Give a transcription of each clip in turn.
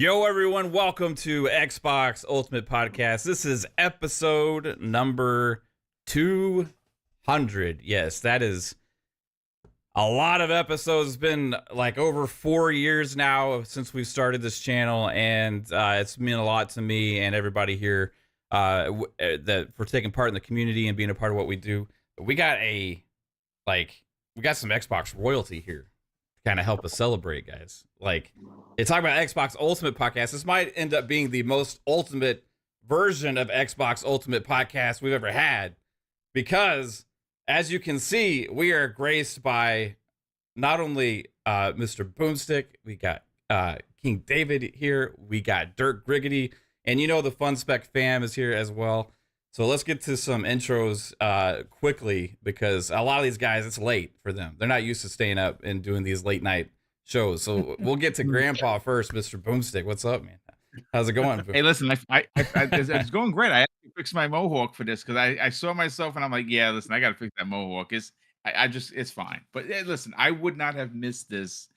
Yo, everyone, welcome to Xbox Ultimate Podcast. This is episode number 200. Yes, that is a lot of episodes. It's been like over 4 years now since we started this channel, and it's meant a lot to me and everybody here that for taking part in the community and being a part of what we do. We got some Xbox royalty here to kind of help us celebrate, guys. It's talking about Xbox Ultimate Podcast. This might end up being the most ultimate version of Xbox Ultimate Podcast we've ever had, because as you can see, we are graced by not only Mr. Boomstick, we got King David here, we got Dirt Griggity, and the Fun Spec fam is here as well. So let's get to some intros quickly, because a lot of these guys, it's late for them. They're not used to staying up and doing these late night shows. So we'll get to Grandpa first. Mr. Boomstick, what's up, man? How's it going? Hey, listen, it's going great. I actually fixed my mohawk for this because I saw myself and I'm like, yeah, listen, I got to fix that mohawk. It's fine. But listen, I would not have missed this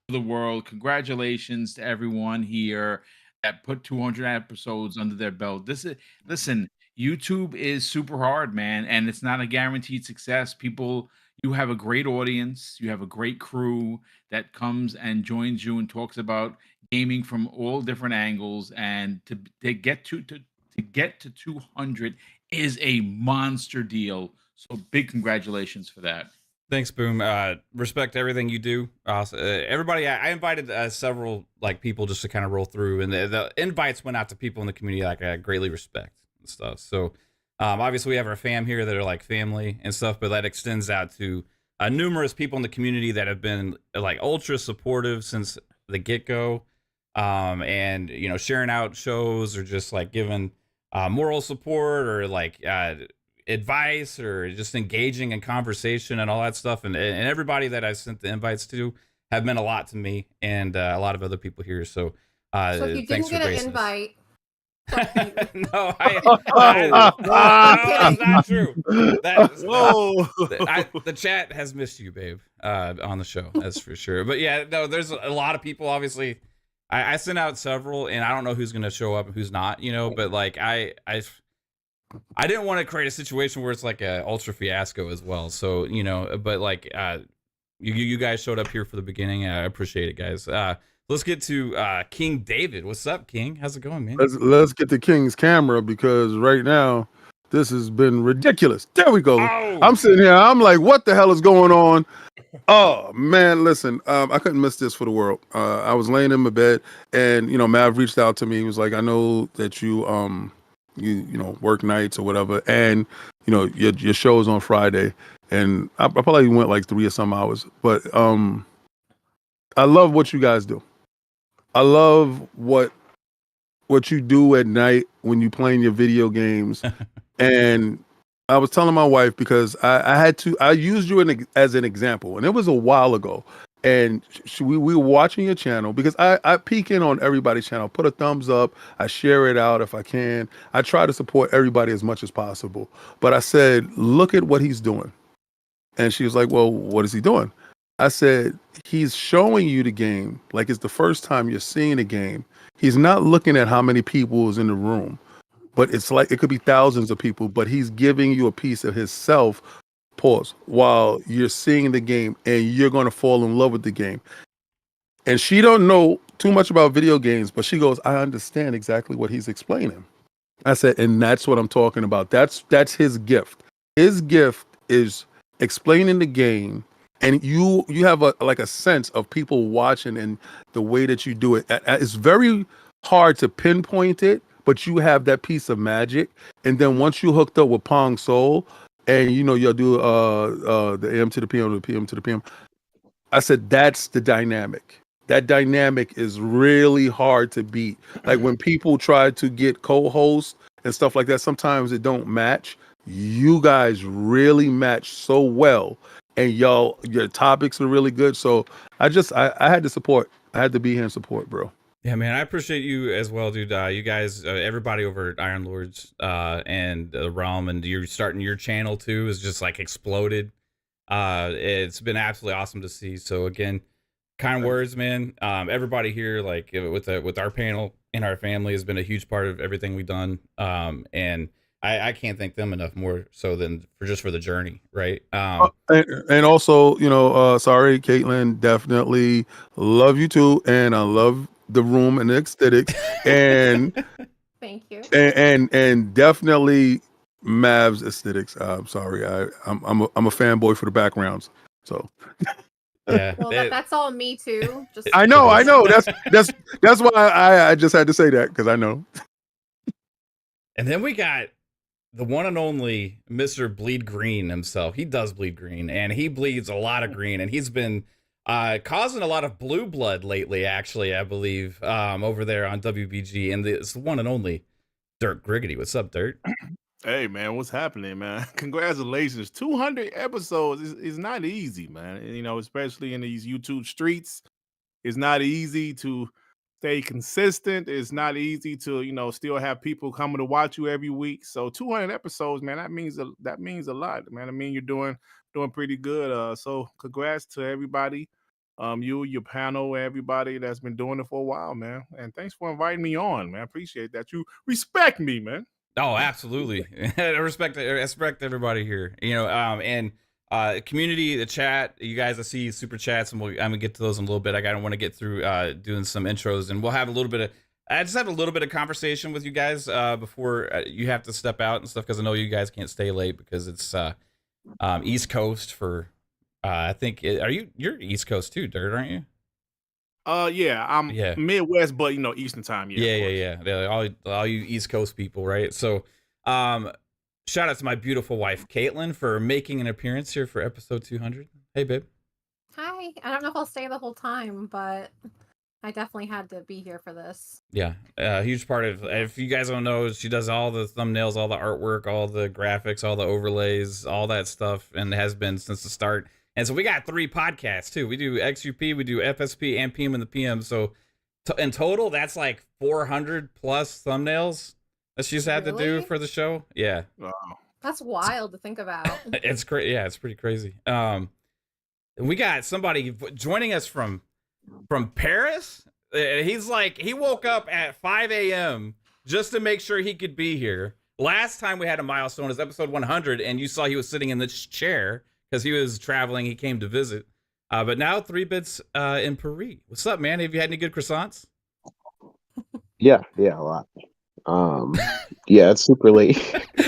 for the world. Congratulations to everyone here that put 200 episodes under their belt. Listen, YouTube is super hard, man, and it's not a guaranteed success. You have a great audience, you have a great crew that comes and joins you and talks about gaming from all different angles, and to get to 200 is a monster deal. So big congratulations for that. Thanks, Boom. Respect everything you do. Everybody, I invited several people just to kind of roll through, and the invites went out to people in the community I greatly respect and stuff. So obviously we have our fam here that are like family and stuff, but that extends out to numerous people in the community that have been ultra supportive since the get-go, and sharing out shows, or just giving moral support, or advice, or just engaging in conversation and all that stuff. And everybody that I've sent the invites to have meant a lot to me, and a lot of other people here. So so if you didn't get an invite, no, that's not true. The chat has missed you, babe, on the show. That's for sure. But yeah, no, there's a lot of people. Obviously, I sent out several, and I don't know who's gonna show up and who's not. But I didn't want to create a situation where it's like a ultra fiasco as well. So but you guys showed up here for the beginning. I appreciate it, guys. Let's get to King David. What's up, King? How's it going, man? Let's get to King's camera, because right now this has been ridiculous. There we go. Oh. I'm sitting here. I'm like, what the hell is going on? Oh man, listen. I couldn't miss this for the world. I was laying in my bed, and Mav reached out to me. He was like, I know that you work nights or whatever, and your show's on Friday, and I probably went like 3 or some hours, but I love what you guys do. I love what you do at night when you playing your video games. And I was telling my wife, because I used you as an example, and it was a while ago. And we were watching your channel, because I peek in on everybody's channel, put a thumbs up, I share it out if I can. I try to support everybody as much as possible. But I said, look at what he's doing. And she was like, well, what is he doing? I said, he's showing you the game like it's the first time you're seeing the game. He's not looking at how many people is in the room, but it's like it could be thousands of people, but he's giving you a piece of himself, while you're seeing the game, and you're going to fall in love with the game. And she don't know too much about video games, but she goes, I understand exactly what he's explaining. I said, and that's what I'm talking about. That's his gift. His gift is explaining the game. And you have a sense of people watching, and the way that you do it. It's very hard to pinpoint it, but you have that piece of magic. And then once you hooked up with Pong Soul, and you'll do the AM to the PM, to the PM to the PM. I said, that's the dynamic. That dynamic is really hard to beat. Like when people try to get co-hosts and stuff like that, sometimes it don't match. You guys really match so well. And your topics are really good. So I had to support. I had to be here and support, bro. Yeah, man, I appreciate you as well, dude. You guys, everybody over at Iron Lords and Realm, and you're starting your channel too, is just exploded. It's been absolutely awesome to see. So again, kind words, man. Everybody here, like with our panel and our family, has been a huge part of everything we've done. And I can't thank them enough more so than for the journey, right? And also, sorry, Caitlin, definitely love you too, and I love the room and the aesthetics, and thank you, and definitely Mav's aesthetics. I'm sorry, I'm a fanboy for the backgrounds, so. Yeah, well, that's all me too. Just I know. That's why I just had to say that, because I know. And then we got the one and only Mr. Bleed Green himself. He does bleed green, and he bleeds a lot of green, and he's been causing a lot of blue blood lately, actually, I believe, over there on WBG. And it's the one and only Dirt Griggity. What's up, Dirt? Hey, man, what's happening, man? Congratulations. 200 episodes is not easy, man. Especially in these YouTube streets. It's not easy to stay consistent. It's not easy to, still have people coming to watch you every week. So 200 episodes, man, that means a lot, man. I mean, you're doing pretty good. So congrats to everybody. You, your panel, everybody that's been doing it for a while, man. And thanks for inviting me on, man. I appreciate that. You respect me, man. Oh, absolutely. I respect everybody here. And community, the chat, you guys, I see super chats, and I'm gonna get to those in a little bit. I want to get through doing some intros, and we'll have a little bit of. I just have a little bit of conversation with you guys before you have to step out and stuff, because I know you guys can't stay late because it's East Coast for. I think you're East Coast too, Dirt, aren't you? Yeah, I'm Midwest, but Eastern time. Yeah. All you East Coast people, right? So, shout out to my beautiful wife, Caitlin, for making an appearance here for episode 200. Hey, babe. Hi. I don't know if I'll stay the whole time, but I definitely had to be here for this. Yeah, a huge part of. If you guys don't know, she does all the thumbnails, all the artwork, all the graphics, all the overlays, all that stuff, and has been since the start. And so we got 3 podcasts too. We do XUP, we do FSP, and PM and the PM. So in total, that's like 400 plus thumbnails that she's had to do for the show. Yeah. Wow. That's wild to think about. It's great. Yeah, it's pretty crazy. We got somebody joining us from Paris. He's like, he woke up at 5 a.m. just to make sure he could be here. Last time we had a milestone is episode 100, and you saw he was sitting in this chair because he was traveling. He came to visit. But now 3 Bits in Paris. What's up, man? Have you had any good croissants? Yeah, a lot. Yeah, it's super late.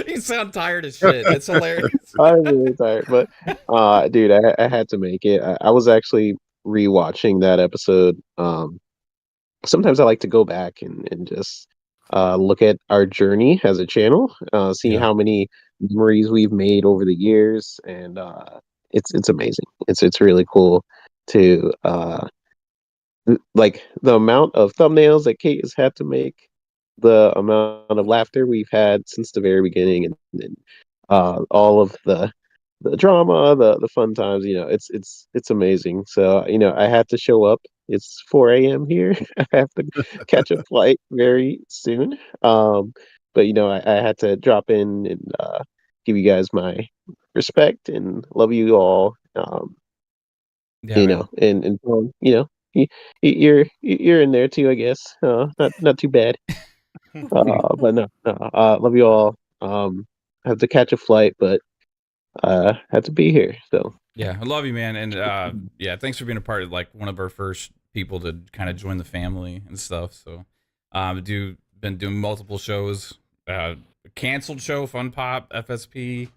You sound tired as shit. It's hilarious. I'm really tired, but dude, I had to make it. I was actually rewatching that episode. Sometimes I like to go back and just look at our journey as a channel, see how many memories we've made over the years, and it's amazing. It's really cool to like the amount of thumbnails that Kate has had to make, the amount of laughter we've had since the very beginning, and all of the drama, the fun times. It's amazing. So I had to show up. It's 4 a.m. here. I have to catch a flight very soon. But I had to drop in and give you guys my respect and love you all. And you're in there too, I guess. Not too bad. But no, love you all. I have to catch a flight, but had to be here. So yeah, I love you, man, and yeah, thanks for being a part of like one of our first people to kind of join the family and stuff. So been doing multiple shows, canceled show, Fun Pop, FSP,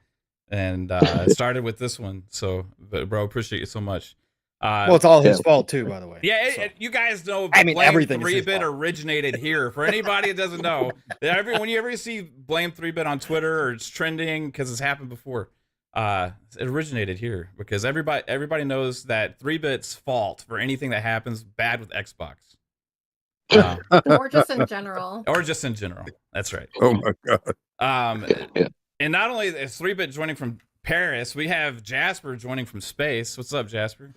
and started with this one. So, but bro, appreciate you so much. Well, it's all his fault too, by the way. Yeah, you guys know. I mean, everything. 3-Bit originated here. For anybody that doesn't know, when you ever see Blame 3-Bit on Twitter or it's trending because it's happened before, it originated here because everybody knows that 3-Bit's fault for anything that happens bad with Xbox. Or just in general. That's right. Oh my god. And not only is 3-Bit joining from Paris, we have Jasper joining from space. What's up, Jasper?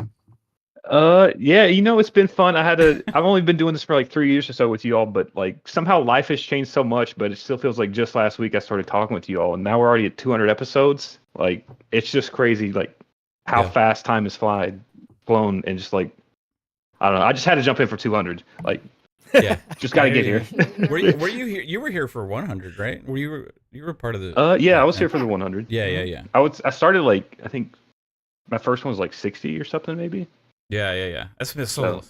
Yeah, it's been fun. I've only been doing this for like 3 years or so with you all, but like somehow life has changed so much, but it still feels like just last week I started talking with you all, and now we're already at 200 episodes. Like, it's just crazy, like how fast time has flown, and just like I don't know. I just had to jump in for 200. Like, Yeah, just got to get here. Were you here? You were here for 100, right? You were part of the. Yeah, I was here for the 100. Yeah. I started like, I think my first one was like 60 or something, maybe. Yeah. That's been so.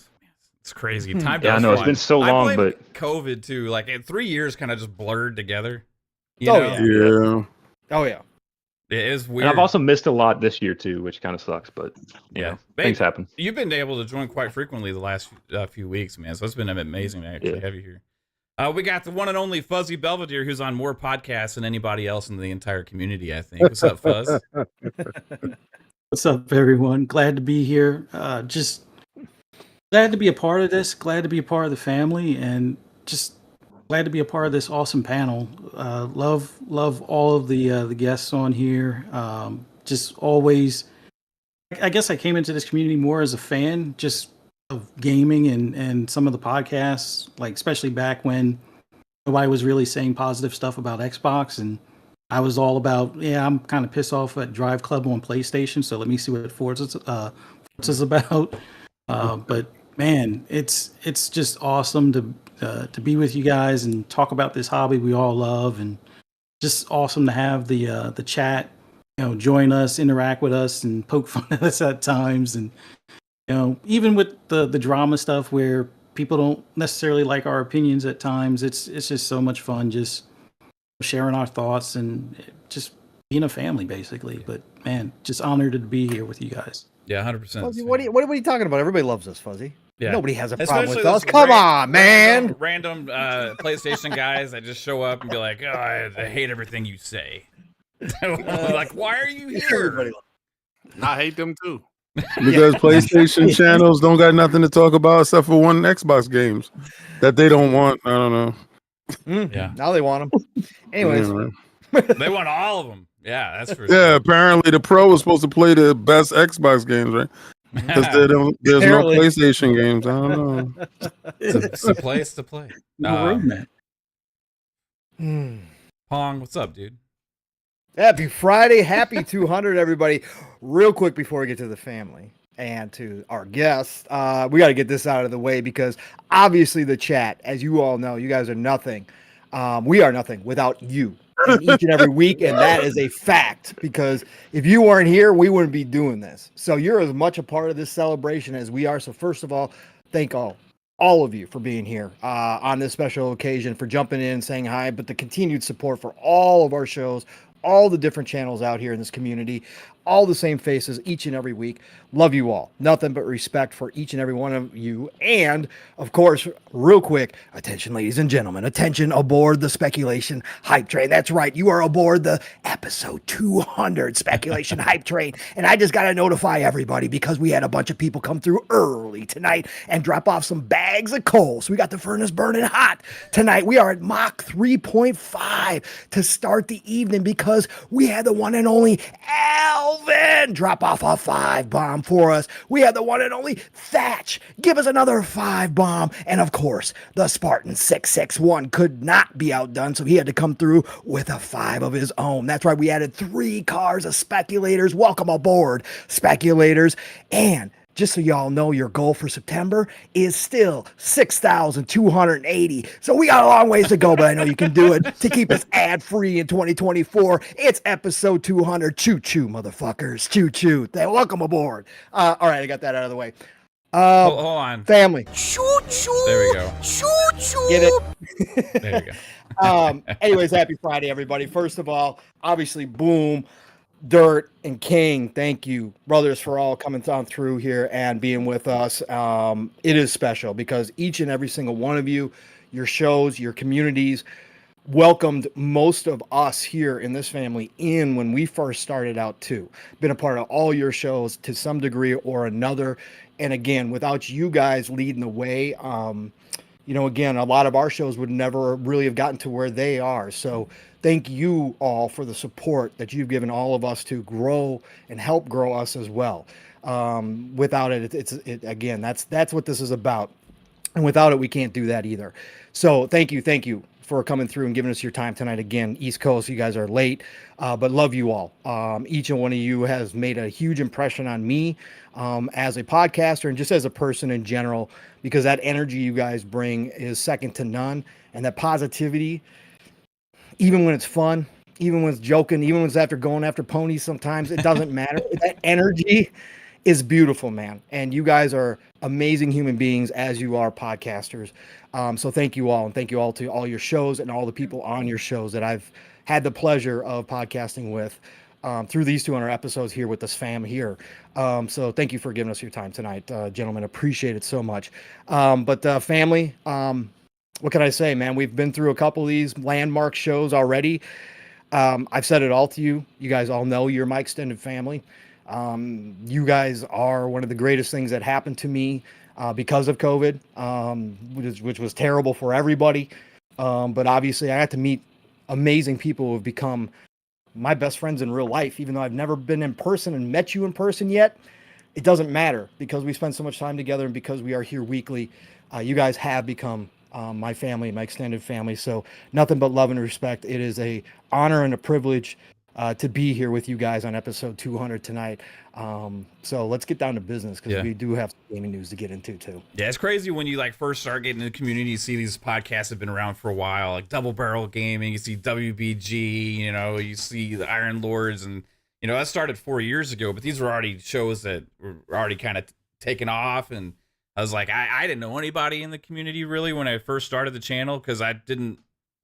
It's crazy. Time. Yeah, I know it's been so long, but COVID too. Like 3 years kind of just blurred together. Yeah. Oh yeah. It is weird. And I've also missed a lot this year too, which kind of sucks. But things happen. You've been able to join quite frequently the last few weeks, man. So it's been amazing to actually have you here. We got the one and only Fuzzy Belvedere, who's on more podcasts than anybody else in the entire community, I think. What's up, Fuzz? What's up, everyone? Glad to be here. Just glad to be a part of this. Glad to be a part of the family, and just glad to be a part of this awesome panel. Love all of the guests on here. Just always, I guess I came into this community more as a fan, just of gaming and some of the podcasts, like especially back when nobody was really saying positive stuff about Xbox, and I was all about, I'm kind of pissed off at Drive Club on PlayStation, so let me see what Forza's about. But man, it's just awesome to be with you guys and talk about this hobby we all love, and just awesome to have the chat, join us, interact with us, and poke fun at us at times, and even with the drama stuff where people don't necessarily like our opinions at times, it's just so much fun just sharing our thoughts and just being a family, basically. But man, just honored to be here with you guys. Yeah, 100%. Fuzzy, what are you talking about? Everybody loves us, Fuzzy. Yeah. Nobody has a problem Especially with us. those Come on, man. Random PlayStation guys that just show up and be like, "Oh, I hate everything you say." Like, why are you here? I hate them too. Because PlayStation channels don't got nothing to talk about except for one Xbox games that they don't want. I don't know. Yeah. Now they want them. Anyways. They want all of them. Yeah, that's for sure. Apparently the Pro was supposed to play the best Xbox games, right? Because there's no PlayStation games. I don't know. It's a place to play. Pong, what's up, dude? Happy Friday. Happy 200, everybody. Real quick before we get to the family and to our guests, we got to get this out of the way because obviously the chat, as you all know, you guys are nothing. We are nothing without you. Each and every week, and that is a fact, because if you weren't here, we wouldn't be doing this. So you're as much a part of this celebration as we are. So first of all, thank all of you for being here on this special occasion, for jumping in, saying hi, but the continued support for all of our shows, all the different channels out here in this community, all the same faces each and every week. Love you all. Nothing but respect for each and every one of you. And of course, real quick, attention, ladies and gentlemen, attention aboard the speculation hype train. That's right. You are aboard the episode 200 speculation hype train. And I just got to notify everybody because we had a bunch of people come through early tonight and drop off some bags of coal. So we got the furnace burning hot tonight. We are at Mach 3.5 to start the evening because we had the one and only Alvin drop off a 5-bomb for us. We had the one and only Thatch give us another 5-bomb. And of course, the Spartan 661 could not be outdone, so he had to come through with a 5 of his own. That's right, we added 3 cars of speculators. Welcome aboard, speculators. And just so y'all know, your goal for September is still 6,280. So we got a long ways to go, but I know you can do it to keep us ad-free in 2024. It's episode 200. Choo-choo, motherfuckers. Choo-choo. Welcome aboard. All right, I got that out of the way. Hold on. Family. Choo-choo. There we go. Choo-choo. Get it? There you go. Anyways, happy Friday, everybody. First of all, obviously, boom. Dirt and King, thank you, brothers, for all coming on through here and being with us. It is special because each and every single one of you, your shows, your communities, welcomed most of us here in this family in when we first started out too. Been a part of all your shows to some degree or another. And again, without you guys leading the way, again, a lot of our shows would never really have gotten to where they are. So thank you all for the support that you've given all of us to grow and help grow us as well. Without it, again, that's what this is about. And without it, we can't do that either. So thank you. for coming through and giving us your time tonight. Again, East Coast, you guys are late, but love you all. Each and one of you has made a huge impression on me as a podcaster and just as a person in general, because that energy you guys bring is second to none. And that positivity, even when it's fun, even when it's joking, even when it's after going after ponies, sometimes it doesn't matter. That energy is beautiful, man. And you guys are amazing human beings as you are podcasters. So thank you all. And thank you all to all your shows and all the people on your shows that I've had the pleasure of podcasting with through these 200 episodes here with this fam here. So thank you for giving us your time tonight, gentlemen. Appreciate it so much. But family, what can I say, man? We've been through a couple of these landmark shows already. I've said it all to you. You guys all know you're my extended family. You guys are one of the greatest things that happened to me because of COVID, which was terrible for everybody. But obviously, I got to meet amazing people who have become my best friends in real life, even though I've never been in person and met you in person yet. It doesn't matter because we spend so much time together and because we are here weekly. You guys have become my family, my extended family. So nothing but love and respect. It is a honor and a privilege to be here with you guys on episode 200 tonight. So let's get down to business because we do have gaming news to get into too. Yeah, it's crazy when you like first start getting in the community. You see these podcasts have been around for a while, like Double Barrel Gaming. You see WBG. You know, you see the Iron Lords, and you know that started 4 years ago. But these were already shows that were already kind of taken off, and I was like, I didn't know anybody in the community really when I first started the channel because I didn't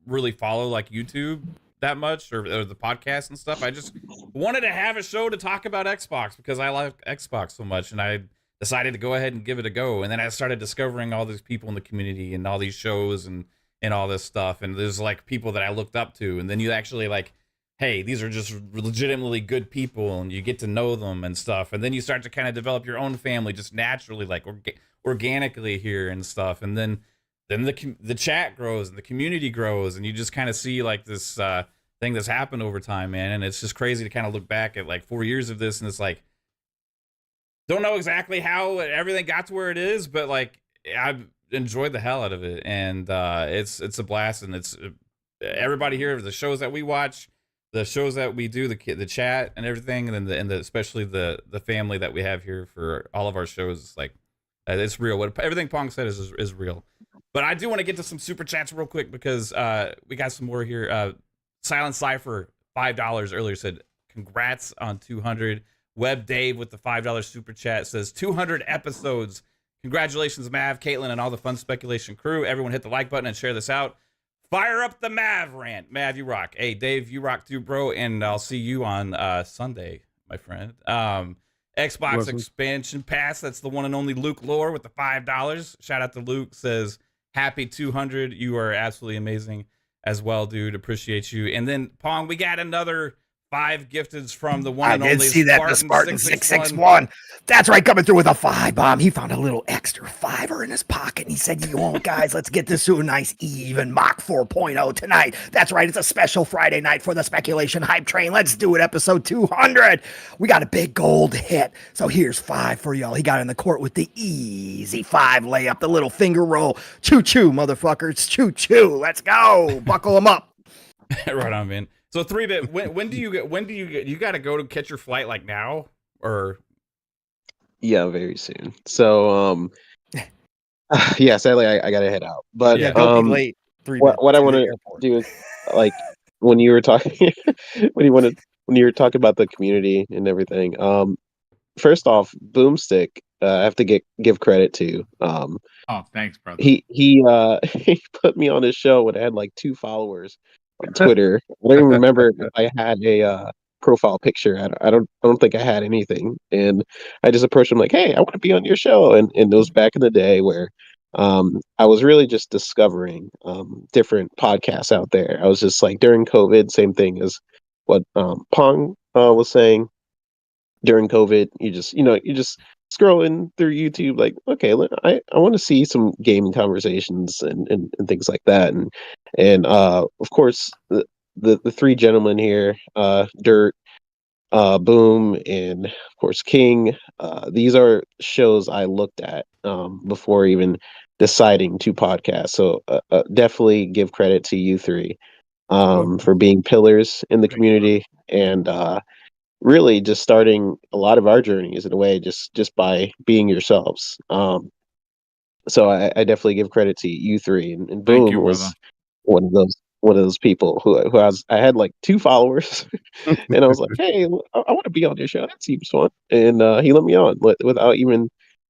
really follow like YouTube that much or the podcast and stuff. I just wanted to have a show to talk about Xbox because I like Xbox so much, and I decided to go ahead and give it a go. And then I started discovering all these people in the community and all these shows and all this stuff. And there's like people that I looked up to, and then you actually like, hey, these are just legitimately good people, and you get to know them and stuff. And then you start to kind of develop your own family just naturally, like organically here and stuff. And then the chat grows and the community grows, and you just kind of see like this thing that's happened over time, man. And it's just crazy to kind of look back at like 4 years of this, and it's like, don't know exactly how everything got to where it is, but like I've enjoyed the hell out of it, and it's a blast. And it's everybody here, the shows that we watch, the shows that we do, the chat and everything, and then especially the family that we have here for all of our shows. It's like it's real. What everything Pong said is real. But I do want to get to some super chats real quick because we got some more here. Silent Cypher, $5 earlier, said congrats on 200. Web Dave with the $5 super chat says 200 episodes. Congratulations, Mav, Caitlin, and all the Fun Speculation crew. Everyone hit the like button and share this out. Fire up the Mav rant. Mav, you rock. Hey, Dave, you rock too, bro. And I'll see you on Sunday, my friend. Xbox expansion pass. That's the one and only Luke Lore with the $5. Shout out to Luke. Says happy 200. You are absolutely amazing as well, dude. Appreciate you. And then Pong, we got another 5 gifteds from the one and only. I did see that, the Spartan 661. That's right, coming through with a 5 bomb. He found a little extra fiver in his pocket, and he said, you want, guys, let's get this to a nice even Mach 4.0 tonight. That's right, it's a special Friday night for the Speculation Hype Train. Let's do it, episode 200. We got a big gold hit, so here's 5 for y'all. He got in the court with the easy 5 layup, the little finger roll. Choo-choo, motherfuckers, choo-choo. Let's go. Buckle them up. Right on, man. So 3-bit, when do you got to go to catch your flight like now or? Yeah, very soon. So, yeah, sadly I got to head out. But yeah, don't be late. What I want to do is like when you were talking, when you were talking about the community and everything. First off, Boomstick, I have to give credit to. Oh, thanks, brother. He put me on his show when I had like 2 followers on Twitter. I don't even remember if I had a profile picture. I don't think I had anything, and I just approached him like, "Hey, I want to be on your show." And it was back in the day where I was really just discovering different podcasts out there. I was just like during COVID, same thing as what Pong was saying. During COVID, you just scrolling through YouTube, like, okay, I want to see some gaming conversations and things like that, and of course the 3 gentlemen here, Dirt, Boom, and of course King. These are shows I looked at before even deciding to podcast. So definitely give credit to you three for being pillars in the community and really just starting a lot of our journeys in a way just by being yourselves. So I definitely give credit to you three, and Thank Boom you, was brother. one of those people who I had like 2 followers, and I was like, hey, I want to be on your show. That seems fun, and he let me on without even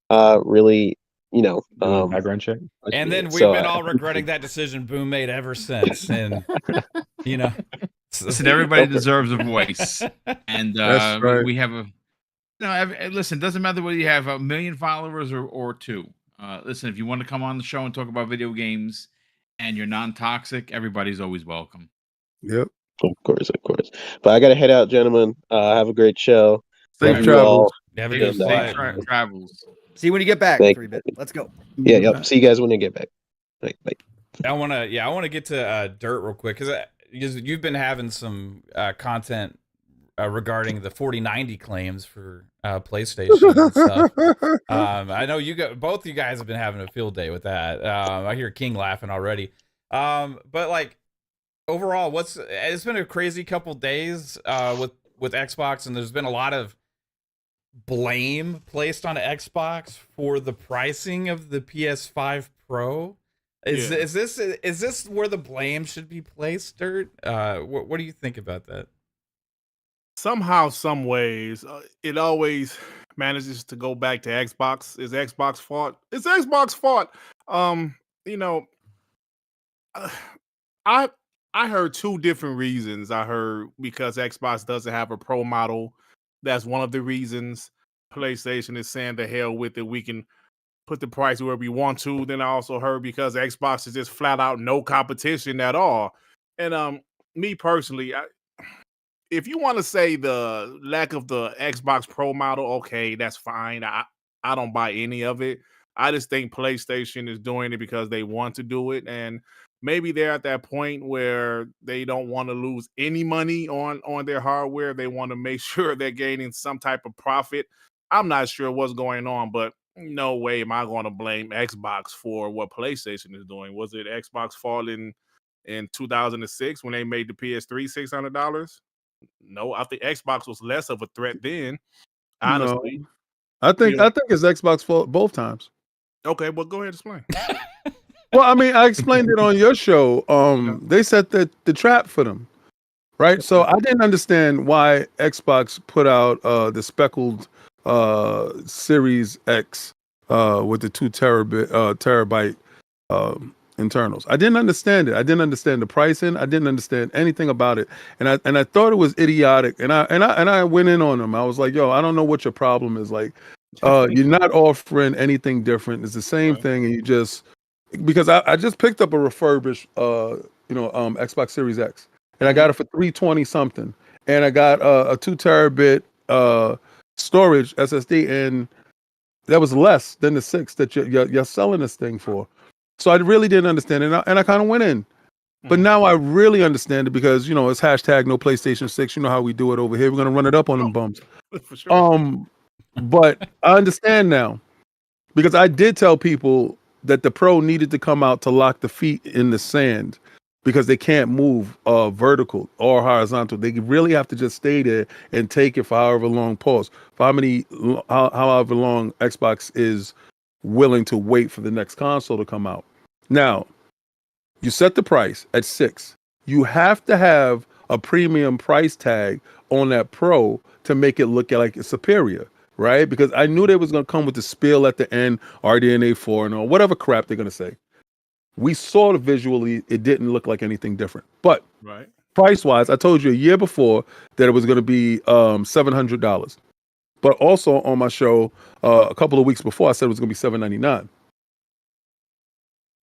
really, Doing a background check. And then we've So been all regretting that decision Boom made ever since. And, you know, Listen, everybody deserves a voice, and That's right. we have a. No, listen. Doesn't matter whether you have 1 million followers or 2. Listen, if you want to come on the show and talk about video games, and you're non-toxic, everybody's always welcome. Yep. Of course. But I gotta head out, gentlemen. Have a great show. Safe Love you travels. all. have a Safe, good Safe flight. travels. See you when you get back. Thank 3-bit. Let's go. Yeah, yep. See you guys when you get back. Bye. I want to get to Dirt real quick because you've been having some content regarding the 4090 claims for PlayStation and stuff. I know both you guys have been having a field day with that. I hear King laughing already. But like overall, it's been a crazy couple days with Xbox, and there's been a lot of blame placed on Xbox for the pricing of the PS5 Pro. Is this where the blame should be placed, Dirt? What do you think about that? Somehow, some ways, it always manages to go back to Xbox. Is Xbox fault? It's Xbox fault. You know, I heard 2 different reasons. I heard because Xbox doesn't have a Pro model. That's one of the reasons. PlayStation is saying the hell with it. We can put the price wherever we want to. Then I also heard because Xbox is just flat out no competition at all. And me personally, if you want to say the lack of the Xbox Pro model, okay, that's fine. I don't buy any of it. I just think PlayStation is doing it because they want to do it, and maybe they're at that point where they don't want to lose any money on their hardware. They want to make sure they're gaining some type of profit. I'm not sure what's going on, but no way am I going to blame Xbox for what PlayStation is doing. Was it Xbox fault in 2006 when they made the PS3 $600? No, I think Xbox was less of a threat then. Honestly, No. I think it's Xbox fault both times. Okay, well, go ahead and explain. Well, I mean, I explained it on your show. They set the trap for them, right? So I didn't understand why Xbox put out the speckled Series X with the 2 terabyte internals. I didn't understand it. I didn't understand the pricing. I didn't understand anything about it, and I thought it was idiotic. And I went in on them. I was like, yo, I don't know what your problem is. Like, you're not offering anything different. It's the same thing, and you just because I just picked up a refurbished Xbox Series X, and I got it for $320 something, and I got a 2 terabit storage SSD, and that was less than the 6 that you're selling this thing for. So I really didn't understand it, and I kind of went in. But now I really understand it because, it's hashtag no PlayStation 6. You know how we do it over here. We're going to run it up on them bums. For sure. But I understand now because I did tell people that the Pro needed to come out to lock the feet in the sand because they can't move vertical or horizontal. They really have to just stay there and take it for however long, pause, for however long Xbox is willing to wait for the next console to come out. Now, you set the price at $6. You have to have a premium price tag on that Pro to make it look like it's superior, right? Because I knew they was going to come with the spiel at the end, RDNA 4 and all, whatever crap they're going to say. We saw it visually, it didn't look like anything different. But price-wise, I told you a year before that it was going to be $700. But also on my show, a couple of weeks before, I said it was going to be $799.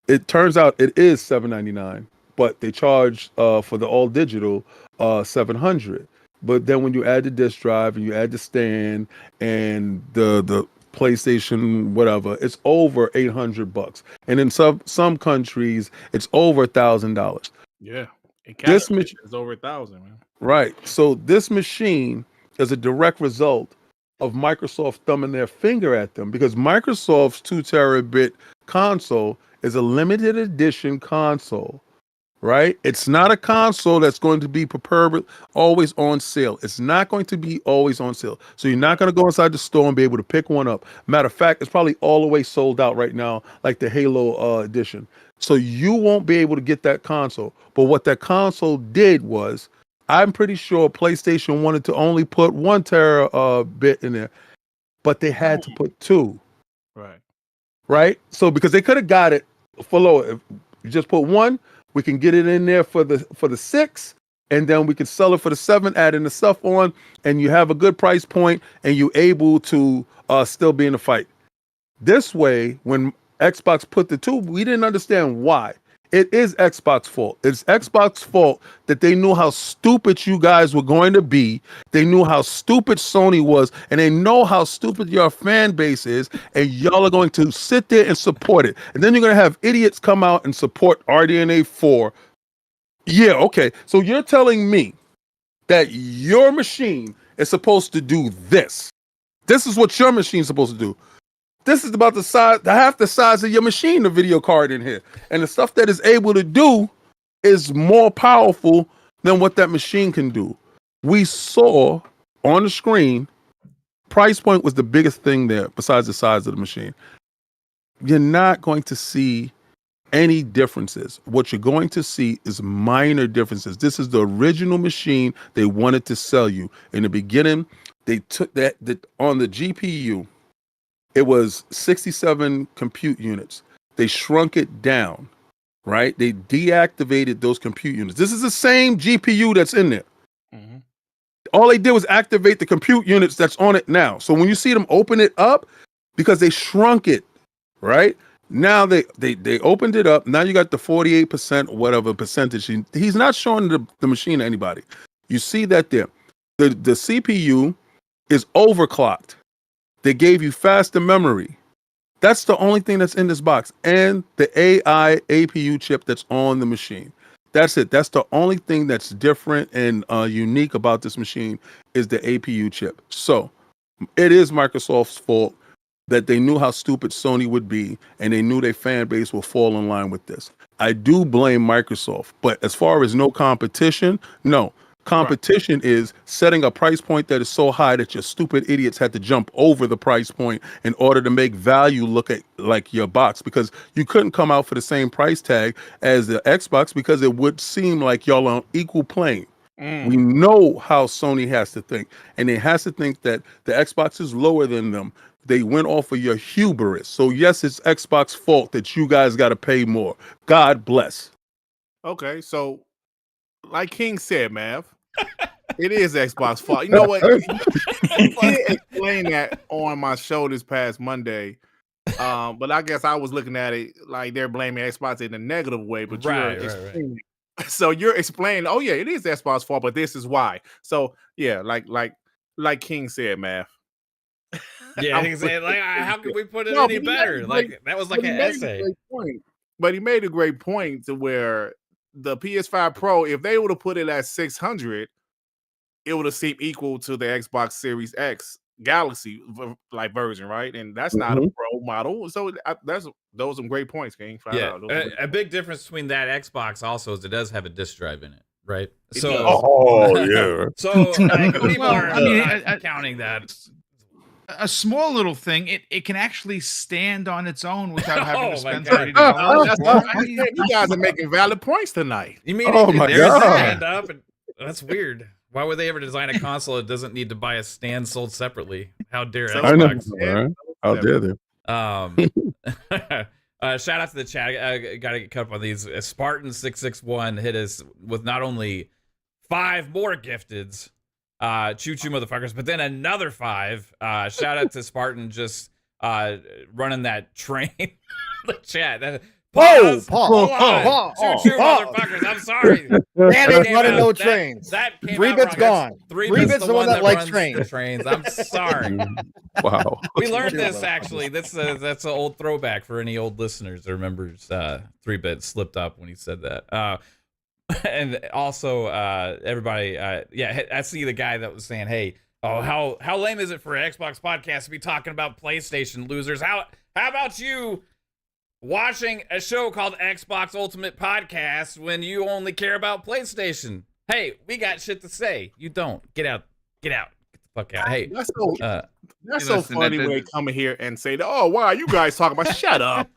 It turns out it is $799, but they charge for the all digital $700. But then when you add the disk drive and you add the stand and the PlayStation whatever, it's over $800. And in some countries, it's over $1,000. Yeah, This machine is over 1,000, man. Right. So this machine is a direct result of Microsoft thumbing their finger at them, because Microsoft's 2 terabit console is a limited edition console, right? It's not a console that's going to be always on sale. It's not going to be always on sale. So you're not going to go inside the store and be able to pick one up. Matter of fact, it's probably all the way sold out right now, like the Halo edition. So you won't be able to get that console. But what that console did was, I'm pretty sure PlayStation wanted to only put 1 terabit in there, but they had to put 2. Right? So because they could have got it for lower. If you just put 1, we can get it in there for the 6, and then we can sell it for the 7, add in the stuff on, and you have a good price point, and you're able to still be in the fight. This way, when Xbox put the 2, we didn't understand why. It is Xbox's fault. It's Xbox's fault that they knew how stupid you guys were going to be. They knew how stupid Sony was, and they know how stupid your fan base is, and y'all are going to sit there and support it. And then you're going to have idiots come out and support RDNA 4. Yeah, okay. So you're telling me that your machine is supposed to do this. This is what your machine's supposed to do. This is about half the size of your machine, the video card in here. And the stuff that is able to do is more powerful than what that machine can do. We saw on the screen, price point was the biggest thing there besides the size of the machine. You're not going to see any differences. What you're going to see is minor differences. This is the original machine they wanted to sell you. In the beginning, they took that on the GPU, it was 67 compute units. They shrunk it down, right? They deactivated those compute units. This is the same GPU that's in there. Mm-hmm. All they did was activate the compute units that's on it now. So when you see them open it up, because they shrunk it, right? Now they opened it up. Now you got the 48%, whatever percentage. He's not showing the machine to anybody. You see that there. The CPU is overclocked. They gave you faster memory. That's the only thing that's in this box. And the AI APU chip that's on the machine. That's it. That's the only thing that's different and unique about this machine is the APU chip. So it is Microsoft's fault that they knew how stupid Sony would be, and they knew their fan base will fall in line with this. I do blame Microsoft, but as far as no competition, no. Competition is setting a price point that is so high that your stupid idiots had to jump over the price point in order to make value look at like your box, because you couldn't come out for the same price tag as the Xbox because it would seem like y'all are on equal plane. We know how Sony has to think, and it has to think that the Xbox is lower than them. They went off of your hubris. So yes, it's Xbox's fault that you guys got to pay more. God bless. Okay, so like King said, Mav, it is Xbox fault. You know what? You did explain that on my show this past Monday. But I guess I was looking at it like they're blaming Xbox in a negative way. But right. So you're explaining, oh yeah, it is Xbox's fault, but this is why. So yeah, like King said, Mav. Yeah, like, how can we put it any better? Like that was like an essay. But he made a great point to where the PS5 Pro, if they would have put it at 600, it would have seemed equal to the Xbox Series X Galaxy like version, right? And that's not a Pro model. So those are some great points, King. Yeah, a big difference between that Xbox also is it does have a disc drive in it, right? So, yeah. So like, people are counting that. A small little thing, it can actually stand on its own without having to spend $30. You guys are making valid points tonight. You mean stand up? And that's weird. Why would they ever design a console that doesn't need to buy a stand sold separately? How dare Xbox? I know, how dare they? Shout out to the chat. I gotta get caught up on these. Spartan661 hit us with not only 5 more gifteds. Choo choo motherfuckers, but then another 5. Shout out to Spartan just running that train. The chat. Pause. Choo choo motherfuckers. I'm sorry. Damn it, running no trains. That came 3 bits gone. 3 bits the one that likes trains. I'm sorry. Wow. We learned this actually. That's an old throwback for any old listeners that remembers 3-bit slipped up when he said that. And also, everybody, I see the guy that was saying, hey, Oh, how lame is it for an Xbox podcast to be talking about PlayStation, losers? How about you watching a show called Xbox Ultimate Podcast when you only care about PlayStation? Hey, we got shit to say. You don't. Get out. Get the fuck out. Hey, That's so, that's so listen, funny when they come in here and say, "Oh, why are you guys talking about?" Shut up.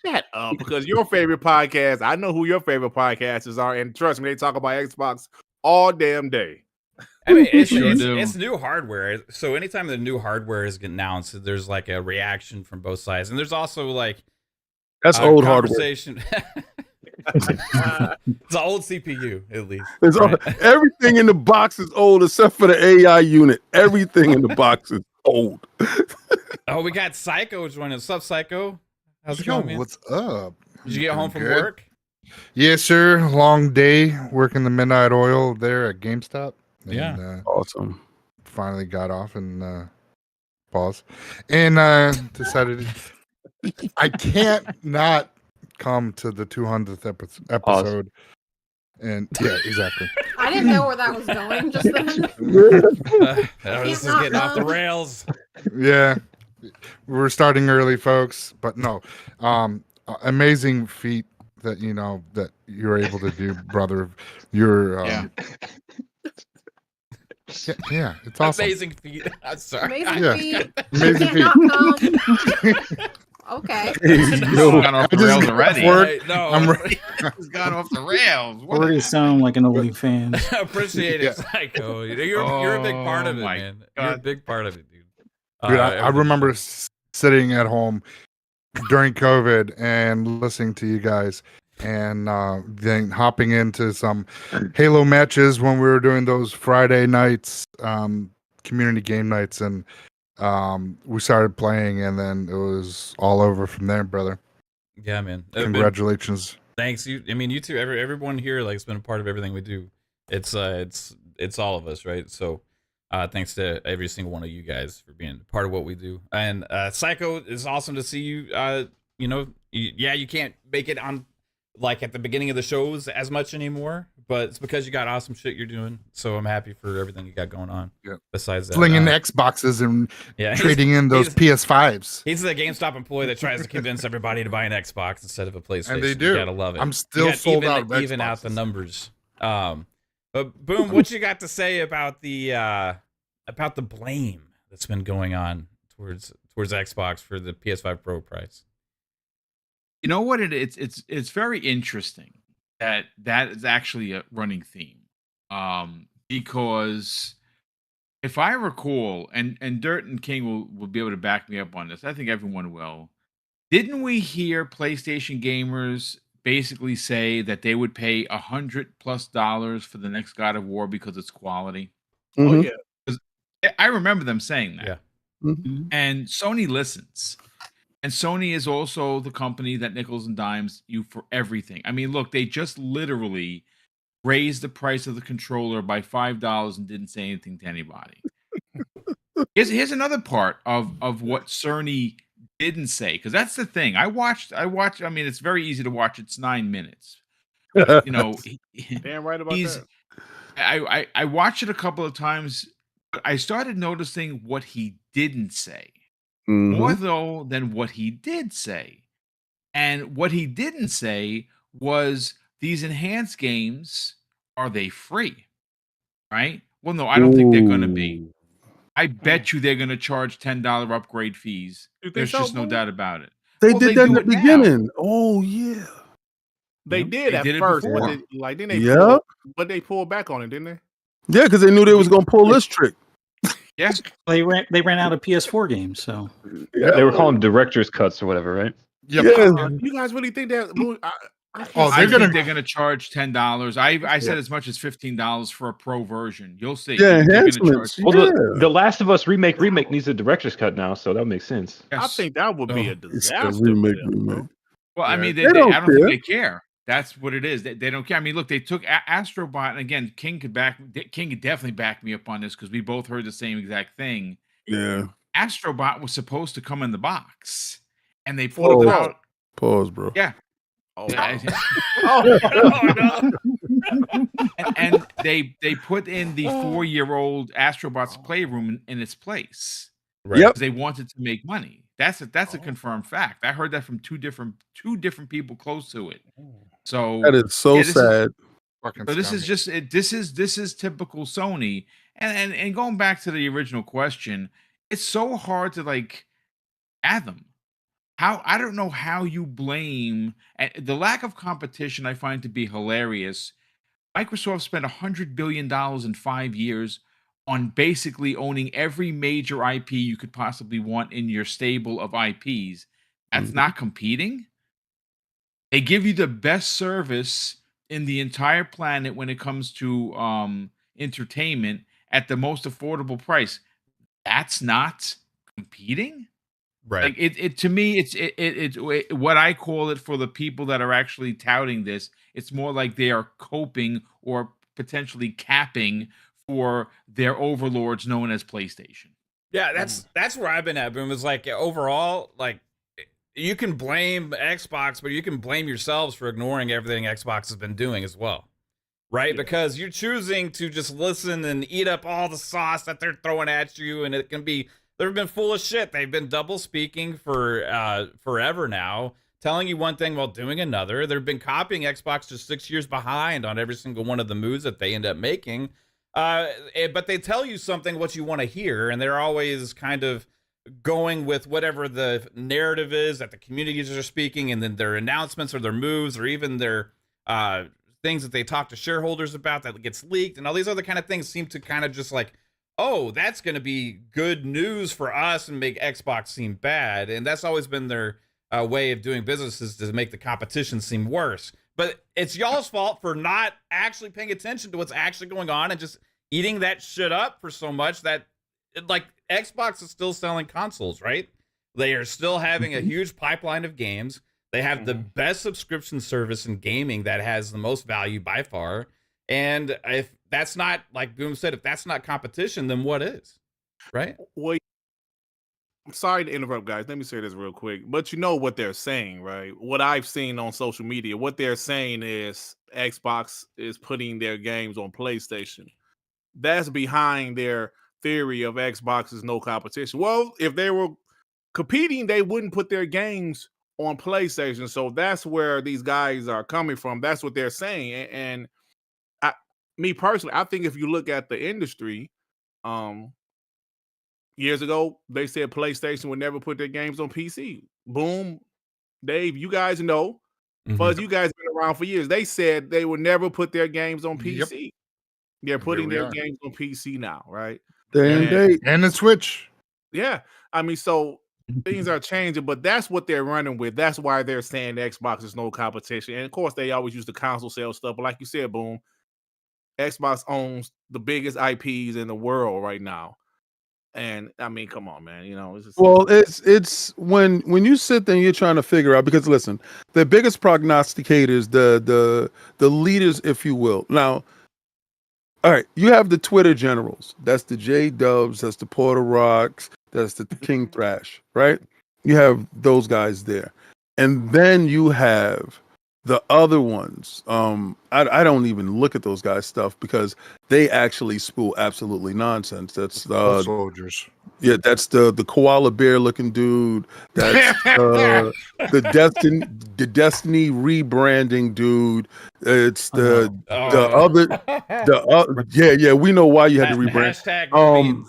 Shut up, because your favorite podcast, I know who your favorite podcasters are, and trust me, they talk about Xbox all damn day. I mean, it's do. new hardware. So anytime the new hardware is announced, there's like a reaction from both sides, and there's also like That's old hardware. conversation. It's an old CPU, at least. Everything in the box is old except for the AI unit. Everything in the box is old. Oh, we got Psycho joining us. What's up, Psycho? How's it Yo, going, man? what's up? Did you get home from Good. work? Yes, sir. Long day working the midnight oil there at GameStop. And, Yeah. Awesome. finally got off and pause. And decided I can't not come to the 200th episode. And yeah, exactly. I didn't know where that was going just then. This is getting off the rails. Yeah. We're starting early, folks, but no. Amazing feat that that you're able to do, brother. You're yeah, it's awesome. Amazing feat. I'm sorry. Amazing Yeah. feat. Amazing You can't feat. not come. Okay. Gone off the I just rails got already. work. Hey, no, I'm ready. It's gone off the rails. What Already sound like an OnlyFans. I appreciate it, Yeah. Psycho. You're a big part of it, my man. You're a God. big part of it, dude. Dude, I remember sitting at home during COVID and listening to you guys, and then hopping into some Halo matches when we were doing those Friday nights, community game nights, and we started playing, and then it was all over from there, brother. Yeah, man. Congratulations. Thanks. You too. Everyone here like has been a part of everything we do. It's all of us, right? So thanks to every single one of you guys for being part of what we do. And Psycho, it's awesome to see you. You can't make it on like at the beginning of the shows as much anymore, but it's because you got awesome shit you're doing. So I'm happy for everything you got going on. Yep. Besides that, Slinging Xboxes and he's- trading in those PS5s. He's the GameStop employee that tries to convince everybody to buy an Xbox instead of a PlayStation. And they You do. gotta love it. I'm still You gotta sold out of even out the Xboxes. numbers. But Boom, what you got to say about the blame that's been going on towards Xbox for the PS5 Pro price? You know what it's very interesting that is actually a running theme. Because if I recall, and Dirt and King will be able to back me up on this, I think everyone will. Didn't we hear PlayStation gamers basically say that they would pay $100+ for the next God of War because it's quality? Oh Mhm. yeah. I remember them saying that. Yeah. Mhm. And Sony listens. And Sony is also the company that nickels and dimes you for everything. I mean, look, they just literally raised the price of the controller by $5 and didn't say anything to anybody. Here's another part of what Sony didn't say, because that's the thing. I watched. I mean, it's very easy to watch. It's 9 minutes. You know, Damn right about he's. that. I watched it a couple of times, but I started noticing what he didn't say. More Mhm. though than what he did say. And what he didn't say was, these enhanced games, are they free? Right? Well, no, I don't think they're going to be. Ooh. I bet you they're going to charge $10 upgrade fees. You think There's so, just no Boo? doubt about it. They Well, did they that in do the it now. beginning. Oh yeah. They did They at did it first, before. but then they Yeah. pulled back on it, didn't they? Yeah, because they knew they was gonna pull this trick. Yeah. They ran out of PS4 games, so They were calling director's cuts or whatever, right? Yep. Yeah. You guys really think that? Oh, I they're think gonna. they're going to charge $10. I said as much as $15 for a pro version. You'll see. Yeah, They're gonna enhancements. charge- Well, Yeah. the Last of Us remake needs a director's cut now, so that makes sense. I Yes. think that would be a It's a disaster. remake. for them, bro. remake. Well, I Yeah. mean, They don't I don't think care. they care. That's what it is. They don't care. I mean, look, they took Astrobot, and again, King could definitely back me up on this because we both heard the same exact thing. Yeah. Astrobot was supposed to come in the box, and they pulled it Oh. out. Pause, bro. Yeah. Oh, Yeah. oh, Oh, no. and they put in the 4-year-old Astrobots Playroom in its place. Right. Yep. Because they wanted to make money. That's a confirmed fact. I heard that from two different people close to it. So That is so sad. So this is just this is typical Sony. And going back to the original question, it's so hard to like fathom. How I don't know how you blame the lack of competition. I find to be hilarious. Microsoft spent $100 billion in 5 years on basically owning every major IP you could possibly want in your stable of IPs. That's not competing. They give you the best service in the entire planet when it comes to entertainment at the most affordable price. That's not competing. Right. Like it to me, it's what I call it for the people that are actually touting this. It's more like they are coping or potentially capping for their overlords known as PlayStation. Yeah, that's where I've been at, Boom. Is like overall, like you can blame Xbox, but you can blame yourselves for ignoring everything Xbox has been doing as well. Right? Yeah. Because you're choosing to just listen and eat up all the sauce that they're throwing at you, and it can be they've been full of shit. They've been double speaking for forever now, telling you one thing while doing another. They've been copying Xbox just 6 years behind on every single one of the moves that they end up making. But they tell you something what you want to hear, and they're always kind of going with whatever the narrative is that the communities are speaking, and then their announcements or their moves or even their things that they talk to shareholders about that gets leaked and all these other kind of things seem to kind of just like, oh, that's going to be good news for us and make Xbox seem bad. And that's always been their way of doing business, is to make the competition seem worse. But it's y'all's fault for not actually paying attention to what's actually going on and just eating that shit up for so much that, like, Xbox is still selling consoles, right? They are still having a huge pipeline of games. They have the best subscription service in gaming that has the most value by far. And if that's not, like Boom said, if that's not competition, then what is? Right? Well, I'm sorry to interrupt, guys. Let me say this real quick. But you know what they're saying, right? What I've seen on social media, what they're saying is Xbox is putting their games on PlayStation. That's behind their theory of Xbox is no competition. Well, if they were competing, they wouldn't put their games on PlayStation. So that's where these guys are coming from. That's what they're saying. And me personally, I think if you look at the industry, years ago, they said PlayStation would never put their games on PC. Boom. Dave, you guys know. Fuzz, you guys been around for years. They said they would never put their games on PC. Yep. They're putting their games on PC now, right? And the Switch. Yeah. I mean, so things are changing, but that's what they're running with. That's why they're saying Xbox is no competition. And of course, they always use the console sales stuff. But like you said, Boom, Xbox owns the biggest IPs in the world right now. And I mean, come on, man. You know, it's just... Well, it's when you sit there and you're trying to figure out, because listen, the biggest prognosticators, the leaders, if you will. Now, all right, you have the Twitter generals. That's the J Dubs, that's the Porter Rocks, that's the King Thrash, right? You have those guys there. And then you have the other ones. I don't even look at those guys' stuff because they actually spew absolutely nonsense. That's soldiers. Yeah, that's the koala bear looking dude. That's the Destiny rebranding dude. It's the other yeah, we know why you had to rebrand.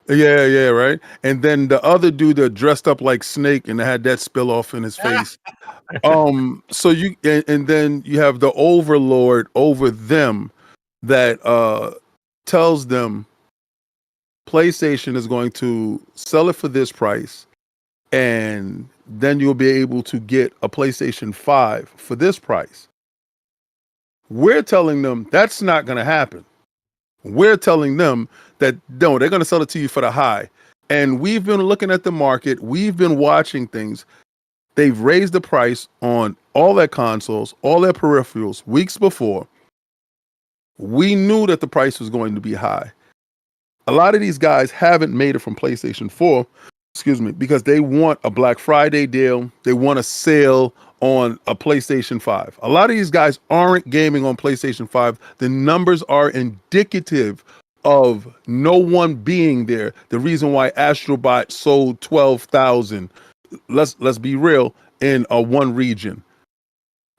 Yeah, right. And then the other dude that dressed up like Snake and had that spill off in his face. So you and then you have the overlord over them that tells them PlayStation is going to sell it for this price, and then you'll be able to get a PlayStation 5 for this price. We're telling them that's not going to happen. We're telling them that no, they're going to sell it to you for the high. And we've been looking at the market. We've been watching things. They've raised the price on all their consoles, all their peripherals weeks before. We knew that the price was going to be high. A lot of these guys haven't made it from PlayStation 4, because they want a Black Friday deal. They want a sale on a PlayStation 5. A lot of these guys aren't gaming on PlayStation 5. The numbers are indicative of no one being there. The reason why Astrobot sold 12,000, let's be real, in one region.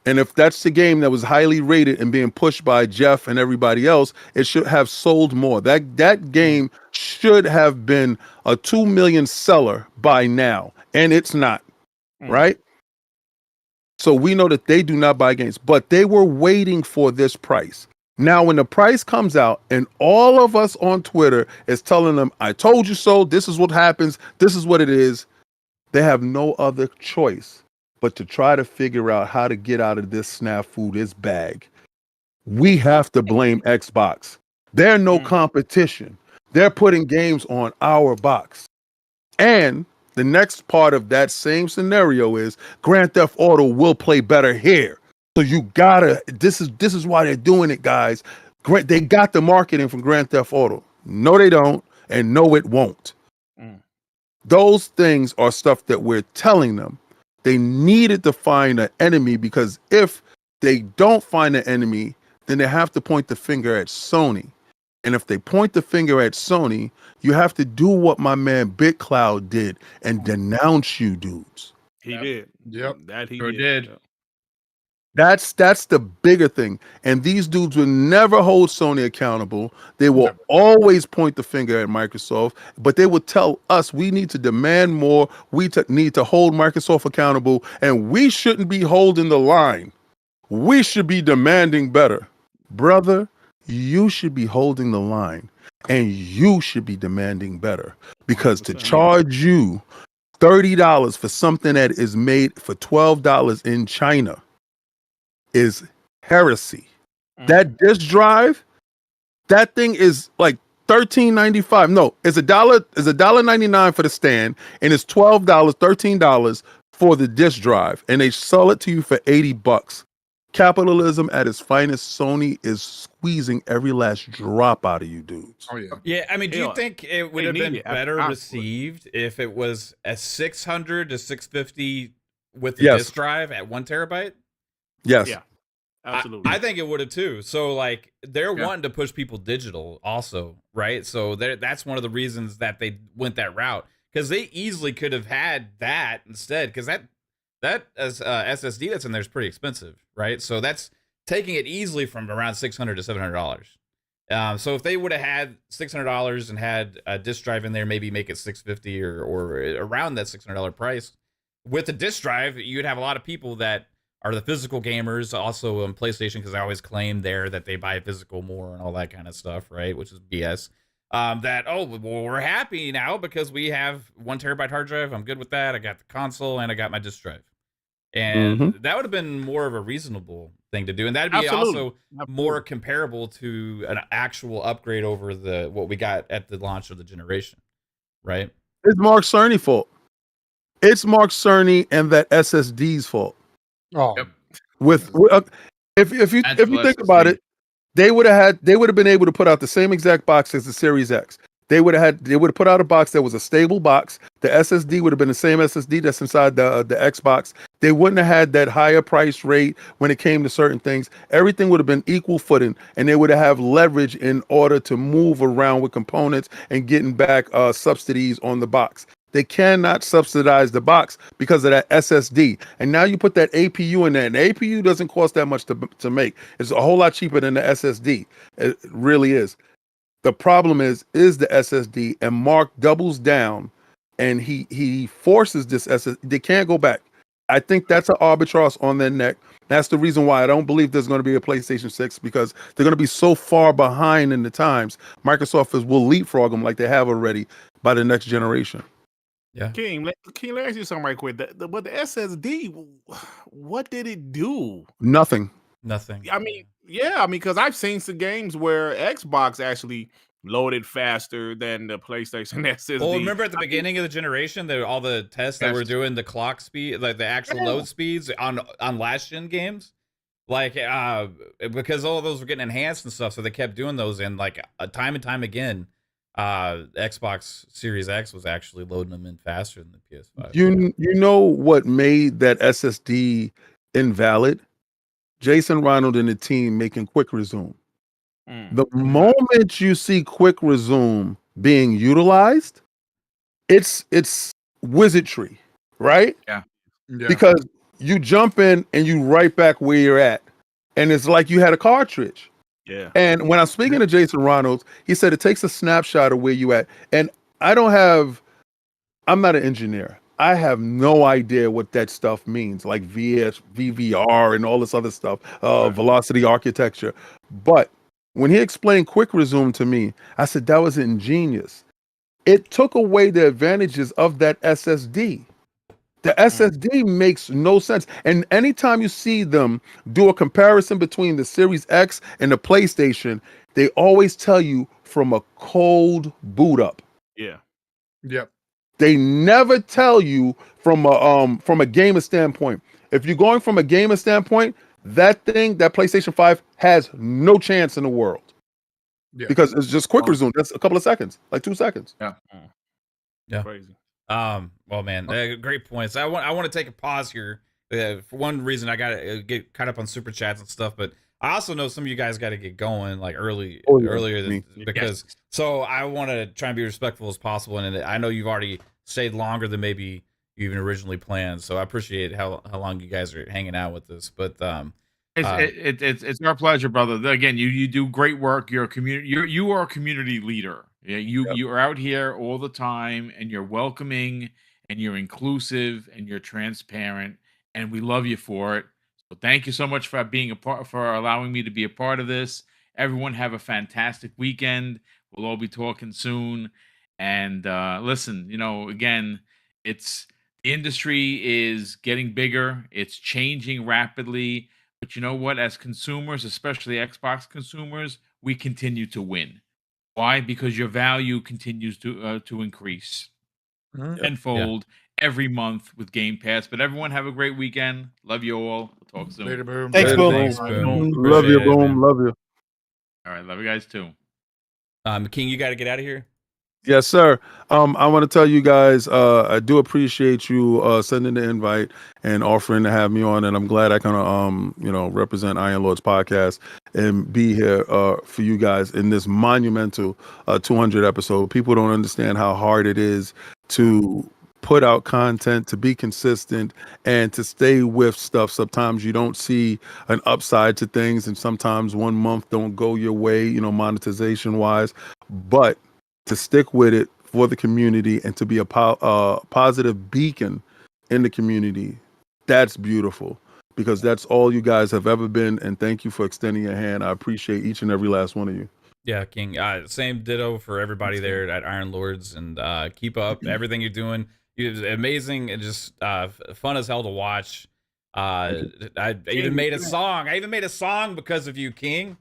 And if that's the game that was highly rated and being pushed by Jeff and everybody else, it should have sold more. That game should have been a 2 million seller by now, and it's not, right? So we know that they do not buy games, but they were waiting for this price. Now, when the price comes out and all of us on Twitter is telling them, I told you so, this is what happens, this is what it is, they have no other choice but to try to figure out how to get out of this snafu, this bag. We have to blame Xbox. They're no competition. They're putting games on our box. And the next part of that same scenario is Grand Theft Auto will play better here. So you gotta, this is why they're doing it, guys. They got the marketing from Grand Theft Auto. No, they don't, and no, it won't. Those things are stuff that we're telling them. They needed to find an enemy, because if they don't find an enemy, then they have to point the finger at Sony. And if they point the finger at Sony, you have to do what my man BitCloud did and denounce you dudes. He did. Yep. That he Sure did. did. That's the bigger thing. And these dudes will never hold Sony accountable. They will always point the finger at Microsoft, but they will tell us we need to demand more. We need to hold Microsoft accountable, and we shouldn't be holding the line. We should be demanding better. Brother, you should be holding the line, and you should be demanding better, because to charge you $30 for something that is made for $12 in China is heresy. That disk drive, that thing is like $13.95. No, it's $1.99 for the stand, and it's $12, $13 for the disk drive, and they sell it to you for $80. Capitalism at its finest. Sony is squeezing every last drop out of you dudes. Oh yeah. Yeah, I mean, do you Hell, think it would they have need been it. better Absolutely. received if it was a 600 to 650 with the Yes. disk drive at 1 terabyte? Yes. Yeah. Absolutely. I think it would have too. So like they're Yeah. wanting to push people digital also, right? So that's one of the reasons that they went that route, because they easily could have had that instead, because that as SSD that's in there is pretty expensive, right? So that's taking it easily from around $600 to $700. So if they would have had $600 and had a disk drive in there, maybe make it $650 or around that $600 price with a disk drive, you'd have a lot of people that are the physical gamers, also on PlayStation, because I always claim there that they buy physical more and all that kind of stuff, right? Which is BS. That, oh, well, we're happy now because we have 1 terabyte hard drive. I'm good with that. I got the console and I got my disk drive. And that would have been more of a reasonable thing to do. And that'd be also more comparable to an actual upgrade over what we got at the launch of the generation, right? It's Mark Cerny's fault. It's Mark Cerny and that SSD's fault. Oh, Yep. If you think about it, they would have been able to put out the same exact box as the Series X. They would have put out a box that was a stable box. The SSD would have been the same SSD that's inside the Xbox. They wouldn't have had that higher price rate when it came to certain things. Everything would have been equal footing, and they would have leverage in order to move around with components and getting back subsidies on the box. They cannot subsidize the box because of that SSD. And now you put that APU in there, and the APU doesn't cost that much to make. It's a whole lot cheaper than the SSD. It really is. The problem is the SSD, and Mark doubles down, and he forces this SSD. They can't go back. I think that's an arbitrage on their neck. That's the reason why I don't believe there's going to be a PlayStation 6, because they're going to be so far behind in the times. Microsoft will leapfrog them like they have already by the next generation. Yeah. King, let me ask you something right quick. But the SSD, what did it do? Nothing. I mean, because I've seen some games where Xbox actually loaded faster than the PlayStation SSD. Well, remember at the beginning of the generation, all the tests that were doing the clock speed, like the actual load speeds on last gen games, like because all of those were getting enhanced and stuff, so they kept doing those, and like time and time again. Xbox Series X was actually loading them in faster than the PS5. You know what made that SSD invalid. Jason Ronald and the team making quick resume. Mm. The moment you see quick resume being utilized, it's wizardry, right? Yeah. Because you jump in and you right back where you're at, and it's like you had a cartridge. Yeah. And when I'm speaking to Jason Ronalds, he said it takes a snapshot of where you at. And I'm not an engineer. I have no idea what that stuff means, like VVR and all this other stuff, velocity architecture. But when he explained quick resume to me, I said that was ingenious. It took away the advantages of that SSD. The SSD makes no sense. And anytime you see them do a comparison between the Series X and the PlayStation, they always tell you from a cold boot up. Yeah. Yep. They never tell you from a gamer standpoint. If you're going from a gamer standpoint, that PlayStation 5 has no chance in the world. Yeah. Because it's just quick resume. That's a couple of seconds, like 2 seconds. Yeah. Crazy. Well, man, great points. I want to take a pause here. For one reason, I gotta get caught up on super chats and stuff, but I also know some of you guys got to get going like earlier than, because so I want to try and be respectful as possible. And I know you've already stayed longer than maybe you even originally planned, so I appreciate how long you guys are hanging out with us. But it's our pleasure, brother. Again, you do great work. You're a community. You are a community leader. Yeah, you are out here all the time, and you're welcoming, and you're inclusive, and you're transparent, and we love you for it. So thank you so much for being for allowing me to be a part of this. Everyone have a fantastic weekend. We'll all be talking soon. And listen, again, the industry is getting bigger. It's changing rapidly. But you know what? As consumers, especially Xbox consumers, we continue to win. Why? Because your value continues to increase tenfold every month with Game Pass. But everyone have a great weekend. Love you all. We'll talk soon. Later, Boom. Thanks, Boom. Thanks, Boom. Love you, Appreciate it, Boom. man. Love you. All right. Love you guys too. King, you got to get out of here. Yes, sir. I want to tell you guys, I do appreciate you sending the invite and offering to have me on, and I'm glad I can, represent Iron Lord's podcast and be here for you guys in this monumental 200 episode. People don't understand how hard it is to put out content, to be consistent, and to stay with stuff. Sometimes you don't see an upside to things, and sometimes 1 month don't go your way, monetization wise, but to stick with it for the community and to be a positive beacon in the community, that's beautiful, because that's all you guys have ever been. And thank you for extending your hand. I appreciate each and every last one of you. Yeah, King. Same ditto for everybody there at Iron Lords, and keep up everything you're doing. It's amazing and just fun as hell to watch. I even made a song. I even made a song because of you, King.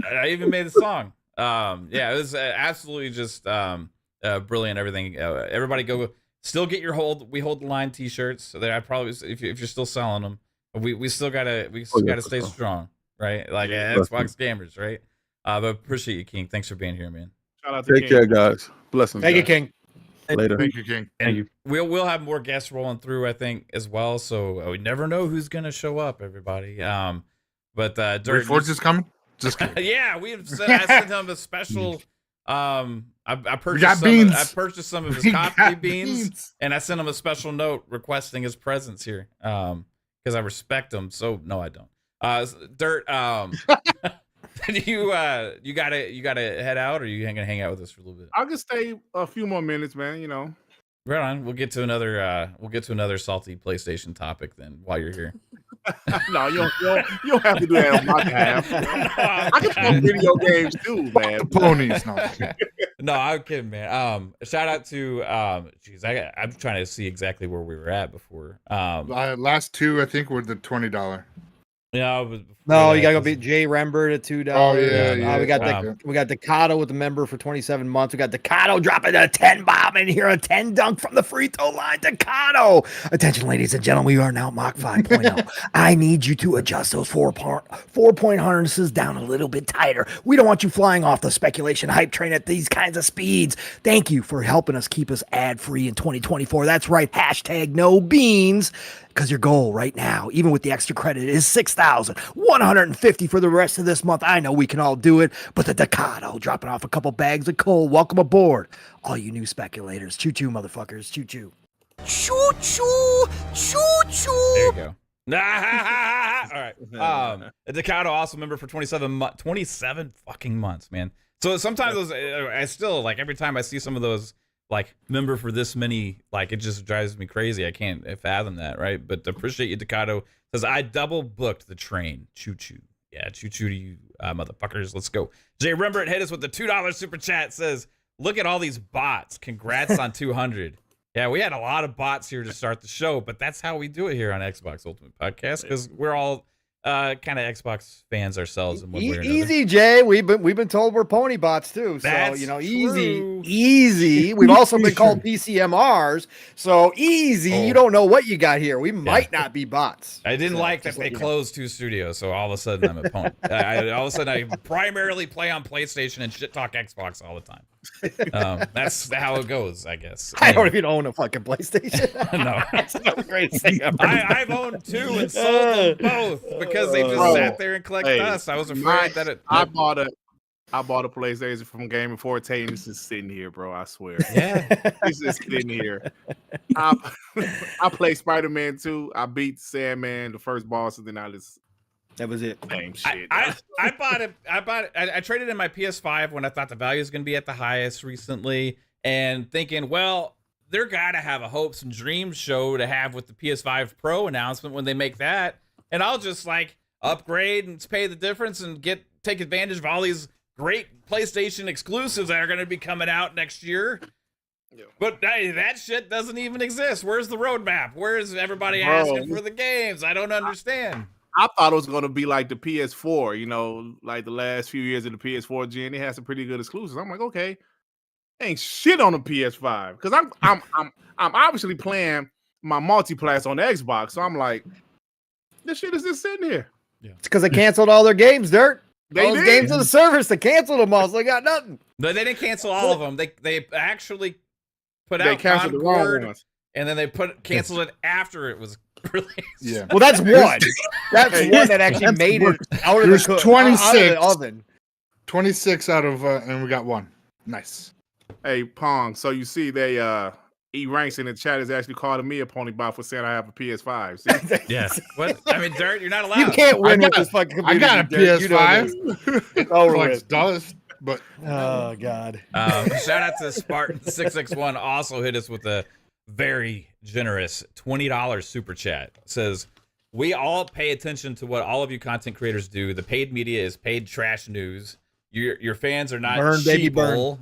I even made a song. It was absolutely just brilliant. Everything. Everybody go still get your We hold the line t-shirts. So that I probably, if you're still selling them, we still gotta stay strong, right? Like Xbox gamers, right? But appreciate you, King. Thanks for being here, man. Shout out to Take care, guys. Blessings. Thank you, guys. King. Later. Thank you, King. Thank you. We'll have more guests rolling through, I think, as well. So we never know who's gonna show up, everybody. But Ray Forge is coming. Just kidding. yeah, I sent him a special. I purchased I purchased some of his coffee beans, and I sent him a special note requesting his presence here. Because I respect him. So no, I don't. Dirt. You gotta head out, or you gonna hang out with us for a little bit? I'll just stay a few more minutes, man. Right on. We'll get to another salty PlayStation topic then while you're here. No, you don't have to do that on my behalf. I can talk video games too, man. The ponies, no. No, I'm kidding, man. Shout out to I'm trying to see exactly where we were at before. Last two, I think, were the $20. Yeah. No, you gotta go beat Jay Rembert at $2. Oh, yeah. We got we got Decado with the member for 27 months. We got Decado dropping a 10 bomb in here, a 10 dunk from the free throw line. Decado. Attention, ladies and gentlemen, we are now Mach 5.0. I need you to adjust those 4-point harnesses down a little bit tighter. We don't want you flying off the speculation hype train at these kinds of speeds. Thank you for helping us keep us ad free in 2024. That's right. Hashtag no beans. Because your goal right now, even with the extra credit, is $6,150 for the rest of this month. I know we can all do it, but the Decado dropping off a couple bags of coal. Welcome aboard, all you new speculators. Choo-choo, motherfuckers. Choo-choo. Choo-choo. Choo-choo. There you go. All right. Decado also member for 27 fucking months, man. So sometimes those, I still, like, every time I see some of those, like, member for this many, like, it just drives me crazy. I can't fathom that, right? But appreciate you, Decado. Says, I double booked the train. Choo-choo. Yeah, choo-choo to you, motherfuckers. Let's go. Jay Rembert hit us with the $2 super chat. Says, look at all these bots. Congrats on 200. Yeah, we had a lot of bots here to start the show, but that's how we do it here on Xbox Ultimate Podcast, because we're all kind of Xbox fans ourselves in one way or another. Easy, Jay. We've been told we're pony bots too. So That's easy. We've also been called PCMRs. So easy. You don't know what you got here. We might not be bots. I didn't like that they closed 2 studios, so all of a sudden I'm a pony. All of a sudden I primarily play on PlayStation and shit talk Xbox all the time. That's how it goes, I guess. I don't even own a fucking PlayStation. No, that's not the greatest thing ever. I've owned 2 and sold them both because they just sat there and collect dust. I was afraid that it. I bought a PlayStation from Game 14. This is sitting here, bro. I swear. Yeah, this is sitting here. I played Spider-Man 2. I beat Sandman, the first boss, and then that was it. Same shit. I bought it. I traded in my PS5 when I thought the value was going to be at the highest recently, and thinking, well, they're gotta have a hopes and dreams show to have with the PS5 Pro announcement when they make that, and I'll just like upgrade and pay the difference and take advantage of all these great PlayStation exclusives that are going to be coming out next year. Yeah. But that shit doesn't even exist. Where's the roadmap? Where's everybody asking for the games? I don't understand. I thought it was going to be like the PS4, you know, like the last few years of the PS4 gen. It has some pretty good exclusives. I'm like, okay, ain't shit on the PS5 because I'm obviously playing my multiplayer on the Xbox. So I'm like, this shit is just sitting here. Yeah. It's because they canceled all their games, Dirt. They did. Games of the service, they canceled them all, so they got nothing. No, they didn't cancel all of them. They actually put out canceled the wrong ones. And then they canceled it after it was released. Yeah. Well, that's one. That's one that actually made it out of the 26 oven. 26 out of and we got 1. Nice. Hey, Pong. So you see they E Ranks in the chat is actually calling me a pony bot for saying I have a PS5. Yeah. What? I mean, Dirt, you're not allowed. You can't win with this fucking computer. I got a PS5. You know Like dollars, but oh god. Shout out to Spartan 661. Also hit us with a very generous $20 super chat. It says, we all pay attention to what all of you content creators do. The paid media is paid trash news. Your fans are not sheeple.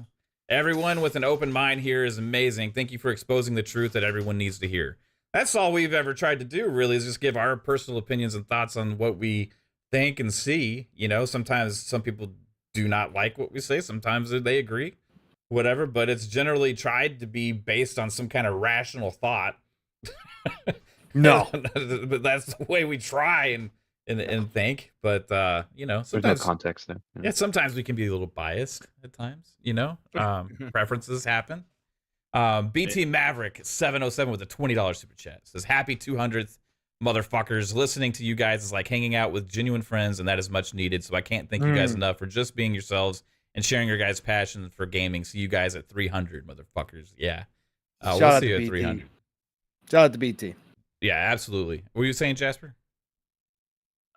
Everyone with an open mind here is amazing. Thank you for exposing the truth that everyone needs to hear. That's all we've ever tried to do, really, is just give our personal opinions and thoughts on what we think and see. You know, sometimes some people do not like what we say. Sometimes they agree, whatever. But it's generally tried to be based on some kind of rational thought. No. But that's the way we try and think. But, you know, sometimes there's no context there. Yeah, sometimes we can be a little biased at times, you know. Preferences happen. BT Maverick 707 with a $20 super chat says, happy 200th, motherfuckers. Listening to you guys is like hanging out with genuine friends, and that is much needed. So I can't thank you guys enough for just being yourselves and sharing your guys' passion for gaming. See you guys at 300, motherfuckers. Yeah. We'll see you at 300. Shout out to BT. Yeah, absolutely. What were you saying, Jasper?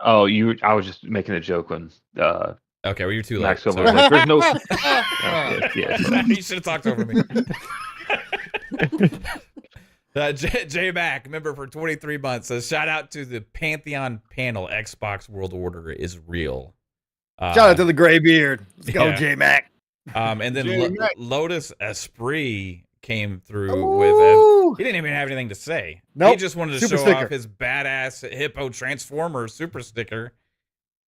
Oh, I was just making a joke when okay, well, you're too late. Max Silver was like, there's no yeah. You should have talked over me. J Mac, member for 23 months, says, shout out to the Pantheon panel. Xbox World Order is real. Shout out to the gray beard. Let's go, J Mac. And then Lotus Esprit came through Ooh. with. He didn't even have anything to say. He Nope. just wanted to Super show sticker. off his badass hippo transformer super sticker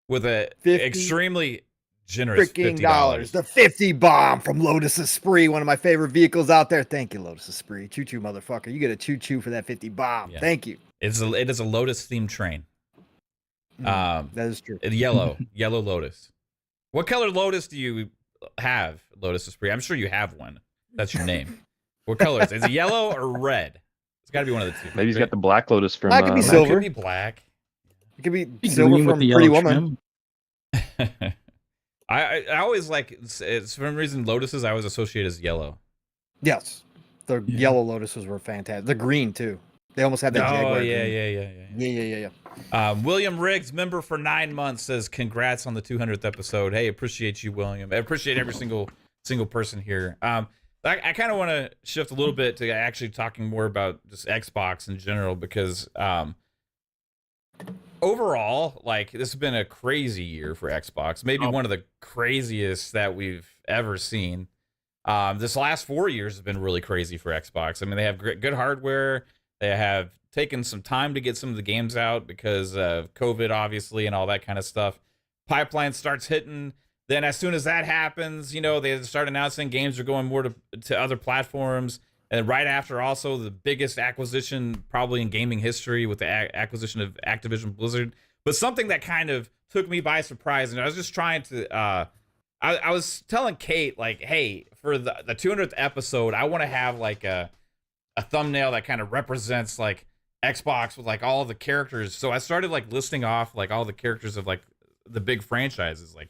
with a 50 extremely generous freaking $50. dollars. The 50 bomb from Lotus Esprit, one of my favorite vehicles out there. Thank you, Lotus Esprit. Choo choo, motherfucker. You get a choo choo for that 50 bomb. Yeah. Thank you. It is a Lotus themed train. That is true. Yellow Lotus. What color Lotus do you have, Lotus Esprit? I'm sure you have one. That's your name. What color is it? Is it yellow or red? It's got to be one of the two. Maybe he's got the Black Lotus from. That could be It silver. could be black. It could be Be silver green with from the Pretty yellow Woman. trim. I always like, for some reason, Lotuses I always associate as yellow. Yes. The Yeah. yellow Lotuses were fantastic. The green, too. They almost had that Oh, Jaguar yeah. green. Yeah. William Riggs, member for 9 months, says congrats on the 200th episode. Hey, appreciate you, William. I appreciate every single person here. I kind of want to shift a little bit to actually talking more about just Xbox in general, because overall, like, this has been a crazy year for Xbox. Maybe one of the craziest that we've ever seen. This last 4 years has been really crazy for Xbox. I mean, they have good hardware. They have taken some time to get some of the games out because of COVID, obviously, and all that kind of stuff. Pipeline starts hitting. Then as soon as that happens, they start announcing games are going more to other platforms. And right after, also, the biggest acquisition probably in gaming history with the acquisition of Activision Blizzard. But something that kind of took me by surprise, and I was just trying to... I was telling Kate, like, hey, for the 200th episode, I want to have, like, a thumbnail that kind of represents, like, Xbox with, like, all the characters. So I started, like, listing off, like, all the characters of, like, the big franchises, like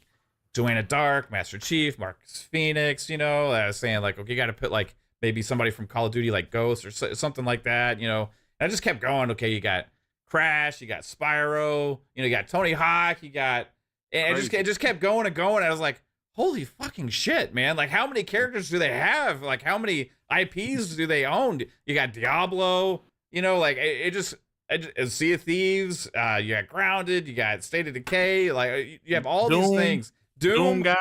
Joanna Dark, Master Chief, Marcus Phoenix, I was saying, like, okay, you got to put, like, maybe somebody from Call of Duty, like Ghost or something like that, And I just kept going. Okay, you got Crash, you got Spyro, you got Tony Hawk, you got... And it just kept going and going. I was like, holy fucking shit, man. Like, how many characters do they have? Like, how many IPs do they own? You got Diablo, like, Sea of Thieves, you got Grounded, you got State of Decay, like, you have all these things. Doom guy.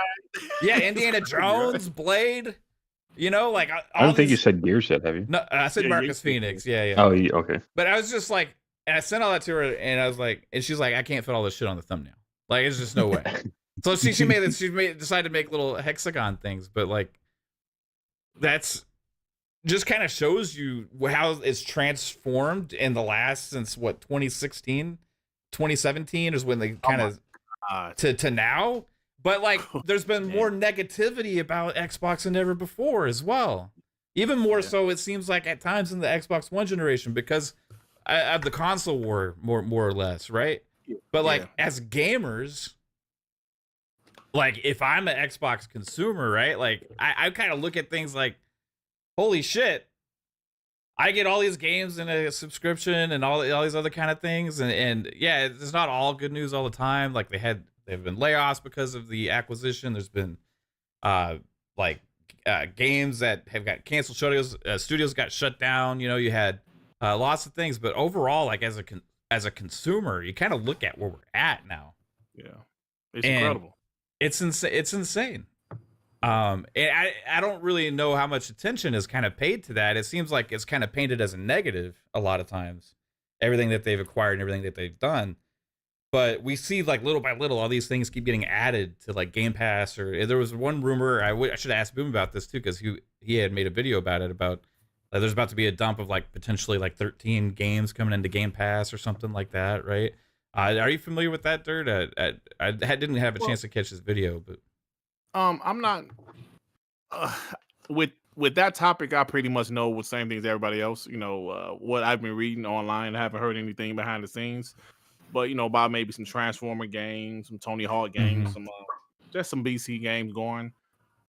Yeah, Indiana Jones, Blade, like... I don't think you said Gears yet, have you? No, I said Marcus Phoenix, yeah. Oh, okay. But I was just like, and I sent all that to her, and I was like, and she's like, I can't fit all this shit on the thumbnail. Like, it's just no way. So she decided to make little hexagon things, but like, that's just kind of shows you how it's transformed in the last, since what, 2016, 2017 is when they kind of to now. But like, there's been more negativity about Xbox than ever before as well. Even more so, it seems like at times in the Xbox One generation, because of the console war, more or less, right? But like, as gamers, like, if I'm an Xbox consumer, right, like, I kind of look at things like, holy shit, I get all these games in a subscription and all these other kind of things, and yeah, it's not all good news all the time. Like, they've been layoffs because of the acquisition. There's been games that have got canceled. Studios got shut down. You had lots of things, but overall, like, as a consumer, you kind of look at where we're at now. Yeah, it's incredible. It's insane. And I don't really know how much attention is kind of paid to that. It seems like it's kind of painted as a negative a lot of times, everything that they've acquired and everything that they've done. But we see, like, little by little, all these things keep getting added to, like, Game Pass. Or there was one rumor, I should have asked Boom about this too, because he had made a video about it, about there's about to be a dump of, like, potentially like 13 games coming into Game Pass or something like that, right? Are you familiar with that, Dirt? I didn't have a chance to catch this video, but I'm not with that topic. I pretty much know the same things as everybody else. What I've been reading online. I haven't heard anything behind the scenes, but about maybe some Transformer games, some Tony Hawk games, some just some BC games going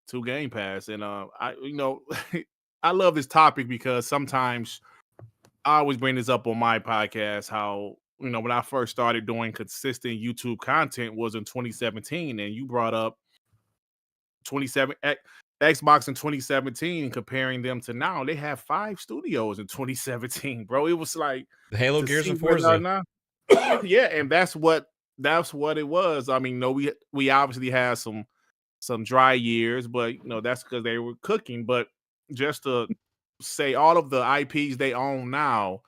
to Game Pass. And I love this topic because sometimes I always bring this up on my podcast. How when I first started doing consistent YouTube content was in 2017, and you brought up Xbox in 2017, comparing them to now. They have 5 studios in 2017, bro. It was like the Halo, Gears, and Forza. Yeah, and that's what it was. I mean, we obviously had some dry years, but that's because they were cooking. But just to say all of the IPs they own now,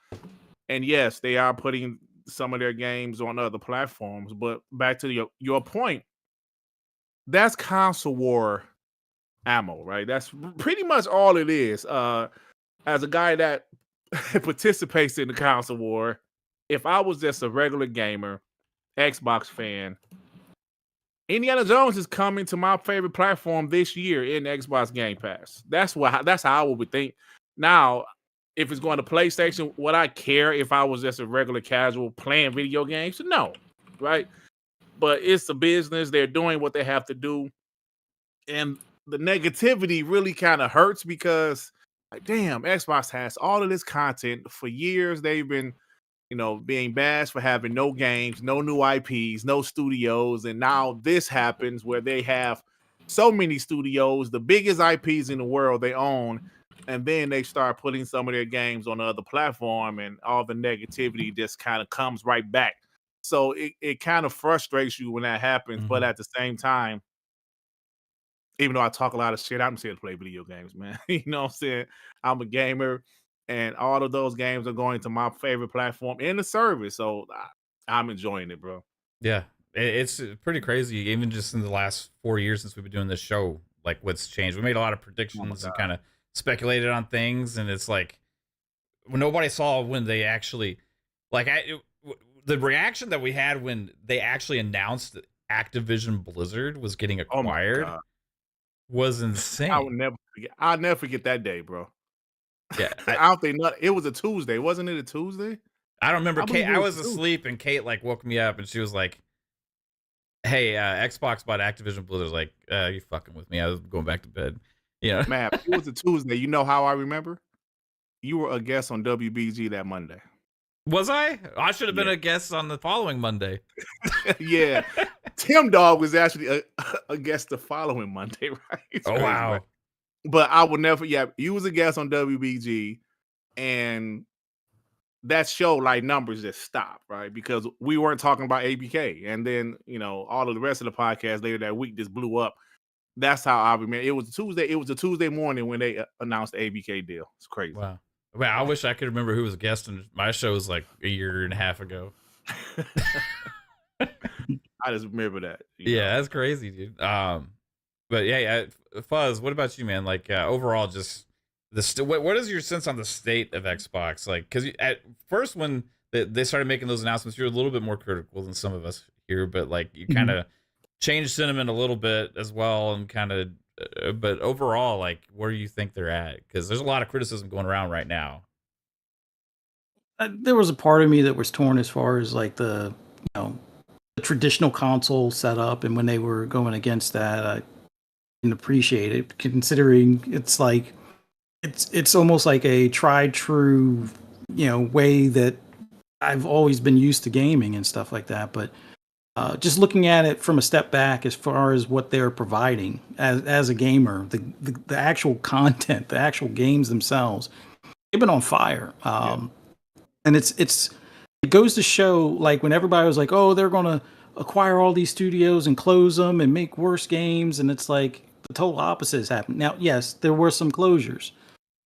and yes, they are putting some of their games on other platforms. But back to your point, that's console war ammo, right? That's pretty much all it is. As a guy that participates in the console war, if I was just a regular gamer, Xbox fan, Indiana Jones is coming to my favorite platform this year in Xbox Game Pass. That's how I would think. Now, if it's going to PlayStation, would I care if I was just a regular casual playing video games? No, right? But it's a business. They're doing what they have to do. And the negativity really kind of hurts because, like, damn, Xbox has all of this content. For years, they've been, being bashed for having no games, no new IPs, no studios. And now this happens where they have so many studios, the biggest IPs in the world they own. And then they start putting some of their games on the other platform, and all the negativity just kind of comes right back. So it kind of frustrates you when that happens. But at the same time, even though I talk a lot of shit, I'm scared to play video games, man. You know what I'm saying? I'm a gamer, and all of those games are going to my favorite platform in the service. So I'm enjoying it, bro. Yeah, it's pretty crazy. Even just in the last 4 years since we've been doing this show, like what's changed. We made a lot of predictions and kind of speculated on things, and it's like when nobody saw when they actually, like, the reaction that we had when they actually announced that Activision Blizzard was getting acquired was insane. I'll never forget that day, bro. Yeah, I don't think it was a Tuesday, wasn't it? A Tuesday? I don't remember. believe Kate, it I was was asleep, and Kate like woke me up, and she was like, "Hey, Xbox bought Activision Blizzard." I was like, "You fucking with me?" I was going back to bed. Man, it was a Tuesday. You know how I remember? You were a guest on WBG that Monday. Was I? I should have been a guest on the following Monday. Yeah, Tim Dog was actually a guest the following Monday, right? It's Oh crazy, wow! right? But I would never. Yeah, you was a guest on WBG, and that show, like, numbers just stopped, right? Because we weren't talking about ABK, and then all of the rest of the podcast later that week just blew up. That's how I remember. It was Tuesday. It was a Tuesday morning when they announced the ABK deal. It's crazy. Wow. Man, I wish I could remember who was a guest on my show. Was like a year and a half ago. I just remember that. Yeah, that's crazy, dude. But yeah, Fuzz, what about you, man? Like, overall, just what is your sense on the state of Xbox? Like, because at first when they started making those announcements, you're a little bit more critical than some of us here, but like you kind of changed sentiment a little bit as well, and kind of. But overall, like, where do you think they're at? Because there's a lot of criticism going around right now. There was a part of me that was torn as far as like the the traditional console setup, and when they were going against that, I didn't appreciate it, considering it's like it's almost like a tried true way that I've always been used to gaming and stuff like that. But just looking at it from a step back, as far as what they're providing as a gamer, the actual content, the actual games themselves, they've been on fire. And it goes to show, like, when everybody was like, "Oh, they're going to acquire all these studios and close them and make worse games," and it's like the total opposite has happened. Now, yes, there were some closures,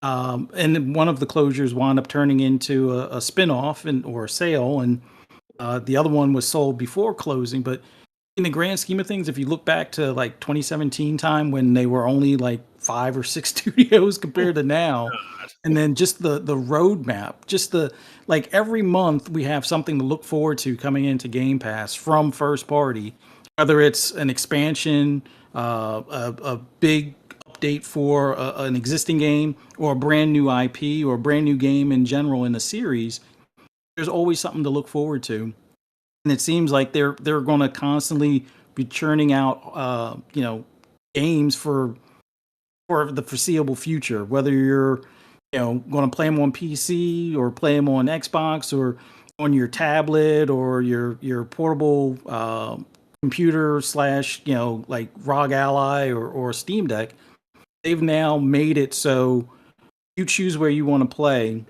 and one of the closures wound up turning into a spin-off or a sale, and the other one was sold before closing. But in the grand scheme of things, if you look back to like 2017 time, when they were only like 5 or 6 studios compared to now, and then just the roadmap, just like every month we have something to look forward to coming into Game Pass from first party, whether it's an expansion, a big update for an existing game, or a brand new IP, or a brand new game in general in the series. There's always something to look forward to, and it seems like they're going to constantly be churning out games for the foreseeable future, whether you're going to play them on PC or play them on Xbox or on your tablet or your portable computer / like ROG Ally or Steam Deck. They've now made it so you choose where you want to play,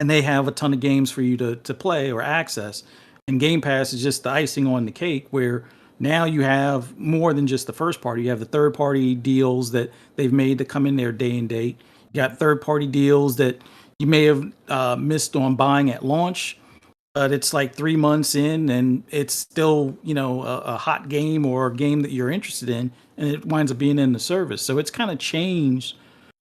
and they have a ton of games for you to play or access. And Game Pass is just the icing on the cake, where now you have more than just the first party. You have the third party deals that they've made to come in there day and date. got third-party deals that you may have missed on buying at launch, but it's like 3 months in and it's still, a hot game or a game that you're interested in, and it winds up being in the service. So it's kind of changed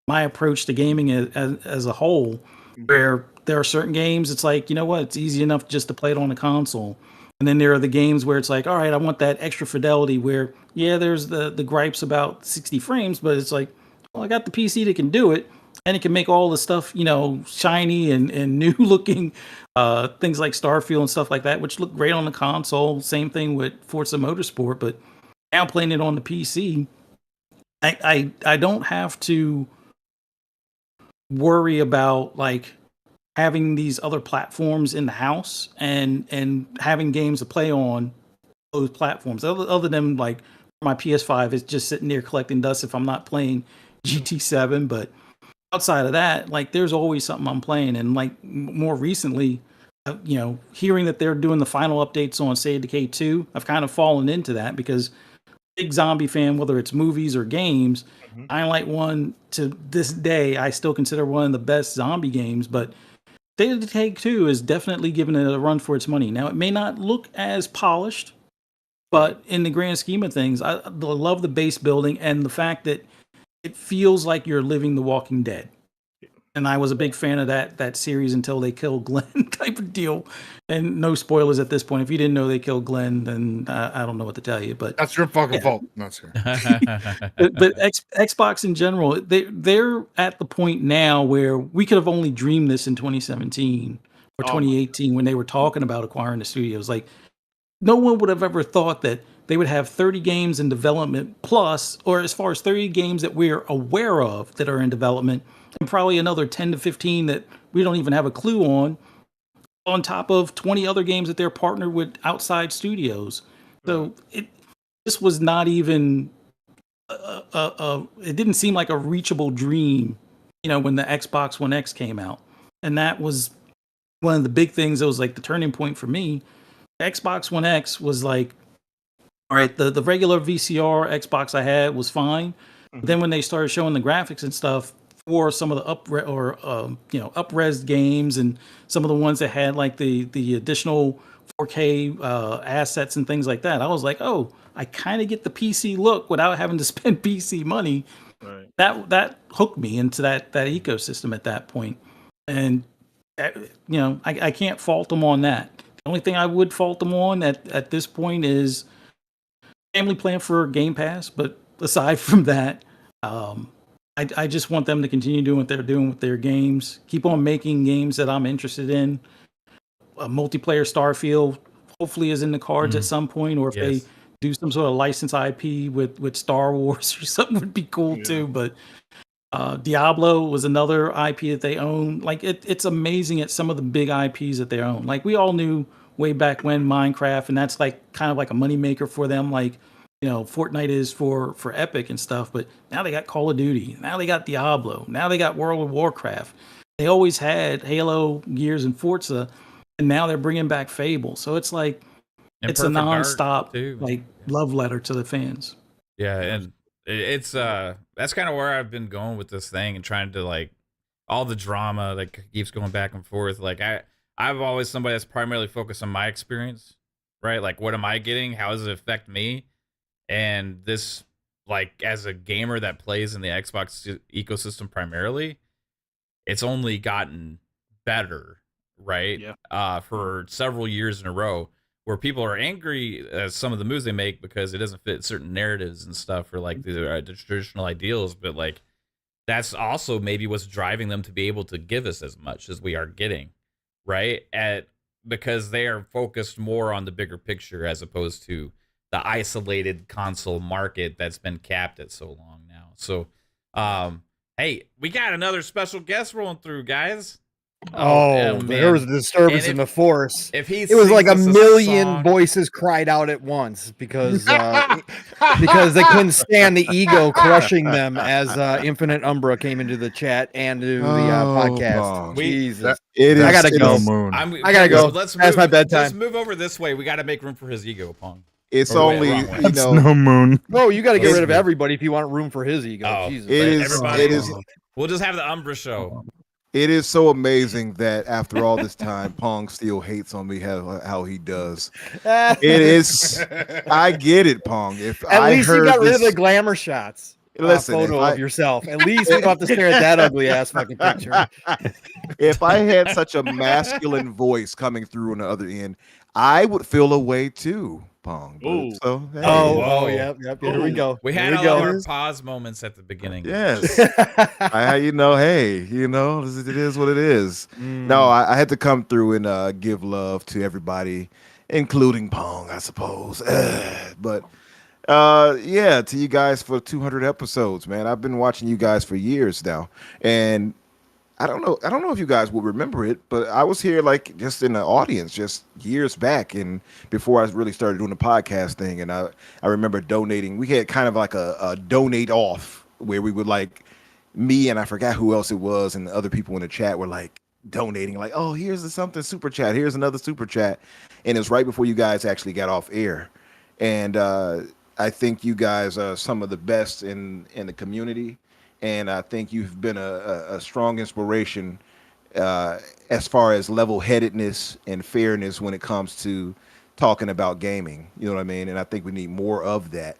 my approach to gaming as a whole, where there are certain games, it's like, it's easy enough just to play it on a console. And then there are the games where it's like, all right, I want that extra fidelity where, there's the gripes about 60 frames, but it's like, well, I got the PC that can do it, and it can make all the stuff, shiny and new looking, things like Starfield and stuff like that, which look great on the console. Same thing with Forza Motorsport, but now playing it on the PC, I don't have to worry about like having these other platforms in the house and having games to play on those platforms. Other than like my PS5 is just sitting there collecting dust if I'm not playing GT7, but outside of that, like there's always something I'm playing. And like more recently, hearing that they're doing the final updates on State of Decay 2, I've kind of fallen into that because big zombie fan, whether it's movies or games. Dying Light 1 to this day, I still consider one of the best zombie games, but State of Decay 2 is definitely giving it a run for its money. Now, it may not look as polished, but in the grand scheme of things, I love the base building and the fact that it feels like you're living The Walking Dead. And I was a big fan of that series until they killed Glenn type of deal. And no spoilers at this point. If you didn't know they killed Glenn, then I don't know what to tell you. But that's your fucking fault. No, sir. but Xbox in general, they're at the point now where we could have only dreamed this in 2017 or 2018 when they were talking about acquiring the studios. Like, no one would have ever thought that they would have 30 games in development plus, or as far as 30 games that we're aware of that are in development, and probably another 10 to 15 that we don't even have a clue on top of 20 other games that they're partnered with outside studios. So this was not even it didn't seem like a reachable dream, when the Xbox One X came out. And that was one of the big things that was like the turning point for me. Xbox One X was like, all right, the regular VCR Xbox I had was fine. But then when they started showing the graphics and stuff for some of the up-res games and some of the ones that had like the additional 4K assets and things like that, I was like, oh, I kind of get the PC look without having to spend PC money. Right. That hooked me into that ecosystem at that point. And I can't fault them on that. The only thing I would fault them on at this point is family plan for Game Pass. But aside from that, I just want them to continue doing what they're doing with their games. Keep on making games that I'm interested in. A multiplayer Starfield hopefully is in the cards at some point, or if they do some sort of licensed IP with Star Wars or something would be cool too. But Diablo was another IP that they own. Like it's amazing at some of the big IPs that they own. Like we all knew way back when Minecraft, and that's like kind of like a moneymaker for them. Like, Fortnite is for Epic and stuff, but now they got Call of Duty. Now they got Diablo. Now they got World of Warcraft. They always had Halo, Gears, and Forza, and now they're bringing back Fable. So it's like, it's a nonstop like love letter to the fans. Yeah, and it's that's kind of where I've been going with this thing and trying to like all the drama that keeps going back and forth. Like I've always somebody that's primarily focused on my experience, right? Like what am I getting? How does it affect me? And this, like, as a gamer that plays in the Xbox ecosystem primarily, it's only gotten better, right? Yeah. For several years in a row, where people are angry at some of the moves they make because it doesn't fit certain narratives and stuff, or like the traditional ideals. But like, that's also maybe what's driving them to be able to give us as much as we are getting, right? Because they are focused more on the bigger picture as opposed to the isolated console market that's been capped at so long now. So, hey, we got another special guest rolling through, guys. There was a disturbance in the force. It was like a million voices cried out at once because they couldn't stand the ego crushing them as Infinite Umbra came into the chat and to the podcast. Jesus, I gotta go. I gotta go. That's my bedtime. Let's move over this way. We got to make room for his ego, Pong. It's only no moon. No, you got to get rid of everybody if you want room for his ego. Jesus, it is We'll just have the Umbra show. It is so amazing that after all this time, Pong still hates on me how he does. It is. I get it, Pong. If At I least you heard got rid of this- the glamour shots. Listen, Photo if of yourself. At least you don't have to stare at that ugly ass fucking picture. If I had such a masculine voice coming through on the other end, I would feel a way too, Pong. Ooh. So, hey. Oh, yep. Here we go. We Here had we all go. of our pause moments at the beginning. Yes. Hey, it is what it is. No, I had to come through and give love to everybody, including Pong, I suppose. But yeah, to you guys for 200 episodes, man. I've been watching you guys for years now, and I don't know if you guys will remember it, but I was here like just in the audience just years back, and before I really started doing the podcast thing, and I remember donating. We had kind of like a donate off where we would like me and I forgot who else it was, and the other people in the chat were like donating, like, oh, here's the something super chat, here's another super chat, and it was right before you guys actually got off air, and I think you guys are some of the best in the community. And I think you've been a strong inspiration as far as level-headedness and fairness when it comes to talking about gaming. You know what I mean? And I think we need more of that.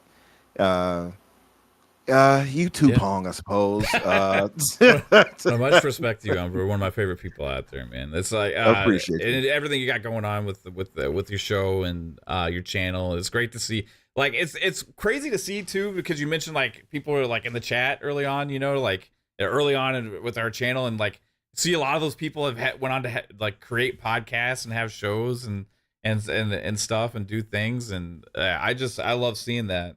You too, Pong, I suppose. So much respect to you, Umbra. One of my favorite people out there, man. It's like I appreciate and everything you got going on with your show and your channel. It's great to see. Like it's crazy to see too, because you mentioned like people are like in the chat early on, like early on with our channel, and like see a lot of those people have went on to like create podcasts and have shows and stuff and do things, and I love seeing that.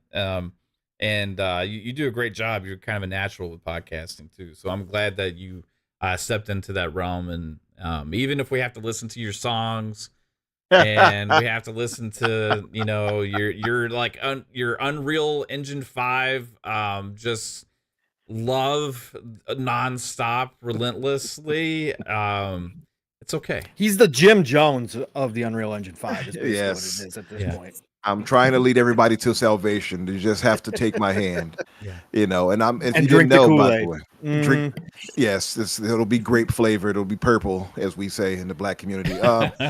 And you do a great job. You're kind of a natural with podcasting too, so I'm glad that you stepped into that realm. And even if we have to listen to your songs. And we have to listen to your like your Unreal Engine 5 just love nonstop, relentlessly. It's okay. He's the Jim Jones of the Unreal Engine 5. Is basically Yes. what it is at this point. I'm trying to lead everybody to salvation. You just have to take my hand, and if you didn't drink the know, by Kool-Aid. the way, drink. Yes, it'll be grape flavor. It'll be purple, as we say in the black community. But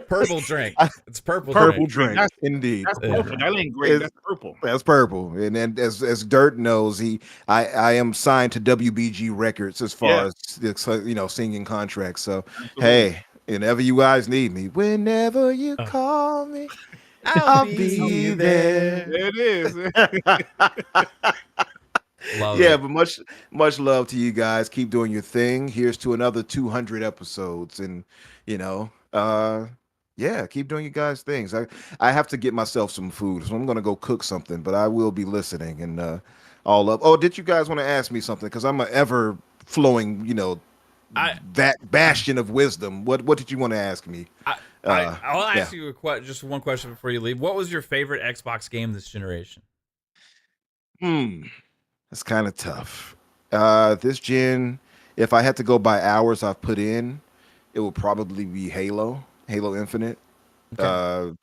purple drink. It's purple drink. That's- Indeed. That's purple. That ain't great. That's purple. That's purple. And then as Dirt knows, I am signed to WBG Records as far as singing contracts. So hey. Whenever you guys need me, whenever you call me, I'll be there. There it is. But much love to you guys. Keep doing your thing. Here's to another 200 episodes, and keep doing you guys things. I have to get myself some food, so I'm gonna go cook something. But I will be listening and all up. Oh, did you guys want to ask me something? Because I'm an ever flowing, that bastion of wisdom. What did you want to ask me? I'll ask you just one question before you leave. What was your favorite Xbox game this generation? That's kind of tough. This gen, if I had to go by hours I've put in, it would probably be Halo Infinite. Okay.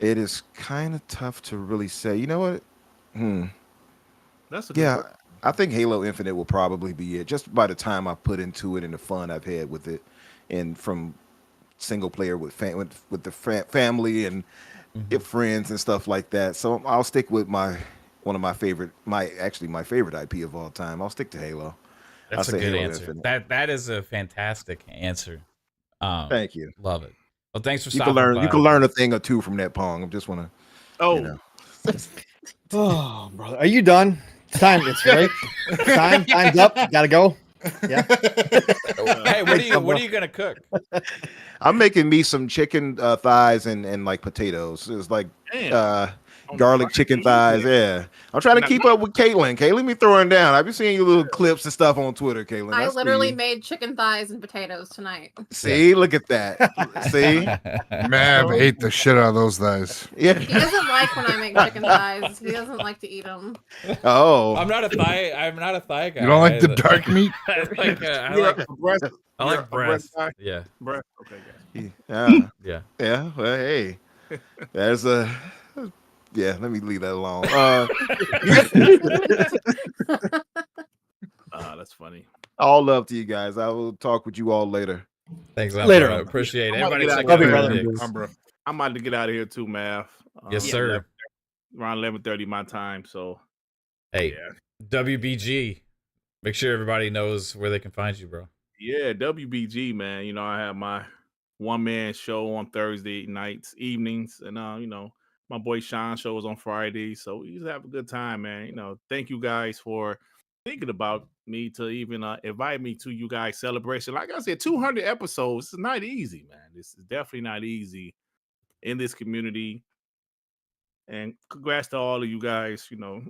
It is kind of tough to really say. You know what? That's a good question. I think Halo Infinite will probably be it, just by the time I put into it and the fun I've had with it, and from single player with the family and friends and stuff like that. So I'll stick with my favorite IP of all time. I'll stick to Halo. That's a good answer. That is a fantastic answer. Thank you. Love it. Well, thanks for You stopping can learn. by. You can learn a thing or two from that, Pong. I just want to. Oh. Oh, brother, are you done? It's time. It's right. Time's up. Gotta go. Yeah. Hey, what are you gonna cook? I'm making me some chicken thighs and like potatoes. It's like garlic chicken thighs. Yeah, I'm trying to keep up with Caitlin. Caitlin be throwing down. I've been seeing your little clips and stuff on Twitter, Caitlin. I literally made chicken thighs and potatoes tonight. See, look at that. See, Mav ate the shit out of those guys. Yeah, He doesn't like when I make chicken thighs. He doesn't like to eat them. Oh, I'm not a thigh guy. You don't like the dark meat? I like breast. Yeah. Breast. Okay, yeah. Yeah. Yeah. Well, hey, there's a. Yeah, let me leave that alone. that's funny. All love to you guys. I will talk with you all later. Thanks, Later. bro. Appreciate it. I'm about to Everybody get check out out of the here. Knicks. I'm about to get out of here too, Math. Yes, sir. Around 11:30 my time. So, Hey, yeah. WBG. Make sure everybody knows where they can find you, bro. Yeah, WBG, man. You know, I have my one-man show on Thursday nights, evenings, and my boy Sean shows on Friday. So we just have a good time, man. You know, thank you guys for thinking about me to even invite me to you guys' celebration. Like I said, 200 episodes is not easy, man. This is definitely not easy in this community. And congrats to all of you guys. You know,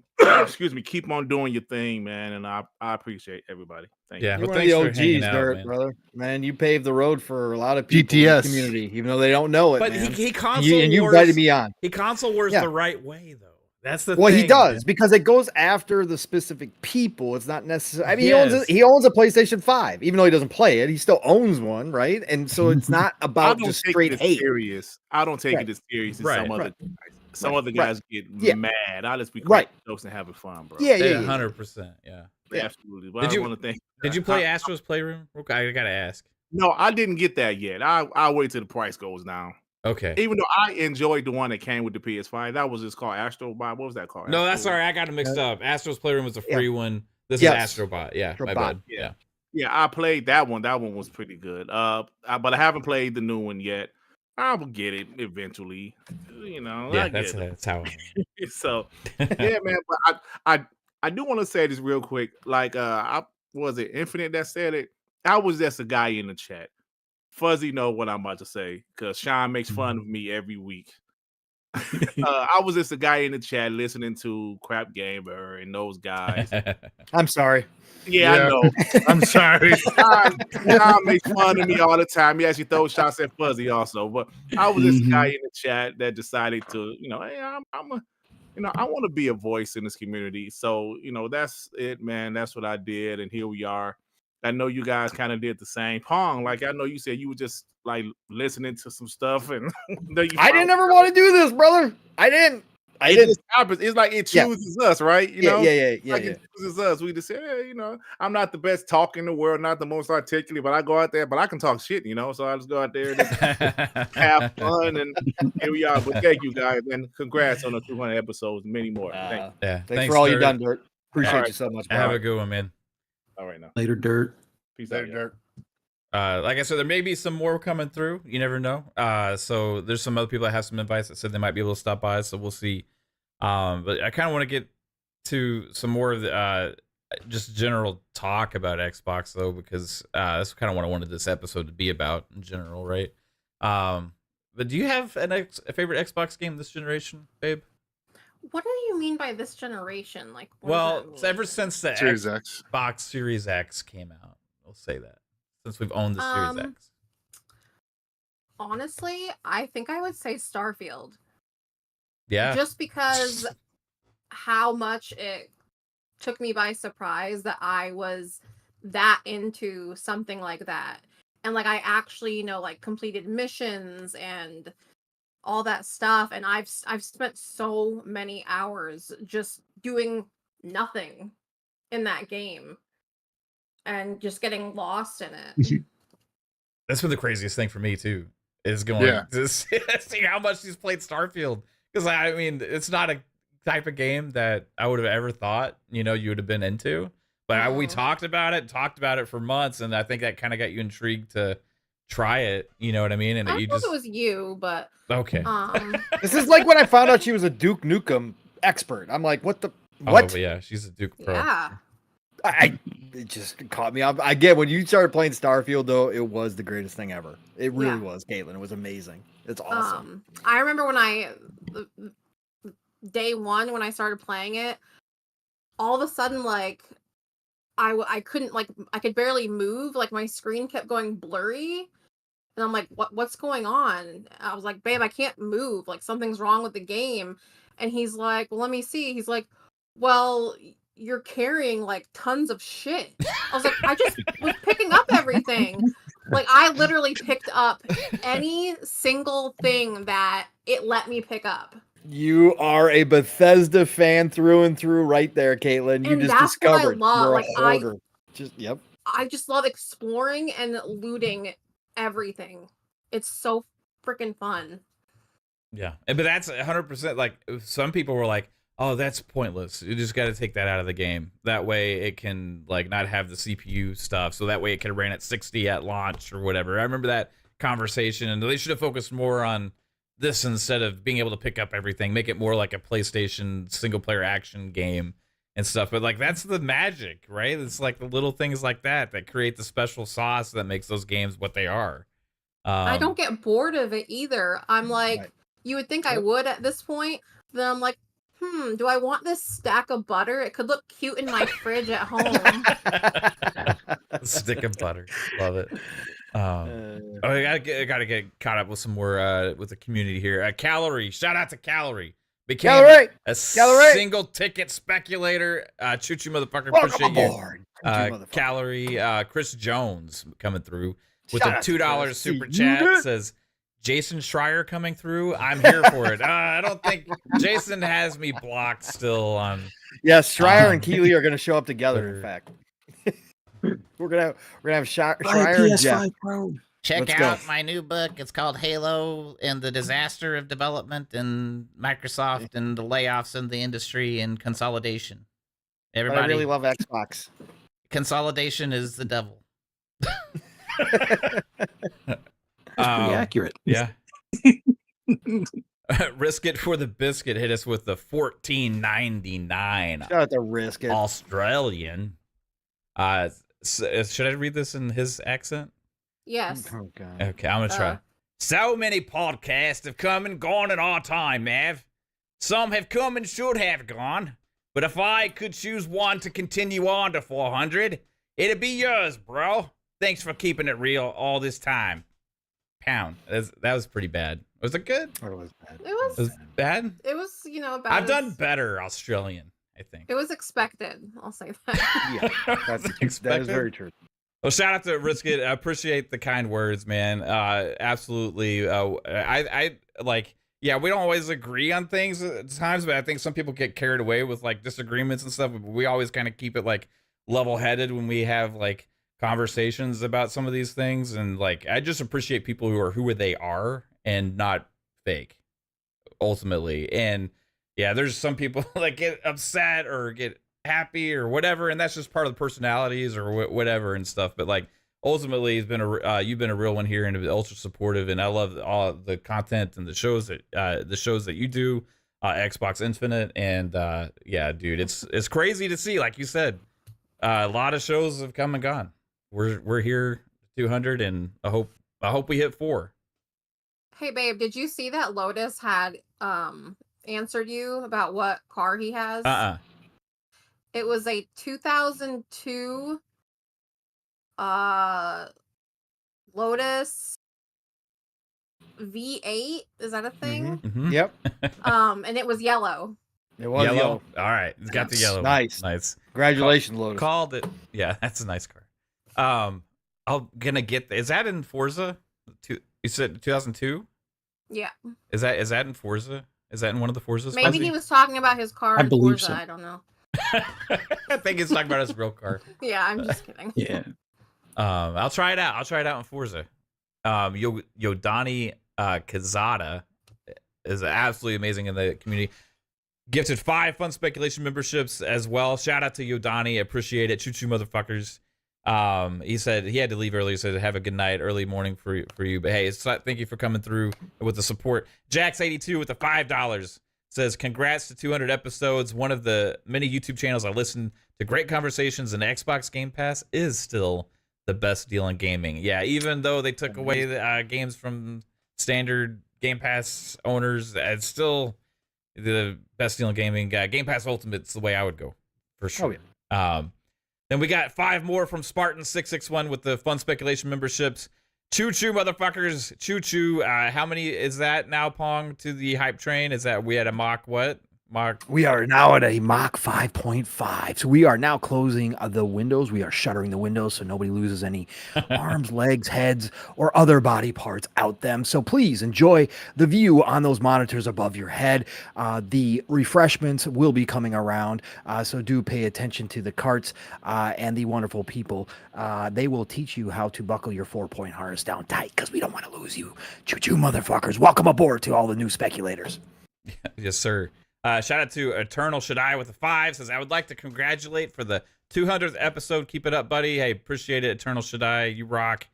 excuse me. Keep on doing your thing, man. And I appreciate everybody. Thank Yeah, you. You're well, one of thanks the for hanging OGs, out, Dirt, man. brother. Man, you paved the road for a lot of people in the GTS. community, even though they don't know it. But man. he And console you wars. invited me on. He console wars Yeah. the right way, though. That's the Well, thing. he does man. because it goes after the specific people. It's not necessary. I mean, Yes. he owns a PlayStation 5, even though he doesn't play it. He still owns one, right? And so it's not I about don't just take straight it as hate. serious. I don't take Right. it as serious as Right. some other Right. guys. Some Right. other guys get Yeah. mad. I just be Right. cracking jokes and having fun, bro. Yeah, Yeah, 100%. Yeah. Yeah. Absolutely. But Did I you- want to thank. Did you play Astro's Playroom? Okay, I gotta ask. No, I didn't get that yet. I'll wait till the price goes down. Okay. Even though I enjoyed the one that came with the PS5, that was just called Astrobot. What was that called? No, that's Astro- all right. I got it mixed up. Astro's Playroom was a Yeah. free one. This Yes. is Astrobot. Yeah, my Astrobot. bad. Yeah. Yeah. Yeah, I played that one. That one was pretty good. But I haven't played the new one yet. I will get it eventually. You know, Yeah, I get that's how. it. So yeah, man. But I do want to say this real quick. Like, was it Infinite that said it? I was just a guy in the chat. Fuzzy know what I'm about to say because Sean makes fun of me every week. I was just a guy in the chat listening to Crap Gamer and those guys. I'm sorry. Yeah, Yeah. I know. I'm sorry. Sean makes fun of me all the time. He actually throws shots at Fuzzy also. But I was just a guy in the chat that decided to, hey, I want to be a voice in this community. So, that's it, man. That's what I did. And here we are. I know you guys kind of did the same. Pong, like I know you said you were just like listening to some stuff and I didn't ever want to do this, brother. I didn't. It just happens. It's like it chooses us, right? You know? Yeah. Like it chooses us. We just say, hey, I'm not the best talker in the world, not the most articulate, but I go out there, but I can talk shit, so I just go out there and just have fun, and here we are. But thank you guys, and congrats on the 200 episodes, many more. Thank you. Yeah. Thanks for all Dirt. you've done, Dirt. Appreciate All right. you so much, bro. Have a good one, man. All right now. Later, Dirt. Peace Later, out. Dirt. Like I said, there may be some more coming through. You never know. So there's some other people that have some advice that said they might be able to stop by. So we'll see. But I kind of want to get to some more of the just general talk about Xbox though, because that's kind of what I wanted this episode to be about in general, right? But do you have a favorite Xbox game this generation, babe? What do you mean by this generation? Like, what Well, does that ever mean? since the Series X. Xbox Series X came out, we'll say that. Since we've owned the Series X. Honestly, I think I would say Starfield. Yeah. Just because how much it took me by surprise that I was that into something like that. And like I actually, like completed missions and all that stuff, and I've spent so many hours just doing nothing in that game and just getting lost in it. That's been the craziest thing for me too. Is going to see how much he's played Starfield. Because I mean, it's not a type of game that I would have ever thought, you would have been into. But we talked about it for months, and I think that kind of got you intrigued to try it. You know what I mean? And I you thought just it was you, but okay. This is like when I found out she was a Duke Nukem expert. I'm like, what the what? Oh, yeah, she's a Duke Pro. yeah. It just caught me off. I get when you started playing Starfield though, it was the greatest thing ever. It really was, Caitlin. It was amazing. It's awesome. I remember when day one when I started playing it, all of a sudden like I couldn't I could barely move. Like my screen kept going blurry, and I'm like, what's going on? I was like, babe, I can't move. Like something's wrong with the game. And he's like, well, let me see. He's like, well, you're carrying like tons of shit. I was like, I just was picking up everything. Like I literally picked up any single thing that it let me pick up. You are a Bethesda fan through and through, right there, Caitlin. You And just that's what I discovered love. you're Like, a hoarder. Yep. I just love exploring and looting everything. It's so freaking fun. Yeah, but that's 100%. Like some people were like, "Oh, that's pointless. You just got to take that out of the game. That way, it can like not have the CPU stuff. So that way, it can run at 60 at launch or whatever." I remember that conversation, and they should have focused more on this instead of being able to pick up everything. Make it more like a PlayStation single-player action game and stuff. But like that's the magic, right? It's like the little things like that that create the special sauce that makes those games what they are. I don't get bored of it either. I'm like, Right. you would think I would at this point. Then I'm like, do I want this stack of butter? It could look cute in my fridge at home. Stick of butter, love it. I gotta get caught up with some more with the community here. Calorie, shout out to Calorie. Became Calorie! a Calorie! single ticket speculator. Choo choo motherfucker, Welcome appreciate aboard. you. Choo-choo, motherfucker. Calorie, Chris Jones coming through with Shout a out to $2 Chris. super See, chat. you Says Jason Schreier coming through. I'm here for it. I don't think Jason has me blocked still on. Yes, Schreier and Keeley are going to show up together. In fact, we're gonna have Schreier and Jeff. PS5 Pro. Check Let's go. out my new book. It's called Halo and the Disaster of Development and Microsoft and the layoffs in the industry and consolidation. But Everybody, I really love Xbox. consolidation is the devil. Pretty accurate. Yeah. Risk it for the biscuit. Hit us with the $14.99 Shout out to Risk It. Australian. Should I read this in his accent? Yes. Oh god. Okay, I'm gonna try. Uh. So many podcasts have come and gone in our time, Mav. Some have come and should have gone. But if I could choose one to continue on to 400, it'd be yours, bro. Thanks for keeping it real all this time. Pound. That was pretty bad. Was it good? It was bad. It was. It was bad? It was. About I've done as- better Australian, I think. It was expected. I'll say that. Yeah, that is Expected? very true. Well, shout out to Risk It. I appreciate the kind words, man. Absolutely. I like, yeah, we don't always agree on things at times, but I think some people get carried away with like disagreements and stuff. But we always kind of keep it like level headed when we have like conversations about some of these things. And like, I just appreciate people who are who they are and not fake ultimately. And yeah, there's some people like get upset or get happy or whatever, and that's just part of the personalities or whatever and stuff. But like ultimately, it's been you've been a real one here and ultra supportive, and I love all the content and the shows that you do, Xbox Infinite, and yeah, dude, it's crazy to see. Like you said, a lot of shows have come and gone. We're here 200, and I hope we hit 4. Hey, babe, did you see that Lotus had answered you about what car he has? It was a 2002 Lotus V8. Is that a thing? Mm-hmm. Yep. And it was yellow. It was Yellow. yellow. All right, it's got the yellow. Nice. Nice. Congratulations, Lotus. Called it. Yeah, that's a nice car. I'm gonna get. Is that in Forza? You said 2002. Yeah. Is that in Forza? Is that in one of the Forzas? Maybe he was talking about his car I in believe Forza. so. I don't know. I think he's talking about his real car. Yeah, I'm just kidding. Yeah. I'll try it out. I'll try it out in Forza. Yodani Kazada is absolutely amazing in the community. Gifted 5 Fun Speculation memberships as well. Shout out to Yodani. Appreciate it. Choo choo motherfuckers. He said he had to leave early. He said have a good night, early morning for you. But hey, thank you for coming through with the support. Jax82 with the $5 says congrats to 200 episodes. One of the many YouTube channels I listen to. Great conversations, and Xbox Game Pass is still the best deal in gaming. Yeah, even though they took away the games from standard Game Pass owners, it's still the best deal in gaming. Game Pass Ultimate's the way I would go for sure. Oh, yeah. Then we got 5 more from Spartan661 with the Fun Speculation memberships. Choo choo, motherfuckers. Choo choo. How many is that now, Pong, to the hype train? Is that we had a mock what? Mach. We are now at a Mach 5.5. So we are now closing the windows. We are shuttering the windows so nobody loses any arms, legs, heads, or other body parts out them. So please enjoy the view on those monitors above your head. The refreshments will be coming around. So do pay attention to the carts and the wonderful people. They will teach you how to buckle your 4-point harness down tight because we don't want to lose you. Choo-choo, motherfuckers. Welcome aboard to all the new speculators. Yes, sir. Shout out to Eternal Shaddai with a 5. Says, I would like to congratulate for the 200th episode. Keep it up, buddy. Hey, appreciate it, Eternal Shaddai. You rock.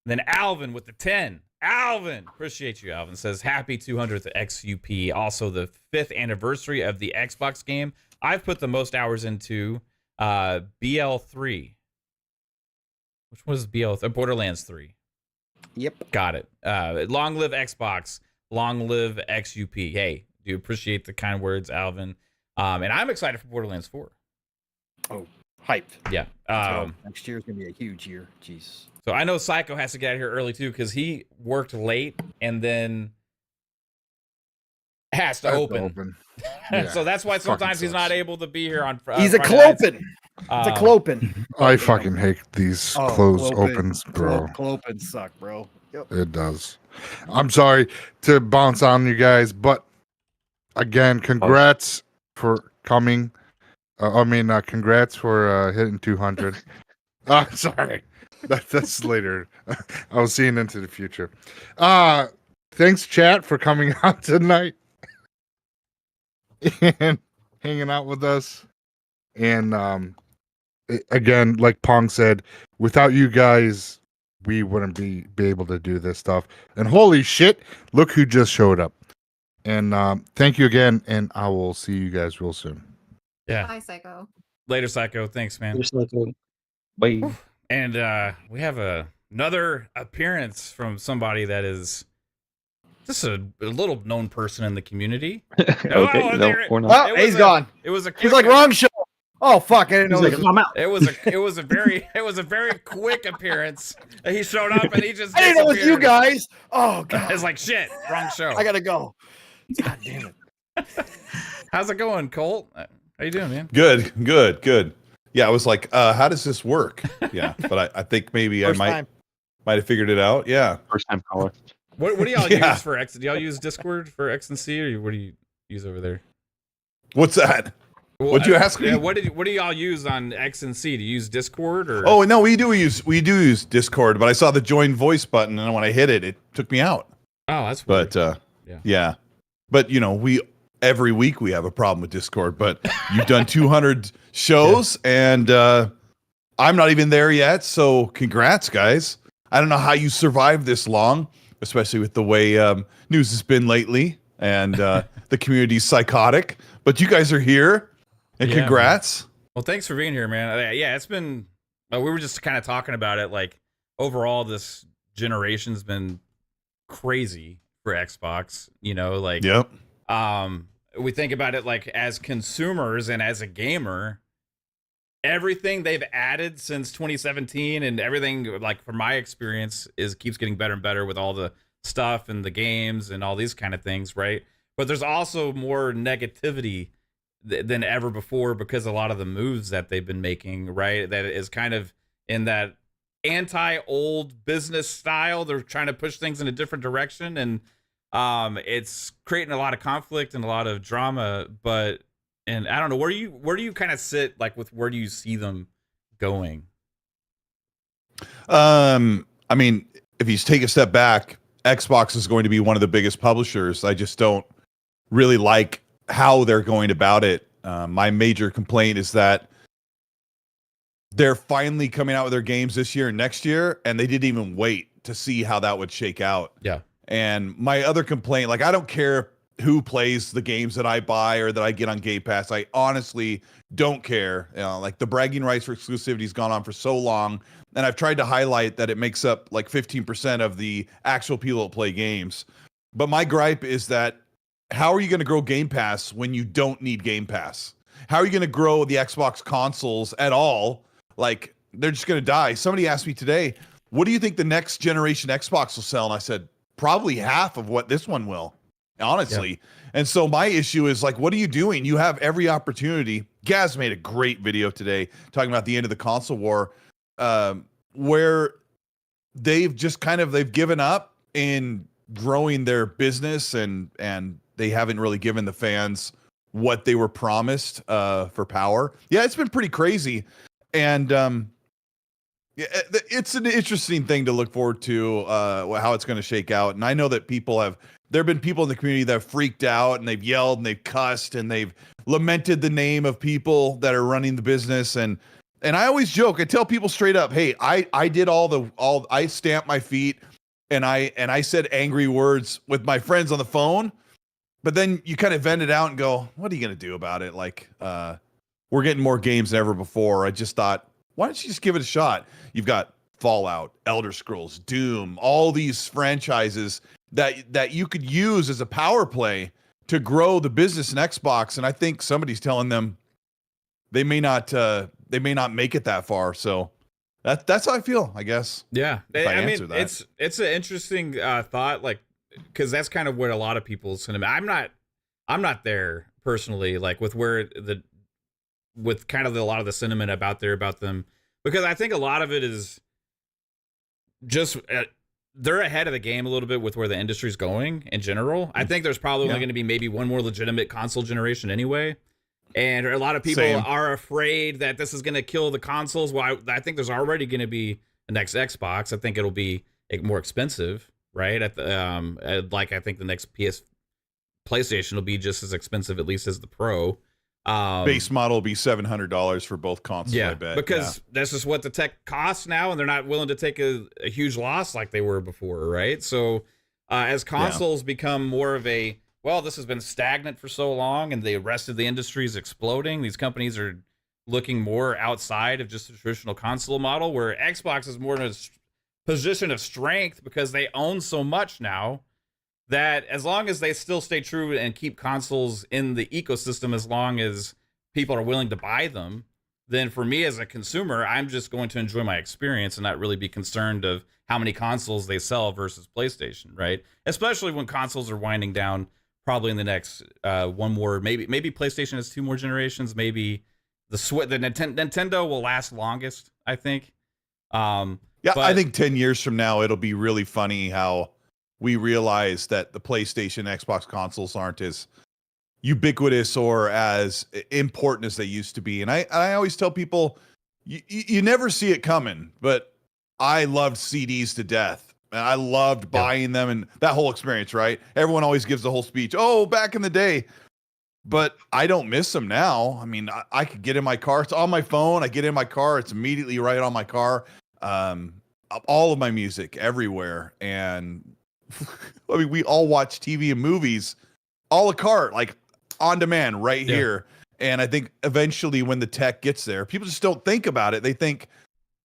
And then Alvin with the 10. Alvin, appreciate you, Alvin. Says, happy 200th XUP. Also, the 5th anniversary of the Xbox game. I've put the most hours into BL3. Which one is BL3? Borderlands 3. Yep. Got it. Long live Xbox. Long live XUP. Hey, do appreciate the kind words, Alvin. And I'm excited for Borderlands 4. Oh, hyped. Yeah. Next year is going to be a huge year. Jesus. So I know Psycho has to get out here early too because he worked late and then has to open. Yeah. So that's why sometimes he's not able to be here on Friday. He's a clopin. It's a clopin. I fucking hate these closed opens, bro. Clopins suck, bro. Yep. It does. I'm sorry to bounce on you guys, but again, congrats for coming. Congrats for hitting 200. Sorry. That's later. I was seeing into the future. Thanks, chat, for coming out tonight and hanging out with us. And again, like Pong said, without you guys, we wouldn't be able to do this stuff. And holy shit, look who just showed up. And thank you again, and I will see you guys real soon. Yeah. Bye, Psycho. Later, Psycho. Thanks, man. Later, Psycho. Bye. And we have another appearance from somebody that is just a little known person in the community. Okay, no, we're not. Oh, he's gone. It was a He's like, wrong show. Oh fuck! I didn't know. He's like, I'm out. It was a very quick appearance. He showed up and he just I didn't know it was you disappeared. guys. Oh god! It's like shit. Wrong show. I gotta go. God damn it! How's it going, Colt? How you doing, man? Good. Yeah, I was like, how does this work? Yeah, but I think maybe First I time. might have figured it out. Yeah. First time caller. What do y'all Yeah. use for X? Do y'all use Discord for X and C, or what do you use over there? What's that? What'd you ask me? Yeah, what do y'all use on X and C? Do you use Discord or? Oh no, we do use Discord, but I saw the join voice button, and when I hit it, it took me out. Oh, that's weird. But yeah. But every week we have a problem with Discord. But you've done 200 shows, and I'm not even there yet. So congrats, guys. I don't know how you survived this long, especially with the way news has been lately, and the community's psychotic. But you guys are here. And congrats. Man. Well, thanks for being here, man. Yeah, it's been. We were just kind of talking about it. Like overall, this generation's been crazy for Xbox. Yep. We think about it like as consumers and as a gamer, everything they've added since 2017 and everything, like from my experience, keeps getting better and better with all the stuff and the games and all these kind of things, right? But there's also more negativity than ever before because a lot of the moves that they've been making, right? That is kind of in that anti-old business style. They're trying to push things in a different direction, and it's creating a lot of conflict and a lot of drama. And I don't know, where do you kind of sit, like, with where do you see them going? I mean, if you take a step back, Xbox is going to be one of the biggest publishers. I just don't really like how they're going about it. My major complaint is that they're finally coming out with their games this year and next year, and they didn't even wait to see how that would shake out. Yeah. And my other complaint, like, I don't care who plays the games that I buy or that I get on Game Pass. I honestly don't care. Like, the bragging rights for exclusivity has gone on for so long, and I've tried to highlight that it makes up like 15% of the actual people that play games. But my gripe is that how are you going to grow Game Pass when you don't need Game Pass? How are you going to grow the Xbox consoles at all? Like, they're just going to die. Somebody asked me today, what do you think the next generation Xbox will sell? And I said, probably half of what this one will. honestly. And so my issue is like, what are you doing? You have every opportunity. Gaz made a great video today talking about the end of the console war, where they've just they've given up in growing their business, and they haven't really given the fans what they were promised for power. Yeah, it's been pretty crazy. And it's an interesting thing to look forward to, how it's going to shake out. And I know that there have been people in the community that have freaked out, and they've yelled and they've cussed and they've lamented the name of people that are running the business. And I always joke, I tell people straight up, hey, I did I stamped my feet and I said angry words with my friends on the phone, but then you kind of vent it out and go, what are you going to do about it? Like, we're getting more games than ever before. I just thought, why don't you just give it a shot? You've got Fallout, Elder Scrolls, Doom, all these franchises that you could use as a power play to grow the business in Xbox. And I think somebody's telling them they may not make it that far. So that's how I feel, I guess. Yeah. I mean, it's an interesting thought, like, because that's kind of what a lot of people's cinema. I'm not there personally, like with kind of a lot of the sentiment about them, because I think a lot of it is just they're ahead of the game a little bit with where the industry's going in general. I think there's probably only going to be maybe one more legitimate console generation anyway. And a lot of people are afraid that this is going to kill the consoles. Well, I think there's already going to be the next Xbox. I think it'll be more expensive, right? I think the next PlayStation will be just as expensive, at least as the Pro. Base model will be $700 for both consoles, I bet. Because this is what the tech costs now, and they're not willing to take a huge loss like they were before, right? So as consoles become more of this has been stagnant for so long, and the rest of the industry is exploding, these companies are looking more outside of just the traditional console model, where Xbox is more in a position of strength because they own so much now, that as long as they still stay true and keep consoles in the ecosystem, as long as people are willing to buy them, then for me as a consumer, I'm just going to enjoy my experience and not really be concerned of how many consoles they sell versus PlayStation, right? Especially when consoles are winding down, probably in the next one more, maybe PlayStation has 2 more generations, maybe the Nintendo will last longest, I think. I think 10 years from now, it'll be really funny how we realize that the PlayStation, Xbox consoles aren't as ubiquitous or as important as they used to be. And I always tell people, you never see it coming, but I loved CDs to death. And I loved buying them and that whole experience, right? Everyone always gives the whole speech, oh, back in the day. But I don't miss them now. I mean, I could get in my car. It's on my phone. I get in my car. It's immediately right on my car. All of my music everywhere. And I mean, we all watch TV and movies a la carte, like on demand right here. And I think eventually when the tech gets there, people just don't think about it. They think,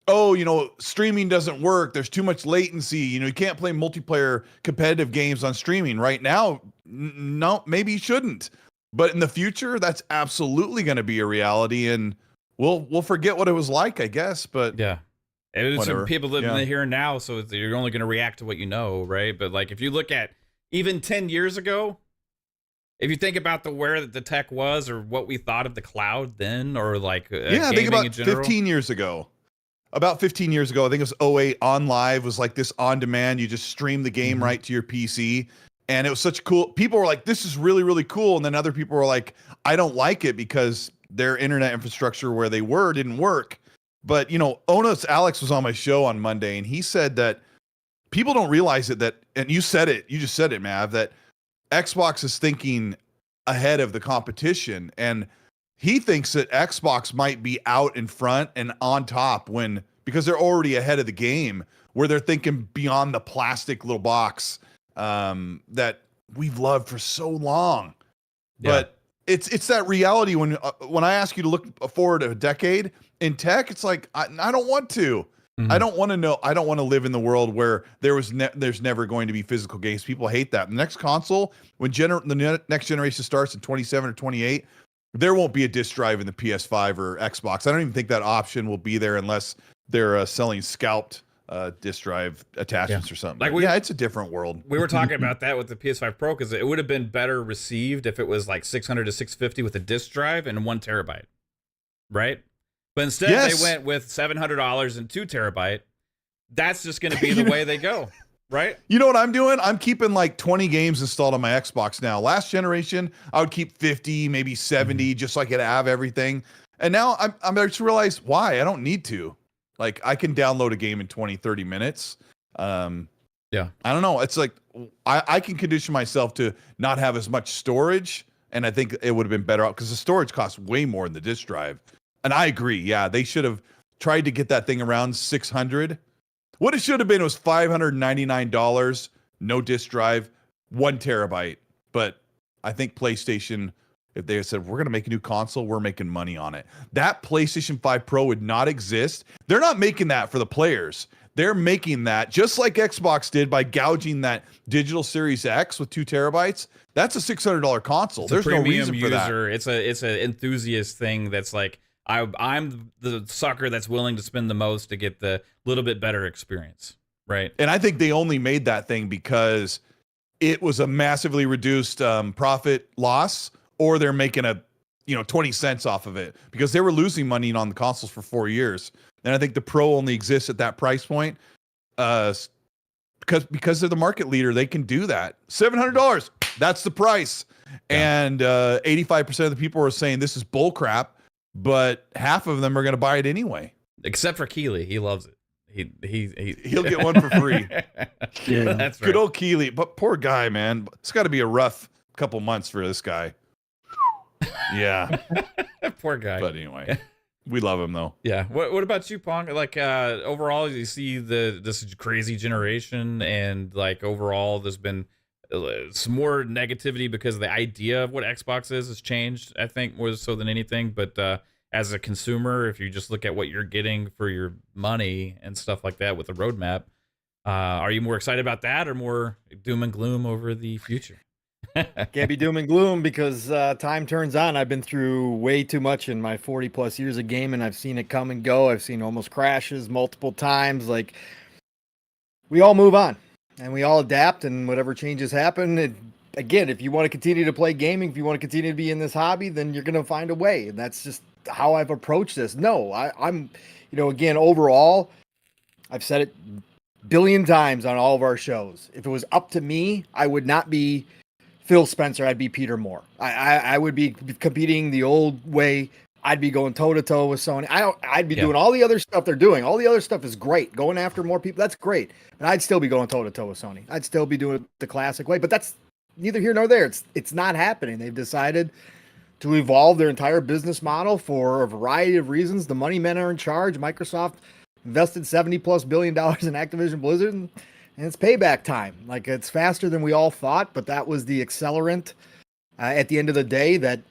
oh, streaming doesn't work. There's too much latency. You can't play multiplayer competitive games on streaming right now. No, maybe you shouldn't. But in the future, that's absolutely going to be a reality. And we'll forget what it was like, I guess. But yeah. And it's people live in the here and now, so you're only going to react to what you know, right? But like if you look at even 10 years ago, if you think about where the tech was or what we thought of the cloud then, or like think about 15 years ago. About 15 years ago, I think it was 08, On Live was like this on demand. You just stream the game right to your PC. And it was such cool. People were like, this is really, really cool. And then other people were like, I don't like it because their internet infrastructure where they were didn't work. But, Onos Alex was on my show on Monday, and he said that people don't realize it, and you just said it, Mav, that Xbox is thinking ahead of the competition. And he thinks that Xbox might be out in front and on top because they're already ahead of the game, where they're thinking beyond the plastic little box that we've loved for so long. Yeah. But it's that reality when I ask you to look forward a decade in tech, it's like I don't want to. Mm-hmm. I don't want to know. I don't want to live in the world where there's never going to be physical games. People hate that. The next console, when the next generation starts in 27 or 28, there won't be a disc drive in the PS5 or Xbox. I don't even think that option will be there unless they're selling scalped disk drive attachments or something. Like But yeah, it's a different world. We were talking about that with the PS5 Pro because it would have been better received if it was like 600 to 650 with a disk drive and 1 terabyte, right? But instead Yes. they went with $700 and 2 terabyte. That's just going to be the way they go, right? You know what I'm doing? I'm keeping like 20 games installed on my Xbox now. Last generation, I would keep 50, maybe 70, just so I could have everything. And now I just realized why I don't need to. Like, I can download a game in 20, 30 minutes. Yeah. I don't know. It's like I can condition myself to not have as much storage, and I think it would have been better out because the storage costs way more than the disk drive. And I agree. Yeah, they should have tried to get that thing around 600. What it should have been was $599, no disk drive, 1 terabyte. But I think PlayStation, if they had said, we're going to make a new console, we're making money on it. That PlayStation 5 Pro would not exist. They're not making that for the players. They're making that just like Xbox did by gouging that digital Series X with 2 terabytes. That's a $600 console. It's a There's no premium reason for that. user. It's an enthusiast thing that's like, I'm the sucker that's willing to spend the most to get the little bit better experience, right? And I think they only made that thing because it was a massively reduced profit loss, or they're making 20 cents off of it because they were losing money on the consoles for 4 years. And I think the Pro only exists at that price point because they're the market leader. They can do that. $700, that's the price. Yeah. And 85% of the people are saying this is bull crap, but half of them are going to buy it anyway. Except for Keeley, he loves it. He'll get one for free. Yeah, that's right. Good old Keeley, but poor guy, man. It's got to be a rough couple months for this guy. Yeah, Poor guy. but anyway, we love him though. Yeah. What about you, Pong? Like overall, you see this crazy generation, and like overall, there's been some more negativity because the idea of what Xbox is has changed. I think more so than anything. But as a consumer, if you just look at what you're getting for your money and stuff like that with the roadmap, are you more excited about that or more doom and gloom over the future? Can't be doom and gloom because time turns on. I've been through way too much in my 40 plus years of gaming. I've seen it come and go. I've seen almost crashes multiple times. Like, we all move on and we all adapt, and whatever changes happen. Again, if you want to continue to play gaming, if you want to continue to be in this hobby, then you're going to find a way. And that's just how I've approached this. No, I'm, again, overall, I've said it a billion times on all of our shows. If it was up to me, I would not be Phil Spencer, I'd be Peter Moore. I would be competing the old way. I'd be going toe to toe with Sony. I'd be doing all the other stuff they're doing. All the other stuff is great. Going after more people, that's great. And I'd still be going toe to toe with Sony. I'd still be doing it the classic way. But that's neither here nor there. It's not happening. They've decided to evolve their entire business model for a variety of reasons. The money men are in charge. Microsoft invested $70+ billion in Activision Blizzard. And it's payback time. Like, it's faster than we all thought, but that was the accelerant at the end of the day that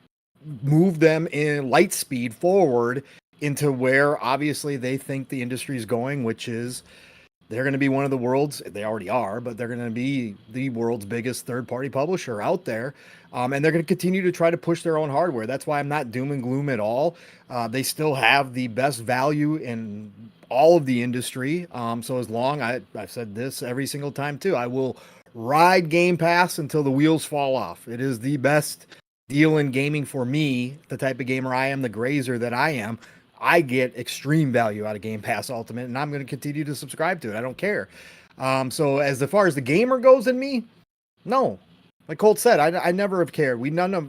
moved them in light speed forward into where obviously they think the industry is going, which is they're going to be one of the world's, they already are, but they're going to be the world's biggest third-party publisher out there. And they're going to continue to try to push their own hardware. That's why I'm not doom and gloom at all. They still have the best value in all of the industry. So as long, I've said this every single time too, I will ride Game Pass until the wheels fall off. It is the best deal in gaming for me, the type of gamer I am, the grazer that I am. I get extreme value out of Game Pass Ultimate, and I'm going to continue to subscribe to it. I don't care. So as far as the gamer goes in me, no. Like Colt said, I never have cared.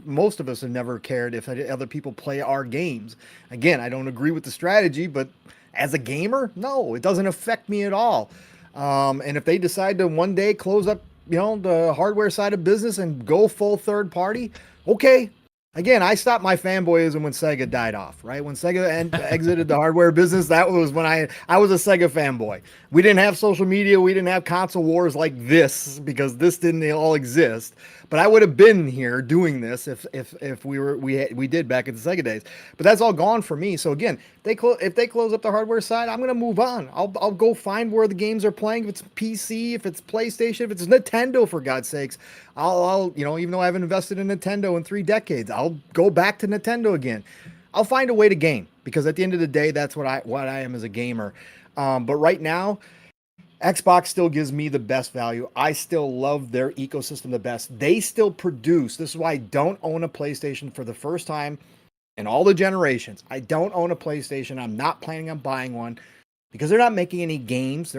Most of us have never cared if other people play our games. Again, I don't agree with the strategy, but as a gamer, no, it doesn't affect me at all. And if they decide to one day close up, the hardware side of business and go full third party, okay. Again, I stopped my fanboyism when Sega died off, right? When Sega exited the hardware business, that was when I was a Sega fanboy. We didn't have social media. We didn't have console wars like this because this didn't all exist. But I would have been here doing this if we did back in the Sega days. But that's all gone for me. So again, if they close up the hardware side, I'm gonna move on. I'll go find where the games are playing. If it's PC, if it's PlayStation, if it's Nintendo, for God's sakes, I'll even though I haven't invested in Nintendo in 3 decades, I'll go back to Nintendo again. I'll find a way to game because at the end of the day, that's what I am as a gamer. But right now, Xbox still gives me the best value. I still love their ecosystem the best. They still produce. This is why I don't own a PlayStation for the first time in all the generations. I don't own a PlayStation. I'm not planning on buying one because they're not making any games.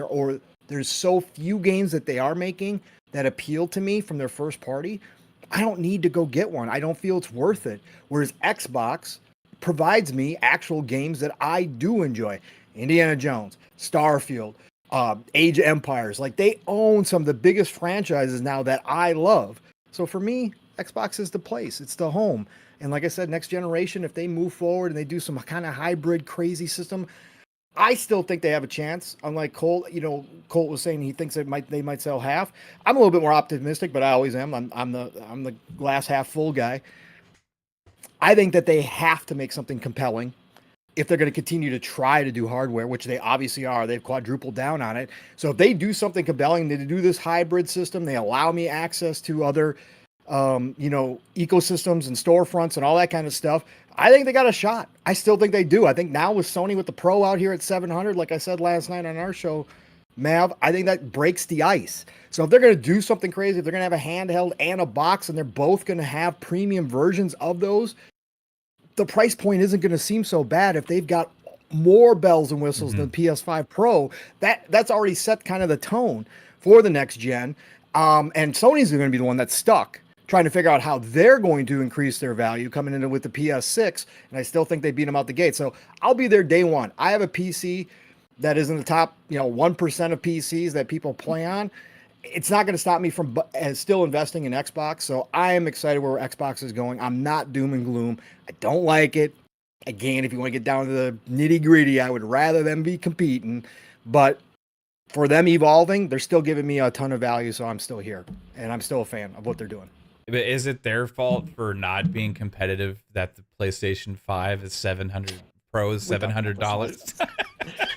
There's so few games that they are making that appeal to me from their first party. I don't need to go get one. I don't feel it's worth it. Whereas Xbox provides me actual games that I do enjoy. Indiana Jones, Starfield, Age of Empires. Like, they own some of the biggest franchises now that I love. So for me, Xbox is the place. It's the home. And like I said, next generation, if they move forward and they do some kind of hybrid crazy system, I still think they have a chance. Unlike Colt, Colt was saying he thinks they might sell half. I'm a little bit more optimistic, but I always am. I'm the glass half full guy. I think that they have to make something compelling if they're going to continue to try to do hardware, which they obviously are. They've quadrupled down on it. So if they do something compelling, they do this hybrid system, they allow me access to other ecosystems and storefronts and all that kind of stuff, I think they got a shot. I still think they do. I think now with Sony with the Pro out here at 700, like I said last night on our show, Mav, I think that breaks the ice. So if they're going to do something crazy, if they're going to have a handheld and a box, and they're both going to have premium versions of those, the price point isn't going to seem so bad if they've got more bells and whistles than PS5 Pro. That's already set kind of the tone for the next gen. And Sony's going to be the one that's stuck, trying to figure out how they're going to increase their value coming in with the PS6, and I still think they beat them out the gate. So I'll be there day one. I have a PC that is in the top 1% of PCs that people play on. It's not going to stop me from still investing in Xbox, so I am excited where Xbox is going. I'm not doom and gloom. I don't like it. Again, if you want to get down to the nitty-gritty, I would rather them be competing, but for them evolving, they're still giving me a ton of value, so I'm still here, and I'm still a fan of what they're doing. But is it their fault for not being competitive that the PlayStation 5 is $700 Pro is $700?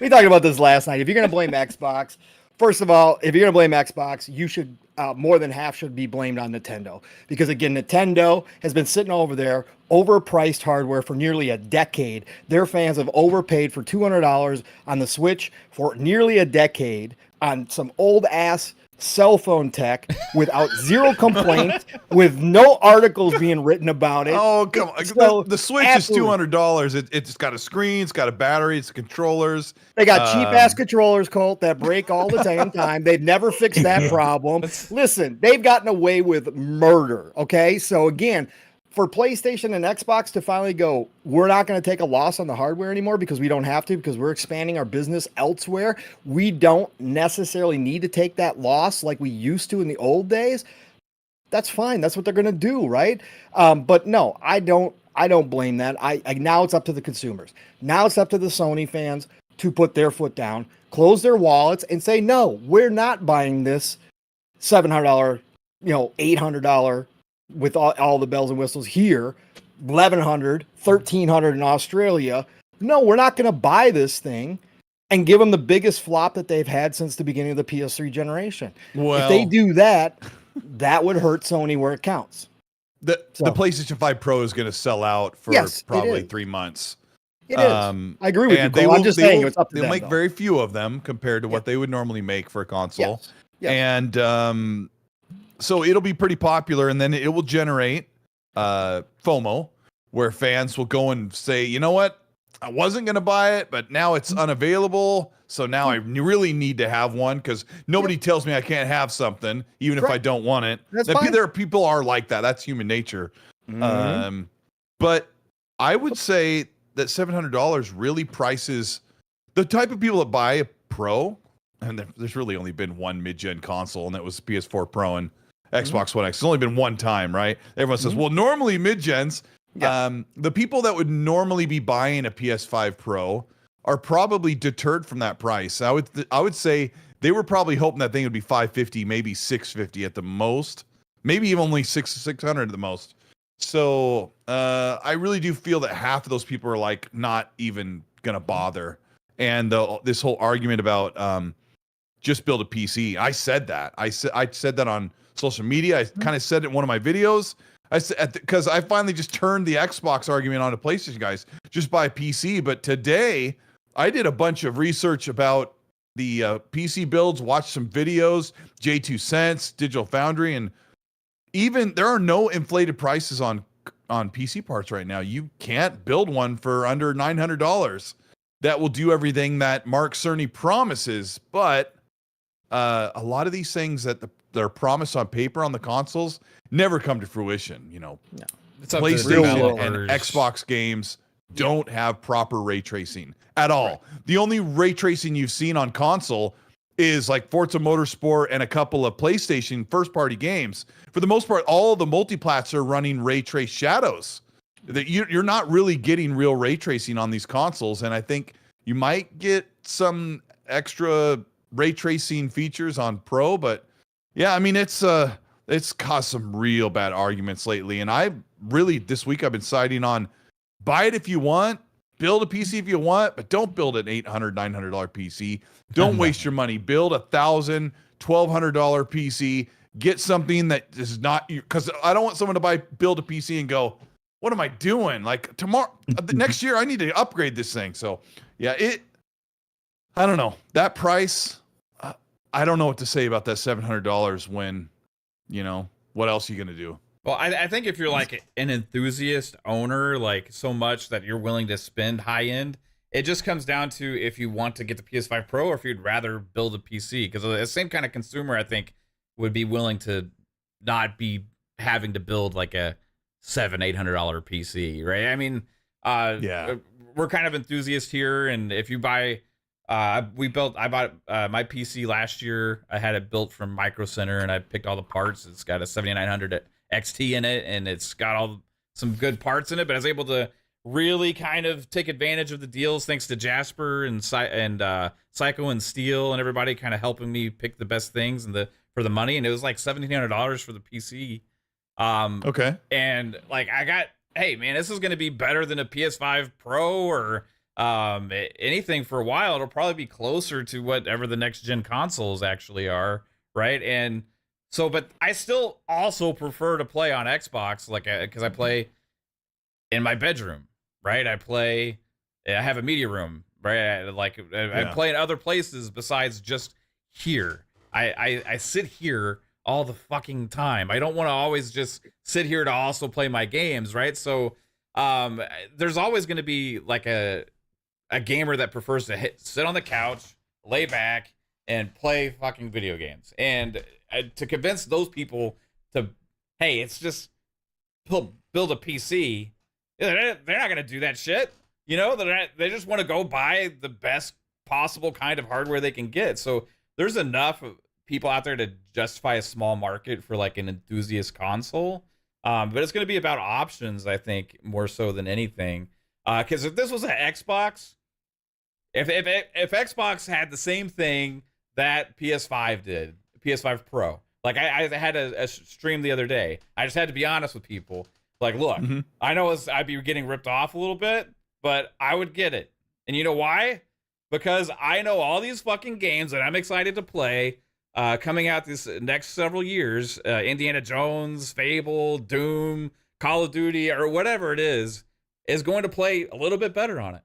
We talked about this last night. If you're going to blame Xbox, first of all, if you're going to blame Xbox, you should more than half should be blamed on Nintendo, because again, Nintendo has been sitting over there overpriced hardware for nearly a decade. Their fans have overpaid for $200 on the Switch for nearly a decade on some old ass cell phone tech without zero complaints, with no articles being written about it. Oh, come on. So, the Switch absolutely. is $200. It's got a screen, it's got a battery, it's controllers. They got cheap ass controllers, Colt, that break all the damn time. They've never fixed that problem. Listen, they've gotten away with murder. Okay. So again, for PlayStation and Xbox to finally go, we're not going to take a loss on the hardware anymore because we don't have to, because we're expanding our business elsewhere. We don't necessarily need to take that loss like we used to in the old days. That's fine. That's what they're going to do, right? But no, I don't blame that. I now it's up to the consumers. Now it's up to the Sony fans to put their foot down, close their wallets, and say, no, we're not buying this $700, $800 with all the bells and whistles here, $1,100, $1,300 in Australia. No, we're not going to buy this thing and give them the biggest flop that they've had since the beginning of the PS3 generation. Well, if they do that, that would hurt Sony where it counts. The PlayStation 5 Pro is going to sell out for probably 3 months. It is. I agree with you, Cole. I'm just saying it's up to them. They'll make very few of them compared to what they would normally make for a console. Yes. And so it'll be pretty popular, and then it will generate FOMO, where fans will go and say, you know what? I wasn't going to buy it, but now it's unavailable. So now I really need to have one, because nobody tells me I can't have something, even if I don't want it. There are people are like that. That's human nature. Mm-hmm. But I would say that $700 really prices the type of people that buy a Pro. And there's really only been one mid-gen console, and that was PS4 Pro and Xbox One X. It's only been one time, right? Everyone says, well, normally mid-gens, the people that would normally be buying a PS5 Pro are probably deterred from that price. I would say they were probably hoping that thing would be $550, maybe $650 at the most, maybe even only $600 at the most. So I really do feel that half of those people are like not even gonna bother. And this whole argument about just build a PC, I said that. I said that on social media. I kind of said it in one of my videos. I said, because I finally just turned the Xbox argument on to PlayStation guys. Just buy a PC. But today I did a bunch of research about PC builds, watched some videos, J2 Sense, Digital Foundry, and even there are no inflated prices on PC parts right now. You can't build one for under $900 that will do everything that Mark Cerny promises. But a lot of these things that they're promised on paper on the consoles never come to fruition. You know, PlayStation and Xbox games don't have proper ray tracing at all. Right. The only ray tracing you've seen on console is like Forza Motorsport and a couple of PlayStation first-party games. For the most part, all of the multiplats are running ray trace shadows. That you're not really getting real ray tracing on these consoles, and I think you might get some extra ray tracing features on Pro, but yeah, I mean it's caused some real bad arguments lately, and I really this week I've been siding on buy it if you want, build a PC if you want, but don't build an $800, $900 PC. Don't waste your money. Build $1,000, $1,200 PC. Get something that is not because I don't want someone to build a PC and go, what am I doing? Like tomorrow, the next year, I need to upgrade this thing. So yeah, I don't know that price. I don't know what to say about that $700 when, you know, what else are you going to do? Well, I think if you're like an enthusiast owner, like so much that you're willing to spend high end, it just comes down to if you want to get the PS5 Pro or if you'd rather build a PC. Because the same kind of consumer, I think, would be willing to not be having to build like a $700-800 PC, right? I mean, yeah, we're kind of enthusiasts here, and if you buy, I bought my PC last year. I had it built from Micro Center, and I picked all the parts. It's got a 7900 XT in it, and it's got some good parts in it. But I was able to really kind of take advantage of the deals thanks to Jasper and Psycho and Steel and everybody kind of helping me pick the best things and for the money. And it was like $1,700 for the PC. Okay. And like hey man, this is going to be better than a PS5 Pro or anything for a while. It'll probably be closer to whatever the next gen consoles actually are, right? And so, but I still also prefer to play on Xbox, like because I play in my bedroom, right? I have a media room, right? I play in other places besides just here. I sit here all the fucking time. I don't want to always just sit here to also play my games, right? So there's always going to be like a gamer that prefers to sit on the couch, lay back, and play fucking video games. And to convince those people to, hey, it's just build a PC, they're not going to do that shit. You know, they just want to go buy the best possible kind of hardware they can get. So there's enough people out there to justify a small market for like an enthusiast console. But it's going to be about options, I think, more so than anything. Because if this was an Xbox, if Xbox had the same thing that PS5 did, PS5 Pro, like I had a stream the other day. I just had to be honest with people. Like, look, I know I'd be getting ripped off a little bit, but I would get it. And you know why? Because I know all these fucking games that I'm excited to play coming out this next several years. Indiana Jones, Fable, Doom, Call of Duty, or whatever it is going to play a little bit better on it.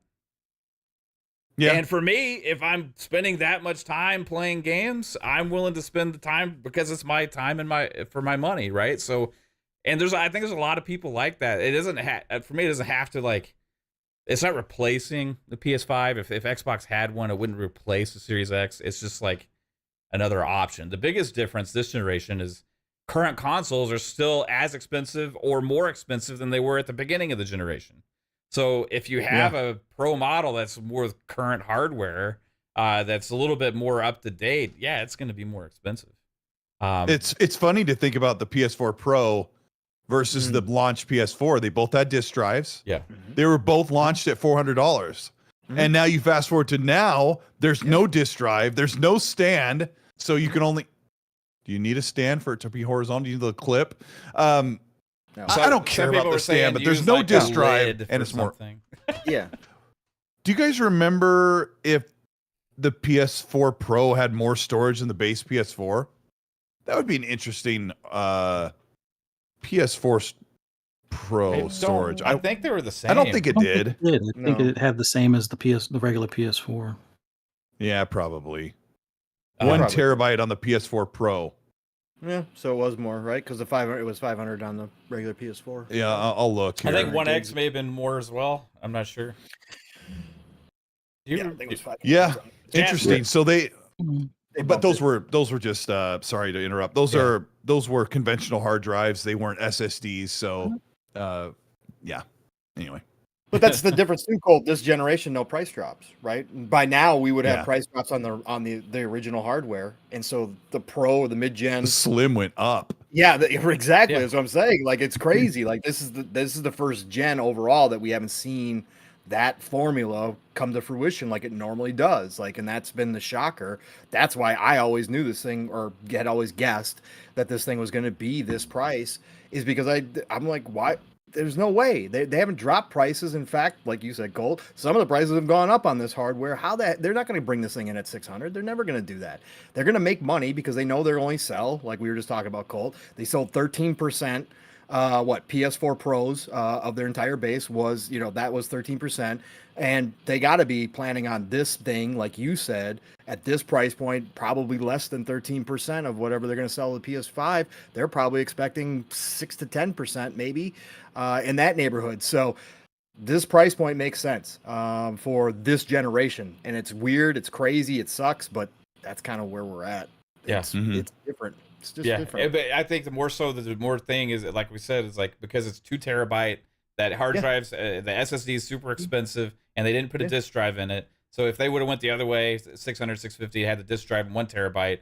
Yeah. And for me, if I'm spending that much time playing games, I'm willing to spend the time because it's my time and for my money, right? So, and I think there's a lot of people like that. It doesn't for me, it doesn't have to like, it's not replacing the PS5. If Xbox had one, it wouldn't replace the Series X. It's just like another option. The biggest difference this generation is current consoles are still as expensive or more expensive than they were at the beginning of the generation. So if you have a Pro model that's with current hardware, that's a little bit more up to date, yeah, it's going to be more expensive. It's funny to think about the PS4 Pro versus the launch PS4. They both had disk drives. Yeah, they were both launched at $400, and now you fast forward to now. There's no disk drive. There's no stand, so you can only. Do you need a stand for it to be horizontal? Do you need the clip? No. I don't care about the stand, but there's no like disk drive, and it's something. Yeah. Do you guys remember if the PS4 Pro had more storage than the base PS4? That would be an interesting PS4 Pro storage. I think they were the same. I don't think it did. I think it had the same as the regular PS4. Yeah, probably. Probably. 1 terabyte on the PS4 Pro. Yeah, so it was more, right? Because the 500, it was 500 on the regular PS4. Yeah, I'll look I here. think 1X may have been more as well. I'm not sure. Yeah, I think it was 500. Yeah, something. interesting. So They but bumped those it. were just sorry to interrupt. Those were conventional hard drives. They weren't SSDs. So yeah. Anyway. But that's the difference too, Colt. This generation, no price drops, right? By now, we would have Yeah. price drops on the original hardware, and so the Pro, the mid-gen, The Slim went up. yeah, exactly. Yeah. That's what I'm saying. Like it's crazy. Like this is the first gen overall that we haven't seen that formula come to fruition like it normally does. Like, and that's been the shocker. That's why I always knew this thing, or had always guessed that this thing was going to be this price, is because I'm like, why? There's no way they haven't dropped prices. In fact, like you said, Colt, some of the prices have gone up on this hardware. They're not going to bring this thing in at 600. They're never going to do that. They're going to make money because they know they're only sell, like we were just talking about, Colt. They sold 13%. PS4 Pros of their entire base was, that was 13%. And they got to be planning on this thing, like you said, at this price point, probably less than 13% of whatever they're going to sell the PS5. They're probably expecting 6 to 10%, maybe, in that neighborhood. So this price point makes sense for this generation. And it's weird, it's crazy, it sucks, but that's kind of where we're at. Yeah. It's different. It's just different. But I think the more thing is, like we said, is like because it's 2 terabyte, that hard drives, the SSD is super expensive, and they didn't put a disk drive in it. So if they would have went the other way, 600, 650, had the disk drive and 1 terabyte,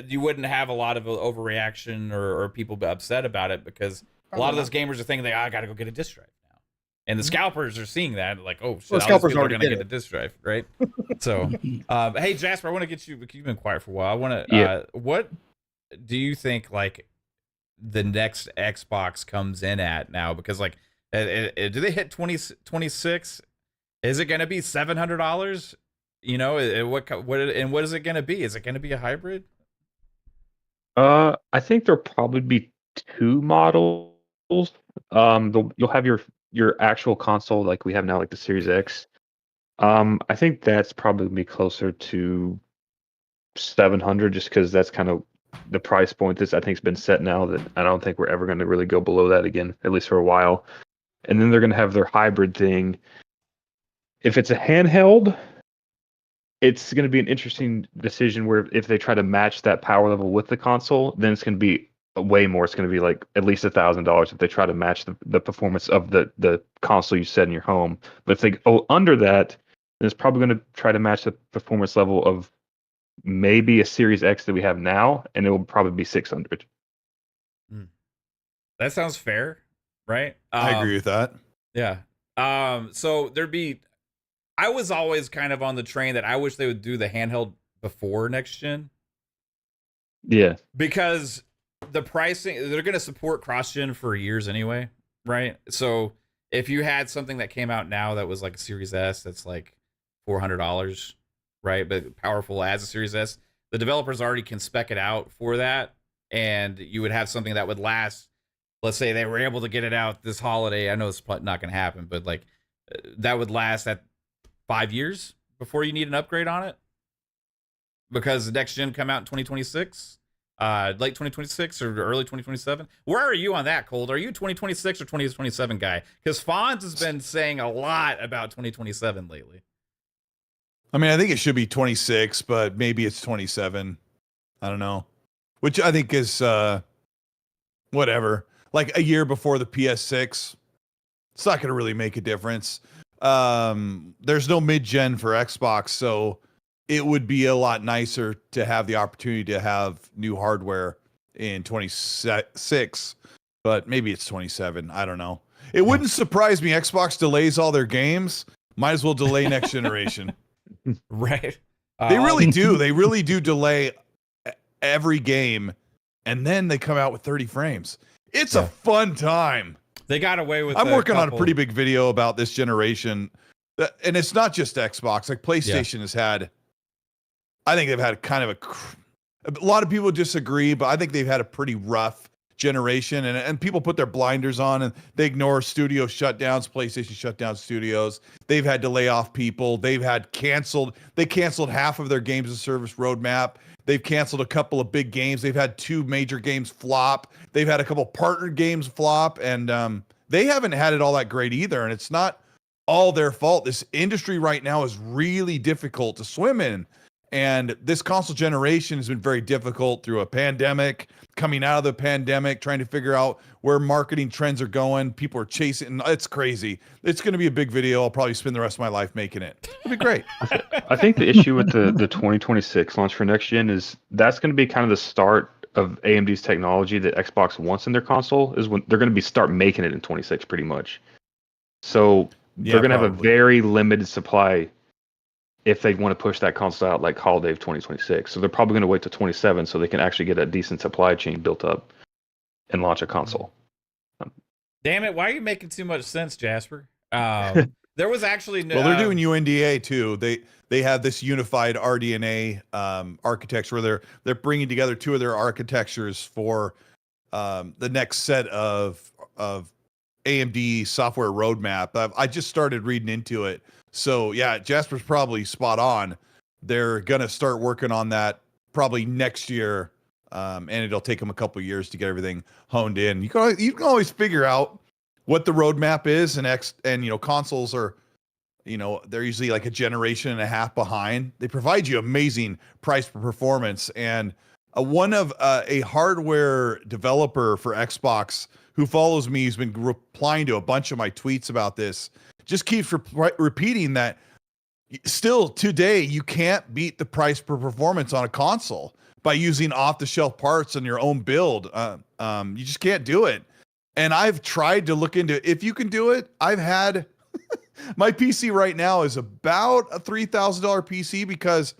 you wouldn't have a lot of overreaction or people be upset about it, because a lot of those gamers are thinking, I got to go get a disk drive now. And the scalpers are seeing that, like, oh shit, all these people are going to get a disk drive, right? So, hey Jasper, I want to get you. You've been quiet for a while. I want to. What do you think like the next Xbox comes in at now? Because like, do they hit 26? Is it going to be $700? What is it going to be? Is it going to be a hybrid? I think there'll probably be 2 models. You'll have your actual console like we have now, like the Series X. I think that's probably gonna be closer to 700, just because that's kind of the price point I think has been set now, that I don't think we're ever going to really go below that again, at least for a while. And then they're going to have their hybrid thing. If it's a handheld, it's going to be an interesting decision where if they try to match that power level with the console, then it's going to be way more. It's going to be like at least $1,000 if they try to match the performance of the console you set in your home. But if they go under that, then it's probably going to try to match the performance level of maybe a Series X that we have now, and it will probably be 600. That sounds fair, right? I agree with that. Yeah. So I was always kind of on the train that I wish they would do the handheld before next gen. Yeah. Because the pricing, they're going to support cross-gen for years anyway, right? So if you had something that came out now that was like a Series S that's like $400, right, but powerful as a Series S, the developers already can spec it out for that, and you would have something that would last. Let's say they were able to get it out this holiday. I know it's not going to happen, but like that would last at 5 years before you need an upgrade on it, because the next gen come out in 2026, late 2026 or early 2027. Where are you on that, Cold? Are you 2026 or 2027 guy? Because Fonz has been saying a lot about 2027 lately. I mean, I think it should be 26, but maybe it's 27. I don't know. Which I think is whatever. Like a year before the PS6. It's not going to really make a difference. There's no mid-gen for Xbox, so it would be a lot nicer to have the opportunity to have new hardware in 26, but maybe it's 27. I don't know. It wouldn't surprise me. Xbox delays all their games. Might as well delay next generation. Right. They really do. They really do delay every game, and then they come out with 30 frames. It's a fun time. They got away with. I'm working on a pretty big video about this generation, and it's not just Xbox. Like PlayStation has had, I think they've had kind of a lot of people disagree, but I think they've had a pretty rough generation, and people put their blinders on and they ignore studio shutdowns, PlayStation shut down studios. They've had to lay off people. They canceled half of their games as service roadmap. They've canceled a couple of big games. They've had 2 major games flop. They've had a couple partner games flop, and they haven't had it all that great either. And it's not all their fault. This industry right now is really difficult to swim in. And this console generation has been very difficult through a pandemic, coming out of the pandemic, trying to figure out where marketing trends are going. People are chasing. It's crazy. It's going to be a big video. I'll probably spend the rest of my life making it. It'll be great. I think the issue with the 2026 launch for next gen is that's going to be kind of the start of AMD's technology that Xbox wants in their console, is when they're going to start making it in 26 pretty much. So they're going to have a very limited supply if they want to push that console out like holiday of 2026. So they're probably going to wait till 27 so they can actually get a decent supply chain built up and launch a console. Damn it, why are you making too much sense, Jasper? There was actually no... Well, they're doing UNDA too. They have this unified RDNA architecture where they're bringing together 2 of their architectures for the next set of AMD software roadmap. I just started reading into it. So yeah, Jasper's probably spot on. They're gonna start working on that probably next year, and it'll take them a couple of years to get everything honed in. You can always figure out what the roadmap is, and consoles are, they're usually like a generation and a half behind. They provide you amazing price per performance, and one of a hardware developer for Xbox who follows me, has been replying to a bunch of my tweets about this, just keeps repeating that still today you can't beat the price per performance on a console by using off-the-shelf parts in your own build. You just can't do it. And I've tried to look into if you can do it. I've had my PC right now is about a $3,000 PC because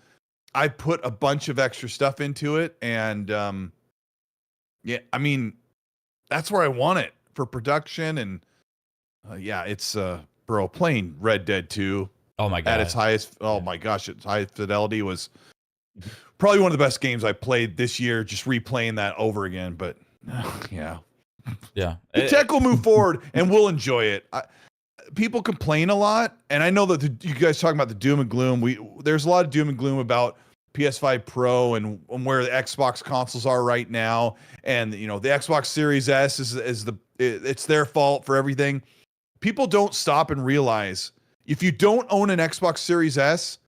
I put a bunch of extra stuff into it. And yeah, I mean, that's where I want it for production. And yeah, it's bro, playing Red Dead 2. Oh my god! At its highest, oh my gosh, its highest fidelity was probably one of the best games I played this year. Just replaying that over again, but yeah, the tech will move forward, and we'll enjoy it. People complain a lot, and I know that you guys talking about the doom and gloom. There's a lot of doom and gloom about PS5 Pro and where the Xbox consoles are right now, and the Xbox Series S it's their fault for everything. People don't stop and realize if you don't own an Xbox Series S,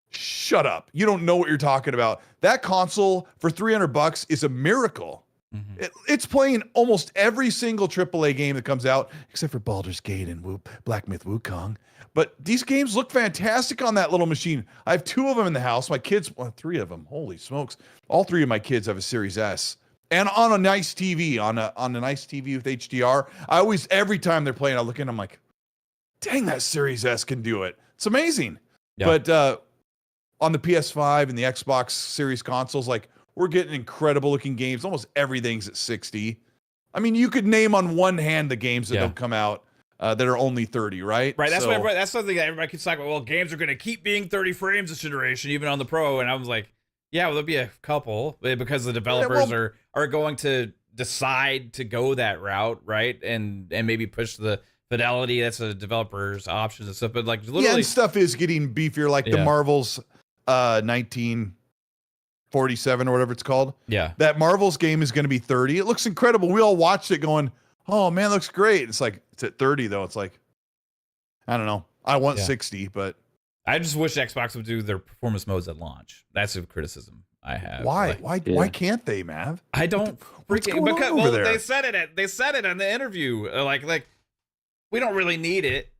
shut up. You don't know what you're talking about. That console for $300 is a miracle. Mm-hmm. It's playing almost every single AAA game that comes out, except for Baldur's Gate and Black Myth Wukong. But these games look fantastic on that little machine. I have 2 of them in the house. My kids, 3 of them. Holy smokes! All 3 of my kids have a Series S. And on a nice TV, on a nice TV with HDR, every time they're playing, I look in, I'm like, dang, that Series S can do it. It's amazing. Yeah. But on the PS5 and the Xbox Series consoles, like, we're getting incredible looking games. Almost everything's at 60. I mean, you could name on one hand the games that don't come out that are only 30, right? Right. That's that's something that everybody keeps talking about. Well, games are going to keep being 30 frames this generation, even on the Pro. And I was like, yeah, well, there'll be a couple because the developers are going to decide to go that route, right? And maybe push the fidelity. That's a developer's options and stuff. But like, literally, and stuff is getting beefier, like the Marvel's 1947 or whatever it's called. Yeah, that Marvel's game is going to be 30. It looks incredible. We all watched it, going, "Oh man, it looks great." It's like it's at 30 though. It's like, I don't know. I want 60, but I just wish Xbox would do their performance modes at launch. That's a criticism I have. Why? Why can't they, Mav? I don't freaking because they said it in the interview. Like we don't really need it.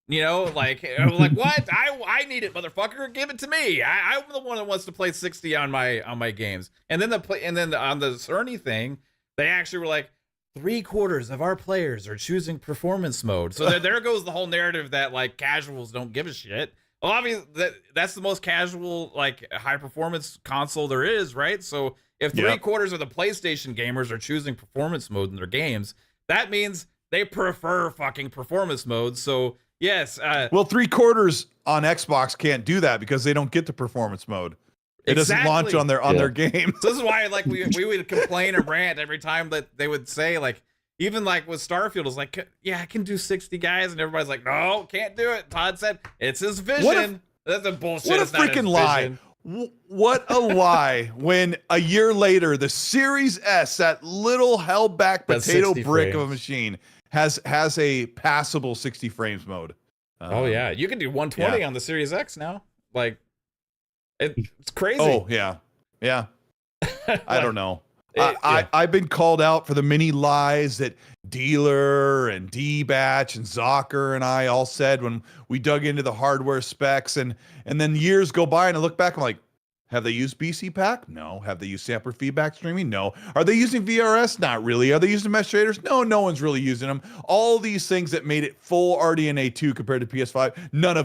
Like what? I need it, motherfucker. Give it to me. I'm the one that wants to play 60 on my games. And then on the Cerny thing, they actually were like, 3/4 of our players are choosing performance mode. So there goes the whole narrative that like casuals don't give a shit. Well, obviously that's the most casual like high performance console there is, right? So if 3/4 of the PlayStation gamers are choosing performance mode in their games, that means they prefer fucking performance mode. So yes. Well, 3/4 on Xbox can't do that because they don't get the performance mode. It doesn't launch on their game. So this is why like we would complain and rant every time that they would say like, even like with Starfield, was like, yeah, I can do 60 guys, and everybody's like, no, can't do it. Todd said it's his vision. That's a bullshit. What a It's not his freaking lie. vision. What a lie. When a year later, the Series S, that little held back That's potato 60 brick of a frames. machine, has a passable 60 frames mode. Oh yeah, you can do 120 yeah. on the Series X now. Like, it's crazy. Oh yeah, yeah. I don't know. Yeah. I've been called out for the many lies that Dealer and D-Batch and Zocker and I all said when we dug into the hardware specs, and then years go by and I look back, I'm like, have they used BC Pack? No. Have they used sampler feedback streaming? No. Are they using VRS? Not really. Are they using mesh shaders? No one's really using them. All these things that made it full RDNA 2 compared to PS5, none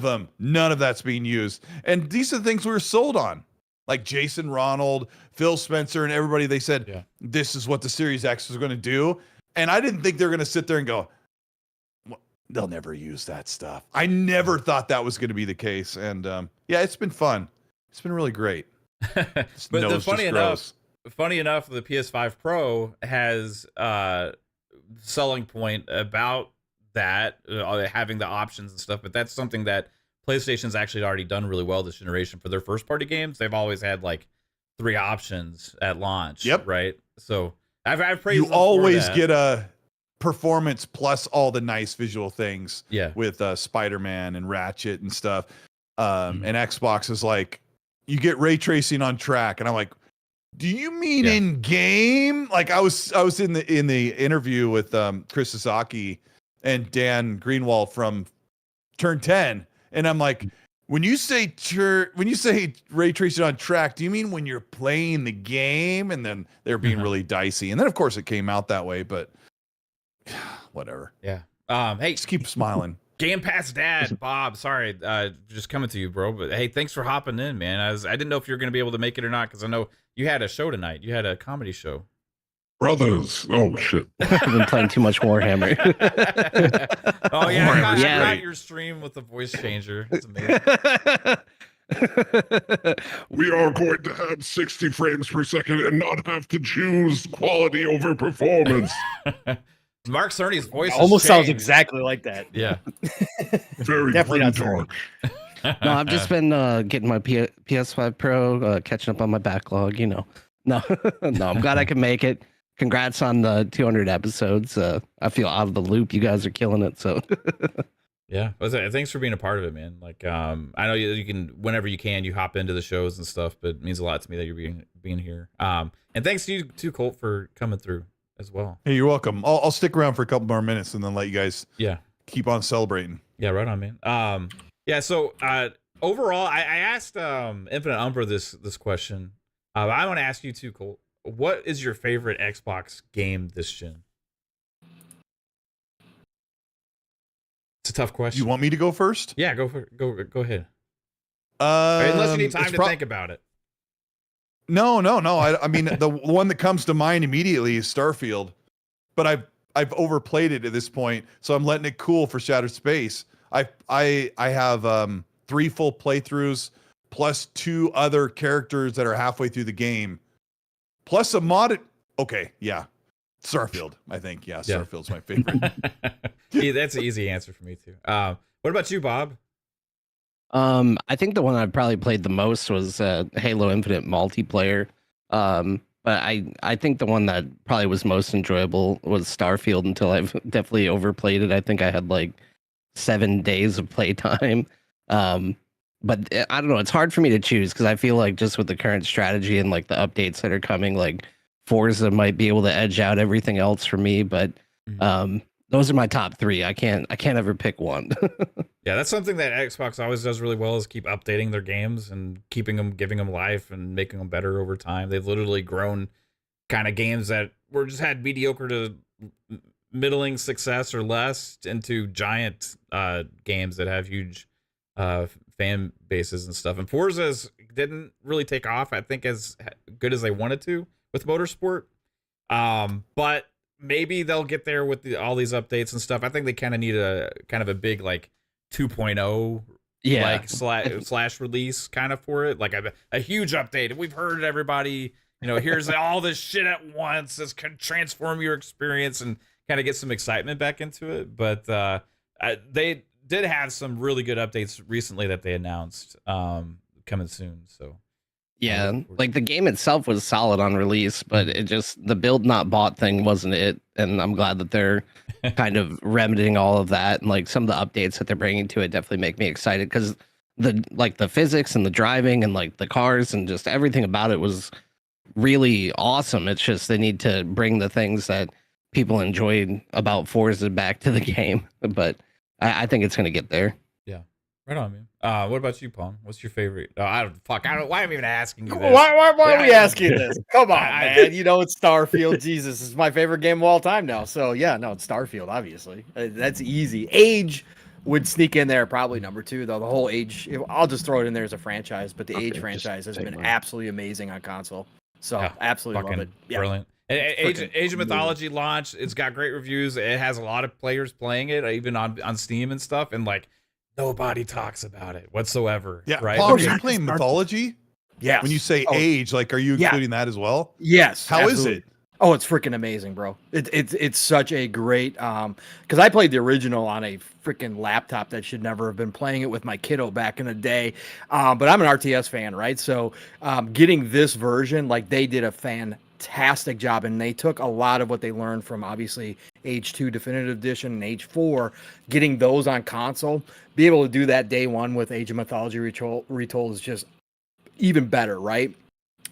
of that's being used. And these are the things we were sold on. Like Jason Ronald, Phil Spencer, and everybody, they said, this is what the Series X is going to do. And I didn't think they were going to sit there and go, well, they'll never use that stuff. I never thought that was going to be the case. And yeah, it's been fun. It's been really great. But funny enough, the PS5 Pro has selling point about that, having the options and stuff. But that's something that PlayStation's actually already done really well this generation for their first party games. They've always had like 3 options at launch. Yep. Right. So I've praised. You always get a performance plus all the nice visual things. Yeah. With Spider-Man and Ratchet and stuff. And Xbox is like, you get ray tracing on track, and I'm like, do you mean in game? Like I was in the interview with Chris Sasaki and Dan Greenwald from Turn 10. And I'm like, when you say ray tracing on track, do you mean when you're playing the game? And then they're being really dicey. And then of course it came out that way, but whatever. Yeah. Hey, just keep smiling. Game Pass Dad, Bob. Sorry, just coming to you, bro. But hey, thanks for hopping in, man. I didn't know if you were going to be able to make it or not, because I know you had a show tonight. You had a comedy show. Brothers. Oh shit. I've been playing too much Warhammer. Oh yeah, I got your stream with the voice changer. It's amazing. We are going to have 60 frames per second and not have to choose quality over performance. Mark Cerny's voice almost sounds changed. exactly like that. Yeah. Very Definitely not dark. No, I've just been getting my PS5 Pro, catching up on my backlog. No, I'm glad I can make it. Congrats on the 200 episodes. I feel out of the loop. You guys are killing it. So yeah, thanks for being a part of it, man. Like, I know you can, whenever you can, you hop into the shows and stuff, but it means a lot to me that you're being here. And thanks to you too, Colt, for coming through as well. Hey, you're welcome. I'll stick around for a couple more minutes and then let you guys keep on celebrating. Yeah, right on, man. Yeah, so overall, I asked Infinite Umbra this question. I want to ask you too, Colt. What is your favorite Xbox game this gen? It's a tough question. You want me to go first? Yeah, go ahead. Unless you need time to think about it. No. I mean, the one that comes to mind immediately is Starfield, but I've overplayed it at this point, so I'm letting it cool for Shattered Space. I have 3 full playthroughs plus 2 other characters that are halfway through the game, plus a modded. Okay, yeah, Starfield. I think Starfield's my favorite. Yeah, that's an easy answer for me too. What about you, Bob? I think the one I probably played the most was Halo Infinite multiplayer. But I think the one that probably was most enjoyable was Starfield until I've definitely overplayed it. I think I had like 7 days of playtime. But I don't know. It's hard for me to choose because I feel like just with the current strategy and like the updates that are coming, like Forza might be able to edge out everything else for me. But those are my top 3. I can't ever pick one. Yeah, that's something that Xbox always does really well, is keep updating their games and giving them life and making them better over time. They've literally grown kind of games that were just had mediocre to middling success or less into giant games that have huge fan bases and stuff. And Forza's didn't really take off, I think, as good as they wanted to with motorsport. But maybe they'll get there with all these updates and stuff. I think they kind of need a big like 2.0 Yeah. like slash release kind of for it, like a huge update. We've heard everybody, here's all this shit at once. This can transform your experience and kind of get some excitement back into it. But they did have some really good updates recently that they announced coming soon. So Yeah, like the game itself was solid on release, but it just the build not bought thing wasn't it. And I'm glad that they're kind of remedying all of that, and like some of the updates that they're bringing to it definitely make me excited because the physics and the driving and like the cars and just everything about it was really awesome. It's just they need to bring the things that people enjoyed about Forza back to the game, but I think it's gonna get there. Yeah, right on, man. What about you, Pong? What's your favorite? I don't. Why am I even asking you this? Why are we asking this? Come on, man. It's Starfield. Jesus, it's my favorite game of all time now. So yeah, no, it's Starfield. Obviously, that's easy. Age would sneak in there, probably number 2 though. The whole Age. I'll just throw it in there as a franchise, but the Age franchise has been absolutely amazing on console. So absolutely love it. Yeah. Brilliant. Age of Mythology launched. It's got great reviews. It has a lot of players playing it, even on Steam and stuff. And like, nobody talks about it whatsoever. Yeah, right? Paul, are you playing Mythology? Yeah. When you say Age, like, are you including that as well? Yes. How is it? Oh, it's freaking amazing, bro. It's such a great because I played the original on a freaking laptop that should never have been playing it with my kiddo back in the day. But I'm an RTS fan, right? So getting this version, like they did a fantastic job, and they took a lot of what they learned from obviously Age 2 Definitive Edition and Age 4, getting those on console, be able to do that day one with Age of Mythology Retold is just even better, right?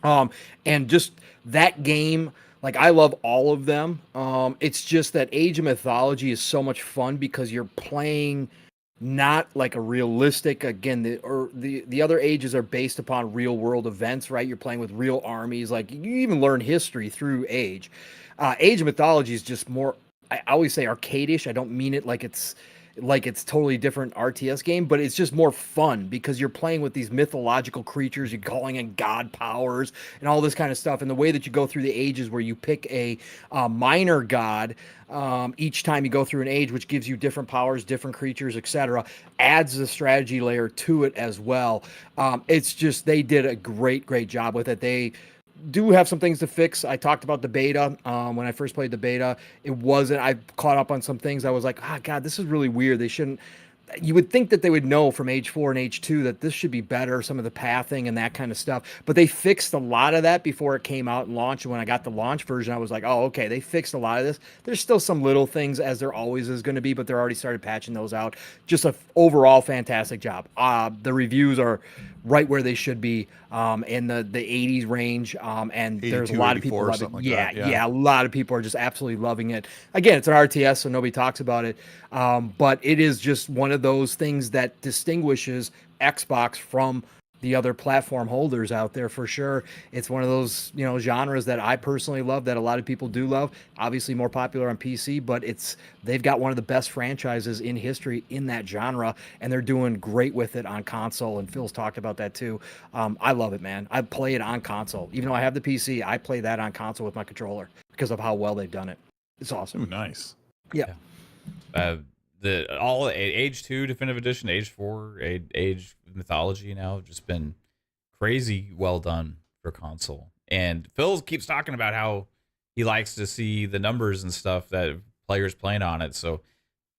And just that game, like I love all of them. It's just that Age of Mythology is so much fun because you're playing not like a realistic, again, the other ages are based upon real world events, right? You're playing with real armies. Like you even learn history through Age. Age of Mythology is just more, I always say arcadish. I don't mean it like it's totally different RTS game, but it's just more fun because you're playing with these mythological creatures, you're calling in god powers and all this kind of stuff. And the way that you go through the ages where you pick a minor god each time you go through an age, which gives you different powers, different creatures, etc., adds the strategy layer to it as well. It's just, they did a great job with it. They do have some things to fix. I talked about the beta when I first played the beta. I caught up on some things. I was like, God, this is really weird. They shouldn't. You would think that they would know from Age 4 and Age 2 that this should be better, some of the pathing and that kind of stuff. But they fixed a lot of that before it came out and launched. And when I got the launch version, I was like, oh, okay, they fixed a lot of this. There's still some little things, as there always is going to be, but they're already started patching those out. Just an overall fantastic job. The reviews are right where they should be in the 80s range. And there's a lot of people loving it. Yeah, a lot of people are just absolutely loving it. Again, it's an RTS, so nobody talks about it. But it is just one of those things that distinguishes Xbox from the other platform holders out there for sure. It's one of those, genres that I personally love, that a lot of people do love. Obviously more popular on PC, but they've got one of the best franchises in history in that genre, and they're doing great with it on console, and Phil's talked about that too. I love it, man. I play it on console. Even though I have the PC, I play that on console with my controller because of how well they've done it. It's awesome. Ooh, nice. Yeah. All Age 2 Definitive Edition, Age 4, Age Mythology now have just been crazy well done for console. And Phil keeps talking about how he likes to see the numbers and stuff that players playing on it. So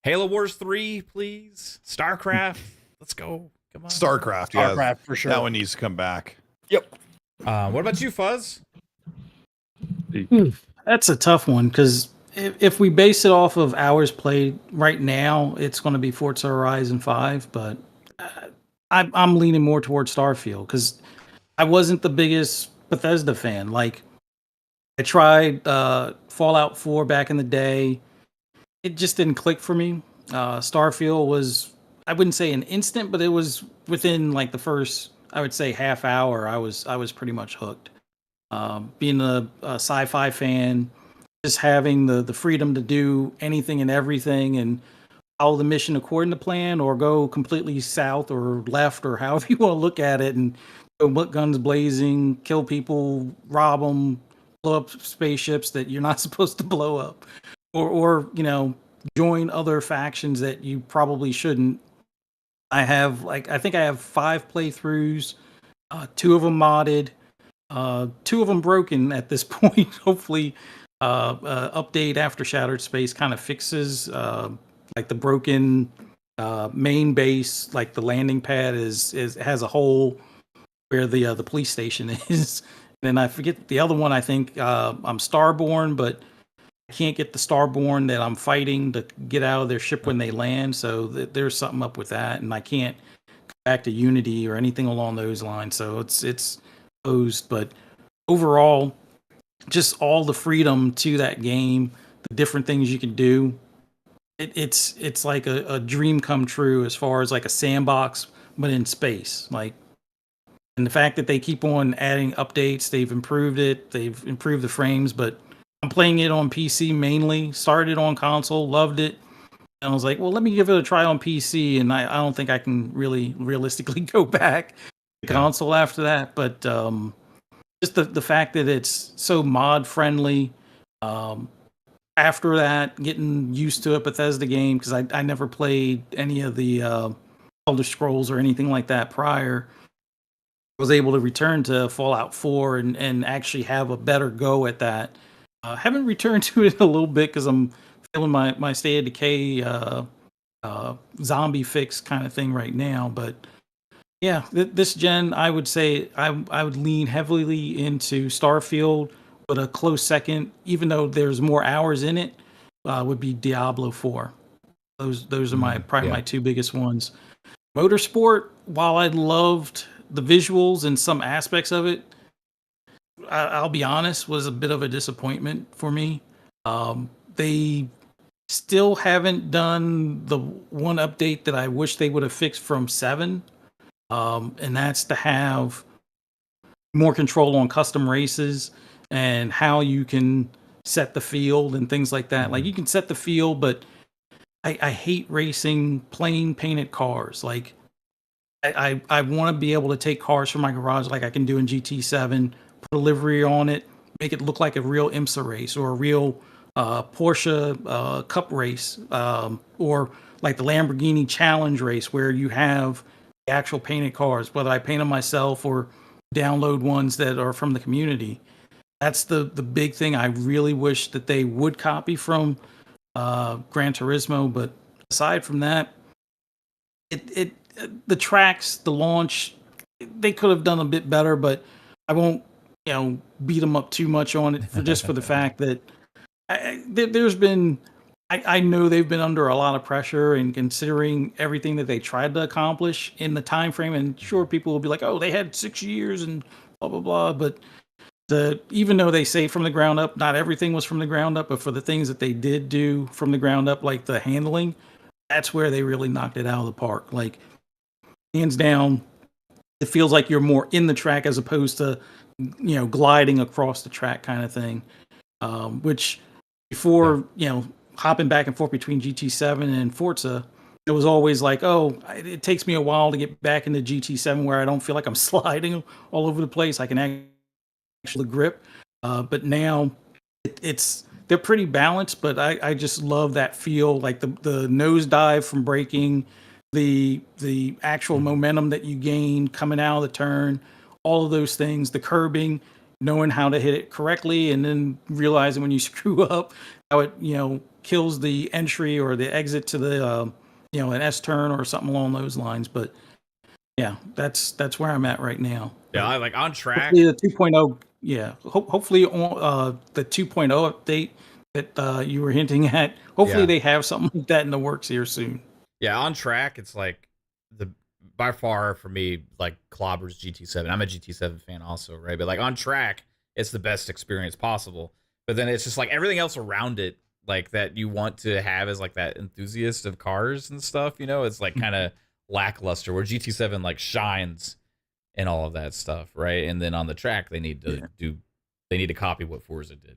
Halo Wars 3, please. StarCraft, let's go. Come on. StarCraft, yeah. StarCraft for sure. That one needs to come back. Yep. What about you, Fuzz? That's a tough one because if we base it off of hours played right now, it's going to be Forza Horizon 5, but I'm leaning more towards Starfield because I wasn't the biggest Bethesda fan. Like, I tried Fallout 4 back in the day. It just didn't click for me. Starfield was, I wouldn't say an instant, but it was within like the first, I would say, half hour. I was pretty much hooked. Being a sci-fi fan, just having the freedom to do anything and everything and follow the mission according to plan or go completely south or left or however you want to look at it and go guns blazing, kill people, rob them, blow up spaceships that you're not supposed to blow up, or join other factions that you probably shouldn't. I have I think I have 5 playthroughs, 2 of them modded, 2 of them broken at this point. Hopefully, update after Shattered Space kind of fixes like the broken main base, like the landing pad is has a hole where the police station is. And I forget the other one. I think I'm Starborn, but I can't get the Starborn that I'm fighting to get out of their ship when they land. So there's something up with that, and I can't go back to Unity or anything along those lines. So it's closed. But overall, just all the freedom to that game, the different things you can do. It's like a dream come true as far as like a sandbox, but in space. Like, and the fact that they keep on adding updates, they've improved it, they've improved the frames. But I'm playing it on PC mainly. Started on console, loved it. And I was like, well, let me give it a try on PC. And I don't think I can really realistically go back to console after that. But just the fact that it's so mod friendly. After that, getting used to a Bethesda game, because I never played any of the Elder Scrolls or anything like that prior. I was able to return to Fallout 4 and actually have a better go at that. Haven't returned to it a little bit because I'm feeling my State of Decay zombie fix kind of thing right now. But yeah, this gen, I would say I would lean heavily into Starfield, but a close second, even though there's more hours in it, would be Diablo 4. Those are my 2 biggest ones. Motorsport, while I loved the visuals and some aspects of it, I'll be honest, was a bit of a disappointment for me. They still haven't done the one update that I wish they would have fixed from 7, and that's to have more control on custom races and how you can set the field and things like that. Like, you can set the field, but I hate racing plain painted cars. Like, I want to be able to take cars from my garage like I can do in GT7, put a livery on it, make it look like a real IMSA race or a real Porsche Cup race, or like the Lamborghini Challenge race where you have the actual painted cars, whether I paint them myself or download ones that are from the community. That's the big thing I really wish that they would copy from Gran Turismo. But aside from that, the tracks, the launch, they could have done a bit better. But I won't, beat them up too much on it for the fact that there's been. I know they've been under a lot of pressure, and considering everything that they tried to accomplish in the time frame. And sure, people will be like, "Oh, they had 6 years and blah blah blah," but even though they say from the ground up, not everything was from the ground up, but for the things that they did do from the ground up, like the handling, that's where they really knocked it out of the park. Like, hands down, it feels like you're more in the track as opposed to, gliding across the track kind of thing. Which before, hopping back and forth between GT7 and Forza, it was always like, oh, it takes me a while to get back into GT7 where I don't feel like I'm sliding all over the place. I can actually grip. But now they're pretty balanced, but I just love that feel, like the nosedive from braking, the actual momentum that you gain coming out of the turn, all of those things, the curbing, knowing how to hit it correctly, and then realizing when you screw up how it kills the entry or the exit to the an S turn or something along those lines. But yeah, that's where I'm at right now. Yeah, I like on track. Hopefully the 2.0, hopefully on the 2.0 update that you were hinting at, hopefully they have something like that in the works here soon. Yeah, on track, it's like by far for me, like, clobbers GT7. I'm a GT7 fan also, right? But like on track, it's the best experience possible. But then it's just like everything else around it, like that you want to have as like that enthusiast of cars and stuff, it's like kind of lackluster, where GT7 like shines and all of that stuff, right? And then on the track, they need to copy what Forza did.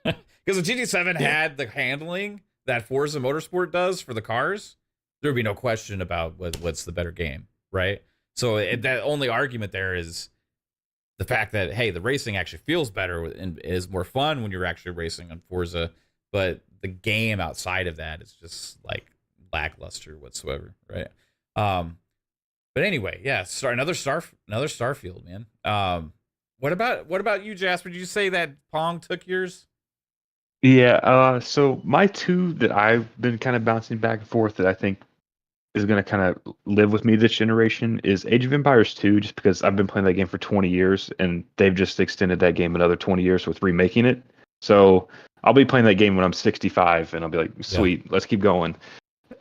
Because if GT7 had the handling that Forza Motorsport does for the cars, there would be no question about what's the better game, right? So that only argument there is the fact that, hey, the racing actually feels better and is more fun when you're actually racing on Forza, but the game outside of that is just like lackluster whatsoever, right? But anyway, yeah, another Starfield, man. What about you, Jasper? Did you say that Pong took yours? Yeah, so my two that I've been kind of bouncing back and forth that I think is going to kind of live with me this generation is Age of Empires 2, just because I've been playing that game for 20 years and they've just extended that game another 20 years with remaking it. So I'll be playing that game when I'm 65 and I'll be like, sweet, let's keep going.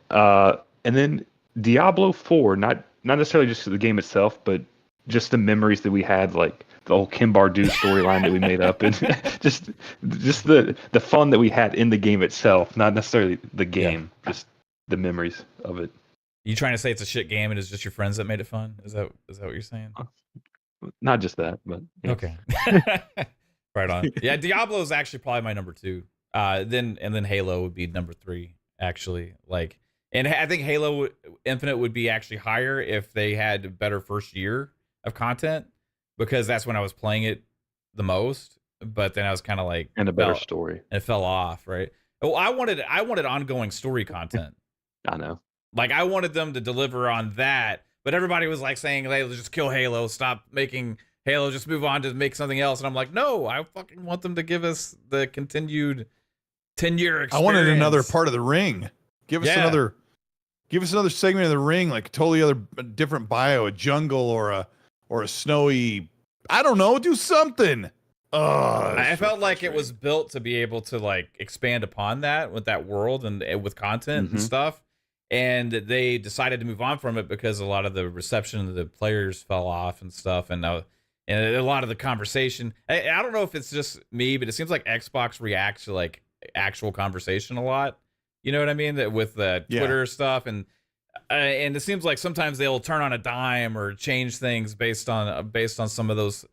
And then Diablo 4, not necessarily just the game itself, but just the memories that we had, like the whole Kim Bardu storyline that we made up, and just the fun that we had in the game itself, not necessarily the game, just the memories of it. You trying to say it's a shit game and it's just your friends that made it fun? Is that what you're saying? Not just that, but yeah. Okay. Right on. Yeah, Diablo is actually probably my number 2. Then Halo would be number 3, actually. Like, and I think Halo Infinite would be actually higher if they had a better first year of content, because that's when I was playing it the most. But then I was kind of like, and a better story. It fell off, right? Oh, I wanted ongoing story content. I know. Like, I wanted them to deliver on that, but everybody was like saying, "Hey, just kill Halo, stop making Halo, just move on to make something else." And I'm like, no, I fucking want them to give us the continued 10-year experience. I wanted another part of the ring. Give us another segment of the ring, like totally other different bio, a jungle or a snowy. I don't know, do something. I felt like it was built to be able to like expand upon that with that world and with content and stuff. And they decided to move on from it because a lot of the reception of the players fell off and stuff. And a lot of the conversation, I don't know if it's just me, but it seems like Xbox reacts to like actual conversation a lot. You know what I mean? That with the Twitter stuff, and it seems like sometimes they'll turn on a dime or change things based on some of those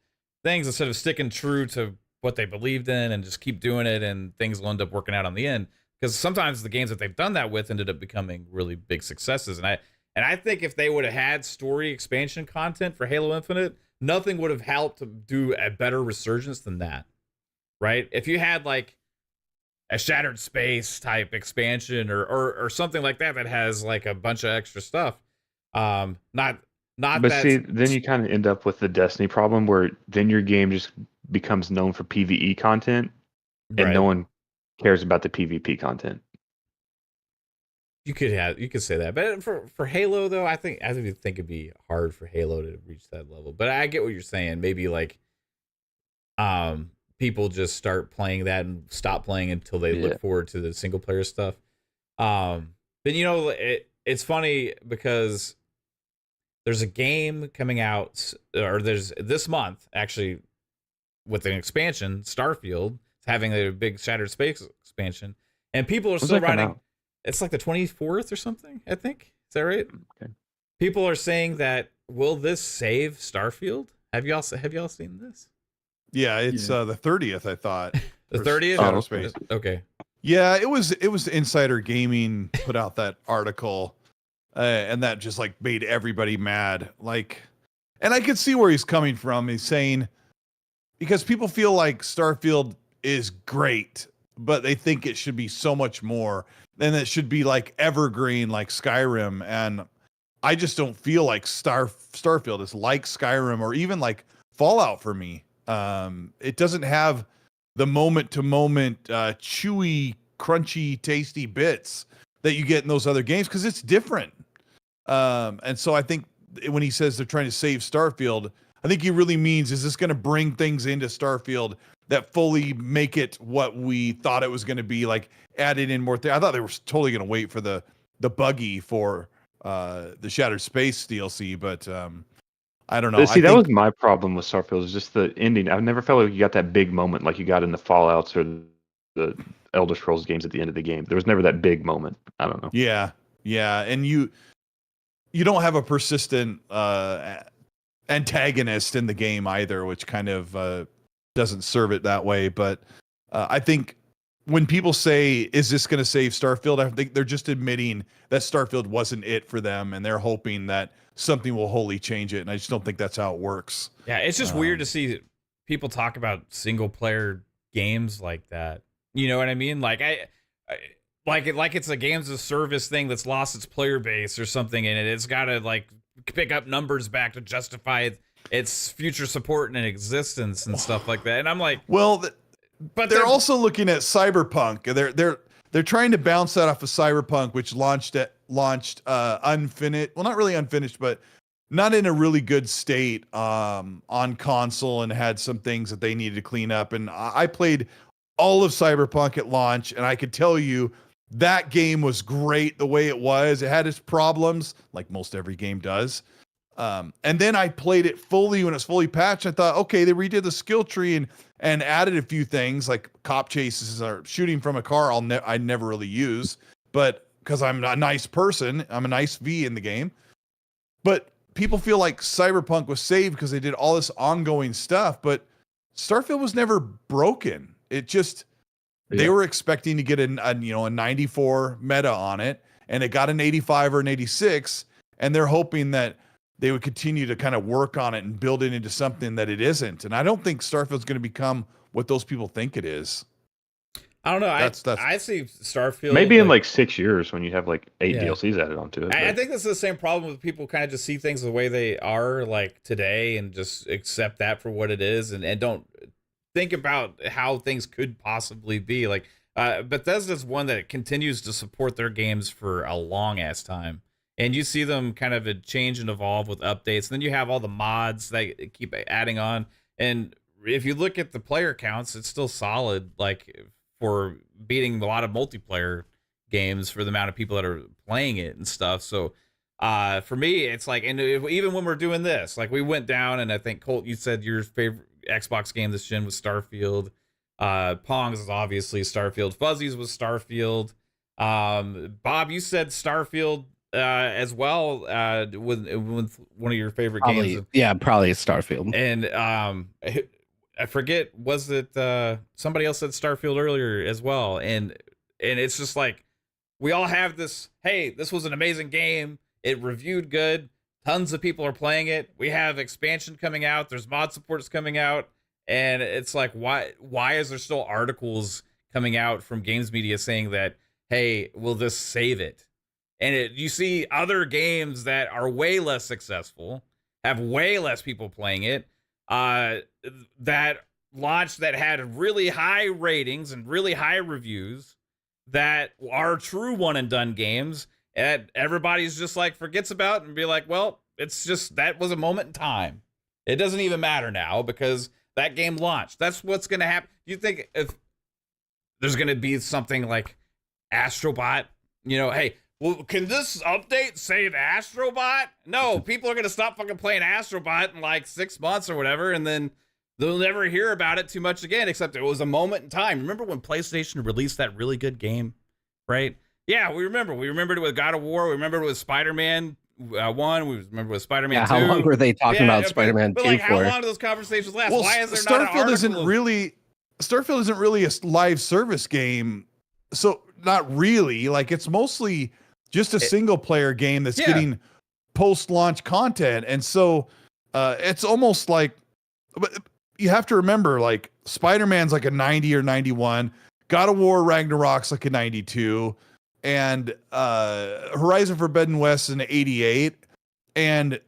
things instead of sticking true to what they believed in and just keep doing it, and things will end up working out on the end. Because sometimes the games that they've done that with ended up becoming really big successes. And I think if they would have had story expansion content for Halo Infinite, nothing would have helped to do a better resurgence than that, right? If you had like a Shattered Space type expansion or something like that has like a bunch of extra stuff, not But see, then you kind of end up with the Destiny problem, where then your game just becomes known for PvE content, and no one cares about the PvP content. You could say that, but for Halo though, I think it'd be hard for Halo to reach that level. But I get what you're saying. Maybe like, people just start playing that and stop playing until they look forward to the single player stuff. But you know, it's funny because there's a game coming out, or there's this month actually with an expansion, Starfield. Having a big Shattered Space expansion, and people are still writing. It's like the 24th or something, I think. Is that right? Okay. People are saying that, will this save Starfield? Have y'all seen this? Yeah, it's the 30th, I thought. The 30th? Shattered Space. Okay. Yeah, it was Insider Gaming put out that article, and that just like made everybody mad. Like, and I could see where he's coming from. He's saying because people feel like Starfield is great, but they think it should be so much more, and it should be like evergreen like Skyrim. And I just don't feel like Starfield is like Skyrim or even like Fallout for me. It doesn't have the moment to moment chewy, crunchy, tasty bits that you get in those other games because it's different. And so I think when he says they're trying to save Starfield, I think he really means, is this going to bring things into Starfield that fully make it what we thought it was going to be, like added in more things. I thought they were totally going to wait for the buggy for the Shattered Space DLC, but I don't know. But see, that was my problem with Starfield, is just the ending. I've never felt like you got that big moment like you got in the Fallouts or the Elder Scrolls games at the end of the game. There was never that big moment. I don't know. Yeah, and you don't have a persistent antagonist in the game either, which kind of doesn't serve it that way. But I think when people say, is this going to save Starfield, I think they're just admitting that Starfield wasn't it for them, and they're hoping that something will wholly change it. And I just don't think that's how it works. Yeah, it's just weird to see people talk about single player games like that. You know what I mean? Like like it's a games of service thing that's lost its player base or something, and it's got to like pick up numbers back to justify its future support and existence and stuff like that. And I'm like, well, but they're also looking at Cyberpunk. They're trying to bounce that off of Cyberpunk, which launched unfinished. Well, not really unfinished, but not in a really good state on console, and had some things that they needed to clean up. And I played all of Cyberpunk at launch, and I could tell you that game was great the way it was. It had its problems, like most every game does. And then I played it fully when it's fully patched. I thought, okay, they redid the skill tree and added a few things like cop chases or shooting from a car. I never really use, but because I'm a nice person, I'm a nice V in the game. But people feel like Cyberpunk was saved because they did all this ongoing stuff, but Starfield was never broken. It just, they were expecting to get a 94 meta on it, and it got an 85 or an 86, and they're hoping that they would continue to kind of work on it and build it into something that it isn't. And I don't think Starfield's going to become what those people think it is. I don't know. That's I see Starfield maybe in like 6 years when you have like 8 DLCs added onto it. I think this is the same problem with people kind of just see things the way they are like today and just accept that for what it is, and don't think about how things could possibly be. Like Bethesda's one that continues to support their games for a long ass time. And you see them kind of change and evolve with updates. And then you have all the mods that keep adding on. And if you look at the player counts, it's still solid, like for beating a lot of multiplayer games for the amount of people that are playing it and stuff. So for me, it's like, and even when we're doing this, like we went down, and I think Colt, you said your favorite Xbox game this gen was Starfield. Pong's is obviously Starfield. Fuzzy's was Starfield. Bob, you said Starfield as well, with one of your favorite games. Yeah, probably Starfield. And I forget, was it somebody else said Starfield earlier as well? And it's just like, we all have this, hey, this was an amazing game. It reviewed good. Tons of people are playing it. We have expansion coming out. There's mod supports coming out. And it's like, why is there still articles coming out from games media saying that, hey, will this save it? And you see other games that are way less successful, have way less people playing it, that launched, that had really high ratings and really high reviews, that are true one and done games, and everybody's just like forgets about and be like, well, it's just, that was a moment in time. It doesn't even matter now because that game launched. That's what's going to happen. You think if there's going to be something like Astrobot, hey, well, can this update save Astrobot? No, people are going to stop fucking playing Astrobot in like 6 months or whatever, and then they'll never hear about it too much again, except it was a moment in time. Remember when PlayStation released that really good game, right? Yeah, we remember. We remembered it with God of War. We remembered it with Spider-Man 1. We remember with Spider-Man 2. How long were they talking about Spider-Man 2 but like, for? how long do those conversations last? Why is there not an Starfield article? Starfield isn't really a live service game, so not really. Like, it's mostly just a single player game that's getting post-launch content. And so it's almost like, but you have to remember, like, Spider-Man's like a 90 or 91, God of War Ragnarok's like a 92, and Horizon Forbidden West is an 88. And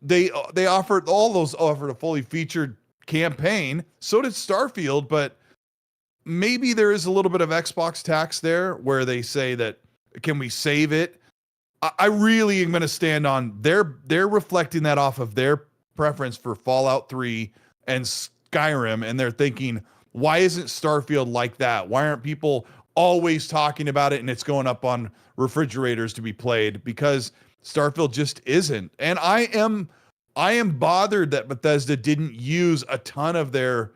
they offered, all those offered a fully featured campaign. So did Starfield, but maybe there is a little bit of Xbox tax there where they say that, can we save it? I really am going to stand on they're reflecting that off of their preference for Fallout 3 and Skyrim, and they're thinking, why isn't Starfield like that? Why aren't people always talking about it and it's going up on refrigerators to be played? Because Starfield just isn't. And I am bothered that Bethesda didn't use a ton of their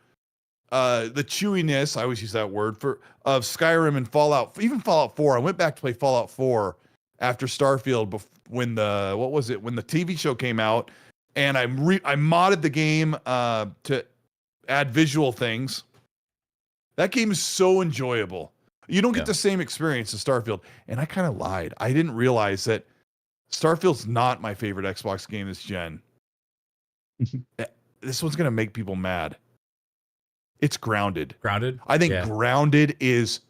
the chewiness, I always use that word, of Skyrim and Fallout, even Fallout 4. I went back to play Fallout 4 after Starfield when the TV show came out, and I modded the game to add visual things. That game is so enjoyable. You don't get the same experience as Starfield. And I kind of lied. I didn't realize that Starfield's not my favorite Xbox game this gen. This one's going to make people mad. It's Grounded. Grounded? I think Grounded is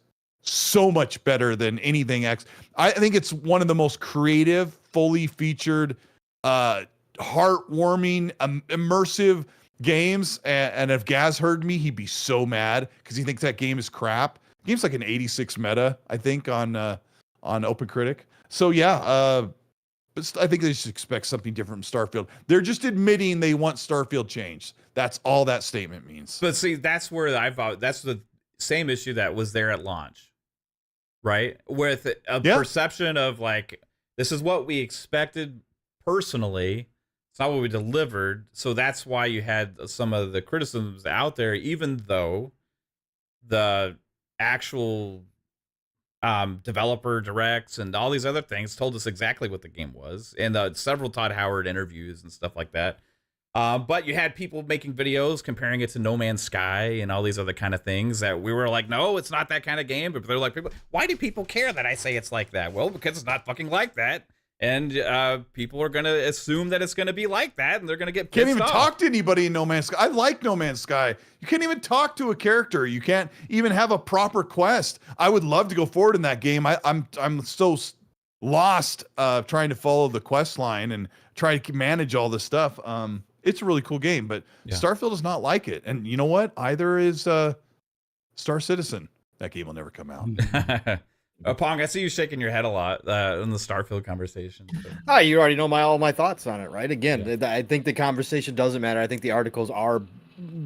so much better than anything I think it's one of the most creative, fully featured heartwarming, immersive games. And if Gaz heard me, he'd be so mad because he thinks that game is crap. The game's like an 86 meta, I think, on OpenCritic. So yeah, but I think they should expect something different from Starfield. They're just admitting they want Starfield changed. That's all that statement means. But see, that's where that's the same issue that was there at launch, right? With a perception of like, this is what we expected personally. It's not what we delivered. So that's why you had some of the criticisms out there, even though the actual developer directs and all these other things told us exactly what the game was, and several Todd Howard interviews and stuff like that. But you had people making videos comparing it to No Man's Sky and all these other kind of things that we were like, no, it's not that kind of game. But they're like, why do people care that I say it's like that? Well, because it's not fucking like that. And people are going to assume that it's going to be like that, and they're going to get pissed Can't even off. talk to anybody in No Man's Sky. I like No Man's Sky. You can't even talk to a character. You can't even have a proper quest. I would love to go forward in that game. I'm so lost trying to follow the quest line and try to manage all this stuff. It's a really cool game, but Starfield is not like it. And you know what? Either is Star Citizen. That game will never come out. Pong, I see you shaking your head a lot in the Starfield conversation. So. Oh, you already know all my thoughts on it, right? Again, I think the conversation doesn't matter. I think the articles are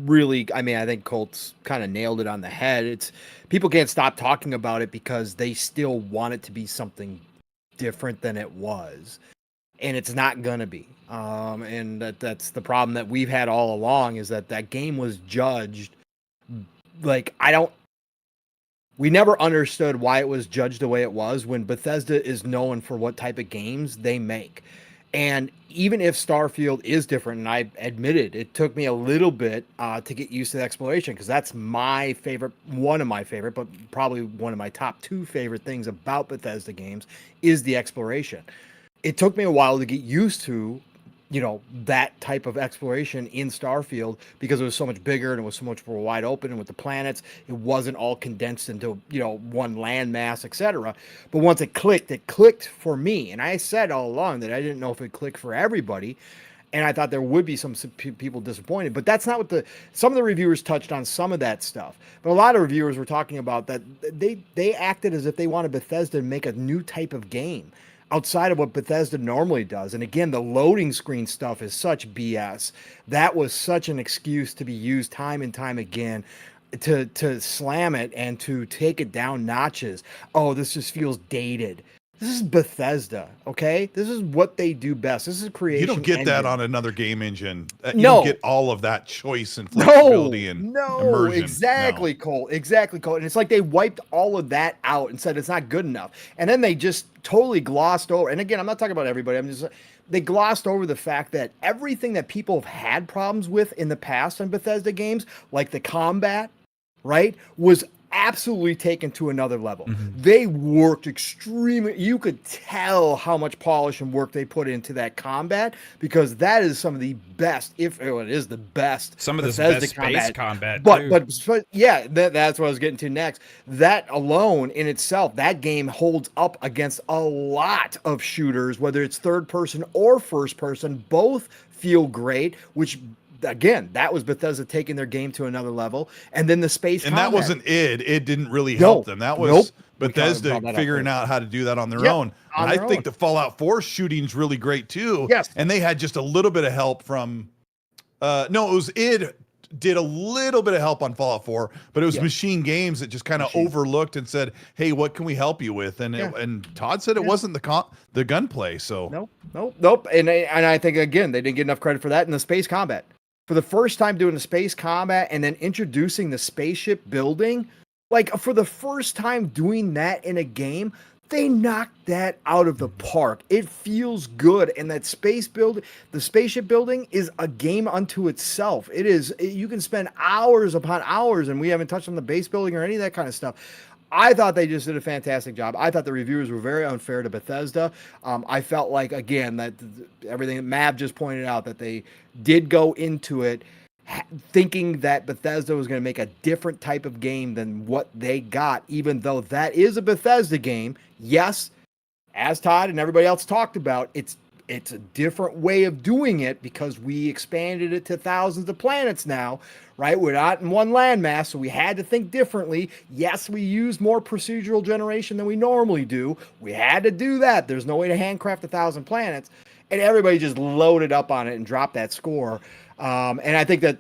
really, I think Colt's kind of nailed it on the head. It's people can't stop talking about it because they still want it to be something different than it was. And it's not gonna be. And that's the problem that we've had all along, is that game was judged like, we never understood why it was judged the way it was, when Bethesda is known for what type of games they make. And even if Starfield is different, and I admitted it took me a little bit to get used to the exploration, because that's my favorite, one of my favorite, but probably one of my top 2 favorite things about Bethesda games is the exploration. It took me a while to get used to, that type of exploration in Starfield, because it was so much bigger and it was so much more wide open, and with the planets, it wasn't all condensed into, one landmass, etc. But once it clicked for me. And I said all along that I didn't know if it clicked for everybody. And I thought there would be some people disappointed, but that's not what some of the reviewers touched on some of that stuff. But a lot of reviewers were talking about that they acted as if they wanted Bethesda to make a new type of game outside of what Bethesda normally does. And again, the loading screen stuff is such BS. That was such an excuse to be used time and time again to slam it and to take it down notches. Oh, this just feels dated. This is Bethesda, okay? This is what they do best. This is creation. You don't get engine. that on another game engine. You No. don't get all of that choice and flexibility and immersion. Exactly, Cole. Exactly, Cole. And it's like they wiped all of that out and said it's not good enough. And then they just totally glossed over. And again, I'm not talking about everybody. They glossed over the fact that everything that people have had problems with in the past on Bethesda games, like the combat, right, was absolutely taken to another level. They worked extremely. You could tell how much polish and work they put into that combat, because that is some of the best, if it is the best, some of the best space combat. But yeah, that's what I was getting to next. That alone in itself, that game holds up against a lot of shooters, whether it's third person or first person. Both feel great, which, again, that was Bethesda taking their game to another level. And then the space and combat. that wasn't it didn't really help them. That was Bethesda that figuring out how to do that on their own. And I think the Fallout 4 shooting's really great too. Yes. And they had just a little bit of help from id did a little bit of help on Fallout 4, but it was Machine Games that just kind of overlooked and said, "Hey, what can we help you with?" And and Todd said it wasn't the gunplay. So nope. And I think, again, they didn't get enough credit for that in the space combat. For the first time doing the space combat and then introducing the spaceship building, like, for the first time doing that in a game, they knocked that out of the park. It feels good. And that the spaceship building is a game unto itself. It is, you can spend hours upon hours, and we haven't touched on the base building or any of that kind of stuff. I thought they just did a fantastic job. I thought the reviewers were very unfair to Bethesda. I felt like, again, that everything that Mav just pointed out, that they did go into it thinking that Bethesda was going to make a different type of game than what they got, even though that is a Bethesda game. Yes, as Todd and everybody else talked about, it's It's a different way of doing it because we expanded it to thousands of planets now, right? We're not in one landmass, so we had to think differently. Yes, we use more procedural generation than we normally do. We had to do that. There's no way to handcraft 1,000 planets, and everybody just loaded up on it and dropped that score. And I think that,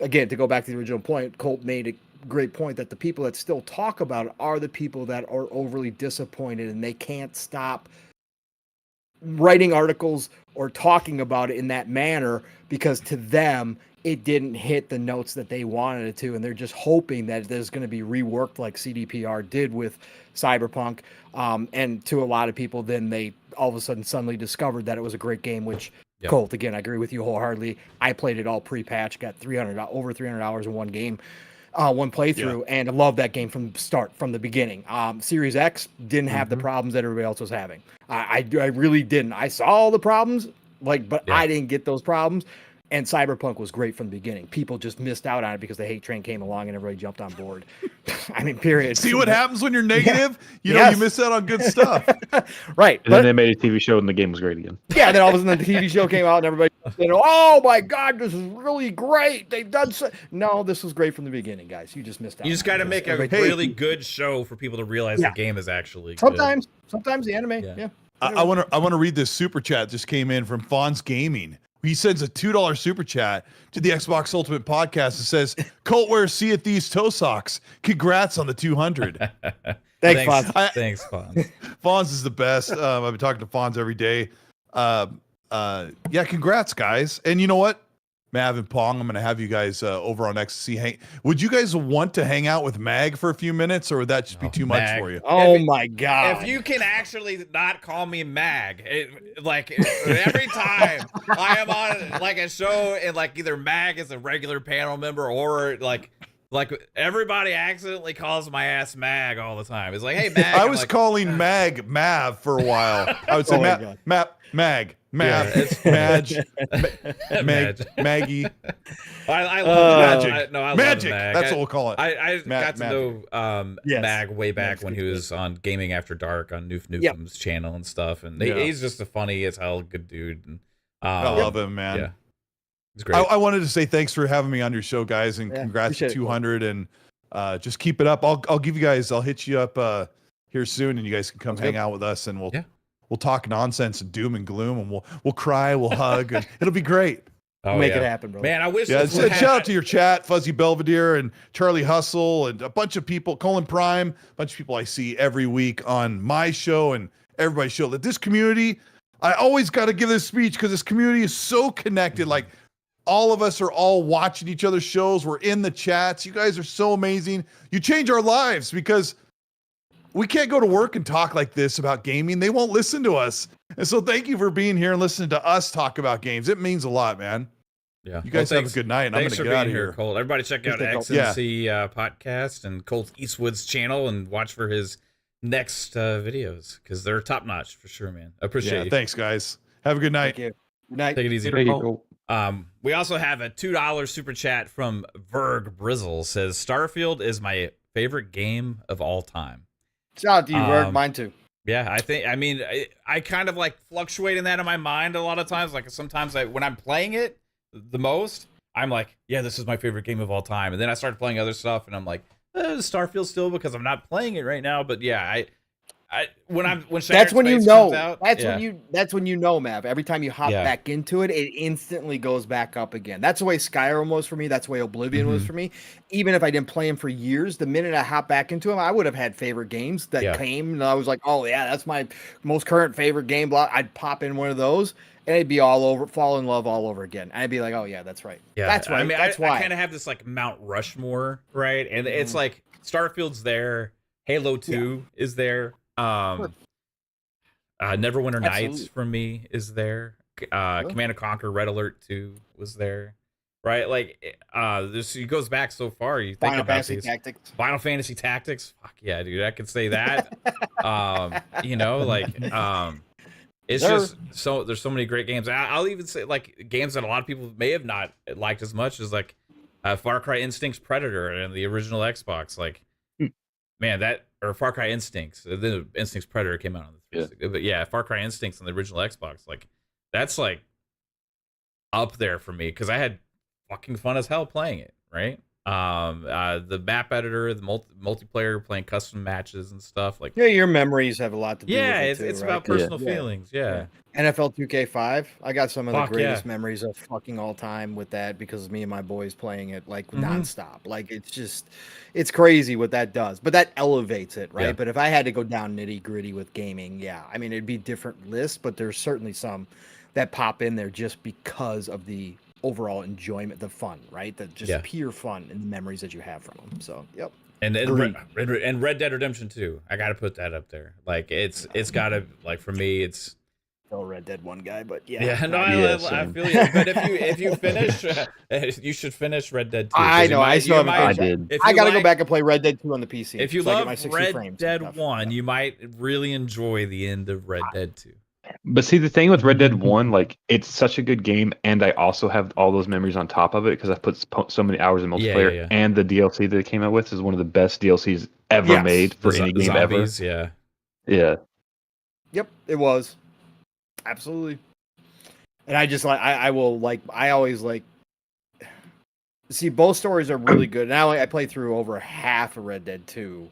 again, to go back to the original point, Colt made a great point that the people that still talk about it are the people that are overly disappointed, and they can't stop writing articles or talking about it in that manner because to them it didn't hit the notes that they wanted it to, and they're just hoping that there's going to be reworked like CDPR did with Cyberpunk. And to a lot of people, then they all of a sudden suddenly discovered that it was a great game, which Colt, again, I agree with you wholeheartedly. I played it all pre-patch, got over 300 hours in one game. One playthrough, and I love that game from the beginning. Series X didn't have the problems that everybody else was having. I really didn't. I saw all the problems, but I didn't get those problems. And Cyberpunk was great from the beginning. People just missed out on it because the hate train came along and everybody jumped on board. I mean, period. See what happens when you're negative? You know, you miss out on good stuff. Right. And then they made a TV show and the game was great again. Yeah, then all of a sudden the TV show came out and everybody said, oh my God, this is really great. They've done so. No, this was great from the beginning, guys. You just missed out. You just got to make a really good show for people to realize the game is actually good. Sometimes the anime, I want to read this super chat just came in from Fonz Gaming. He sends a $2 super chat to the Xbox Ultimate Podcast and says, Colt wears See It These toe socks. Congrats on the 200. Thanks, Fonz. Thanks, Fonz. Fonz is the best. I've been talking to Fonz every day. Yeah, congrats, guys. And you know what? Mav and Pong, I'm going to have you guys over on XC. Would you guys want to hang out with Mag for a few minutes, or would that just be too much for you? Oh my God. If you can actually not call me Mag, every time I am on like a show and like either Mag is a regular panel member or like everybody accidentally calls my ass Mag all the time. It's like, hey, Mag. I was calling Mag Mav for a while. I would say Mag. Mav, it's Madge, Maggie. I love Magic. I love Magic. Mag. That's what we'll call it. I got to know Mag way back when he was on Gaming After Dark on Noof Noofum's channel and stuff, and he's just a funny as hell good dude. And I love him, man. Yeah, it's great. I wanted to say thanks for having me on your show, guys, and congrats to 200. And just keep it up. I'll give you guys. I'll hit you up here soon, and you guys can come hang out with us, and we'll talk nonsense and doom and gloom, and we'll cry, we'll hug, and it'll be great. Make it happen, bro. Man, I wish. Yeah, shout out to your chat, Fuzzy Belvedere and Charlie Hustle, and a bunch of people, Colin Prime, a bunch of people I see every week on my show and everybody's show. That this community, I always got to give this speech because this community is so connected. Like all of us are all watching each other's shows. We're in the chats. You guys are so amazing. You change our lives because we can't go to work and talk like this about gaming. They won't listen to us. And so thank you for being here and listening to us talk about games. It means a lot, man. Yeah. You guys have a good night. And I'm going to get out of here. Colt. Everybody check out XNC podcast and Colt Eastwood's channel and watch for his next videos because they're top notch for sure, man. I appreciate you. Thanks, guys. Have a good night. Thank you. Good night. Take it easy. We also have a $2 super chat from Verg Brizzle. Says Starfield is my favorite game of all time. Shout out to you, Verg. Mine too. Yeah, I kind of like fluctuate in that in my mind a lot of times. Like sometimes when I'm playing it the most, I'm like, yeah, this is my favorite game of all time. And then I start playing other stuff and I'm like, Starfield still because I'm not playing it right now. But yeah, that's when you know. Out, that's when you know, Mav. Every time you hop back into it, it instantly goes back up again. That's the way Skyrim was for me. That's the way Oblivion was for me. Even if I didn't play him for years, the minute I hop back into him, I would have had favorite games that came, and I was like, oh yeah, that's my most current favorite game. I'd pop in one of those, and it'd be all over, fall in love all over again. I'd be like, oh yeah, that's right. Yeah, that's right. That's why I kind of have this like Mount Rushmore, right? And it's like Starfield's there, Halo 2 is there. Neverwinter Nights from me is there. Command & Conquer Red Alert 2 was there. Right? Like this it goes back so far. You think about these Final Fantasy Tactics. Fuck yeah, dude. I could say that. It's just so there's so many great games. I'll even say like games that a lot of people may have not liked as much as like Far Cry Instincts Predator and the original Xbox. Like man, or Far Cry Instincts. The Instincts Predator came out on the 360. But yeah, Far Cry Instincts on the original Xbox. Like that's like up there for me because I had fucking fun as hell playing it, right? The map editor, the multiplayer, playing custom matches and stuff like. Yeah, your memories have a lot to do with it It's too, it's right? about 'Cause- personal feelings. Yeah. NFL 2K5, I got some of the Fuck, greatest yeah. memories of fucking all time with that because me and my boys playing it like Mhm. nonstop. Like it's crazy what that does, but that elevates it, right? Yeah. But if I had to go down nitty gritty with gaming, yeah, I mean it'd be different lists, but there's certainly some that pop in there just because of the overall enjoyment, the fun, right? The just Yeah. pure fun and the memories that you have from them. So, yep. And Agreed. Red Dead Redemption 2. I got to put that up there. Like it's got to like for me it's Still Red Dead 1 guy, but yeah. yeah, no, I feel you. But if you finish, you should finish Red Dead 2. I know. I still haven't I finished did. it. I got to go back and play Red Dead 2 on the PC. If you so I get love my 60 Red frames and Dead stuff. 1, you might really enjoy the end of Red Dead 2. But see, the thing with Red Dead 1, like, it's such a good game, and I also have all those memories on top of it because I've put so many hours in multiplayer, yeah. and the DLC that it came out with is one of the best DLCs ever Yes. made for The any game ever. zombies, yeah. Yeah. Yep, it was. Absolutely. And I just like I always like see both stories are really good. Now I play through over half of Red Dead 2.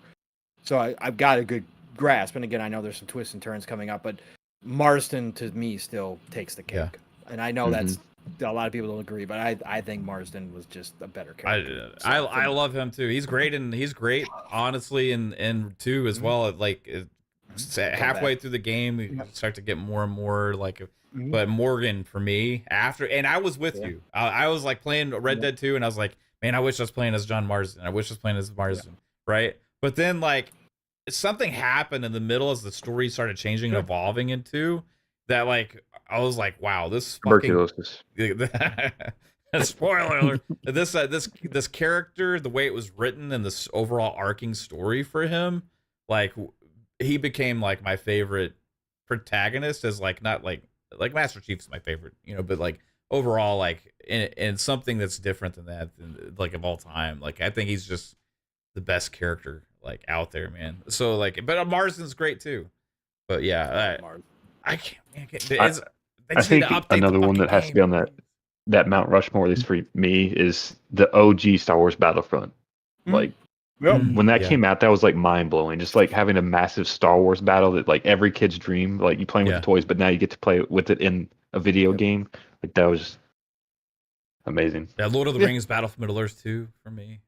So I've got a good grasp. And again, I know there's some twists and turns coming up, but Marston to me still takes the cake. Yeah. And I know that's a lot of people don't agree, but I think Marston was just a better character. I love him too. He's great honestly in 2 as well. Like halfway through the game, you start to get more and more like. But Morgan for me and I was with you. I was like playing Red Dead 2 and I was like, man, I wish I was playing as John Marsden. I wish I was playing as Marsden, right? But then like something happened in the middle as the story started changing and evolving into that. Like I was like, wow, this fucking spoiler alert. This character, the way it was written and this overall arcing story for him, like he became like my favorite protagonist as like not like Master Chief's my favorite, but like overall, like in something that's different than that, like of all time. Like I think he's just the best character like out there, man. So like, but Marsden's great too. But yeah, I can't. I think another one that has to be on that Mount Rushmore, at least for me, is the OG Star Wars Battlefront. Like when that came out, that was like mind blowing. Just like having a massive Star Wars battle that like every kid's dream. Like you playing with the toys, but now you get to play with it in a video game. Like that was amazing. Yeah, Lord of the Rings, Battle for Middle Earth 2 for me.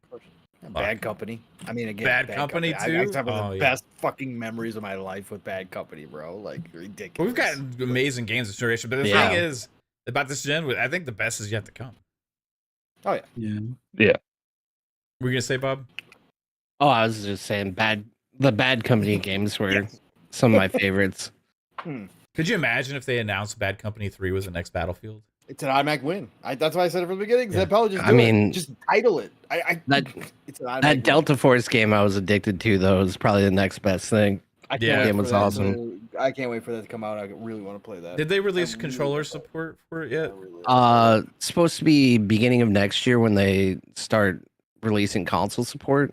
Bad Company. I mean, again, Bad Company too? I have some of Oh, the yeah. best fucking memories of my life with Bad Company, bro. Like ridiculous. We've got amazing games this generation, but the thing is about this gen, I think the best is yet to come. Oh yeah. Yeah. Were you gonna say, Bob? Oh, I was just saying the Bad Company games were some of my favorites. Could you imagine if they announced Bad Company 3 was the next Battlefield? It's an automatic win. That's why I said it from the beginning. They'd probably just I do mean, it. Just title it. It's an automatic That win. Delta Force game I was addicted to, though, is probably the next best thing. I can't That wait game for was that awesome. I can't wait for that to come out. I really want to play that. Did they release controller support for it yet? Supposed to be beginning of next year when they start releasing console support.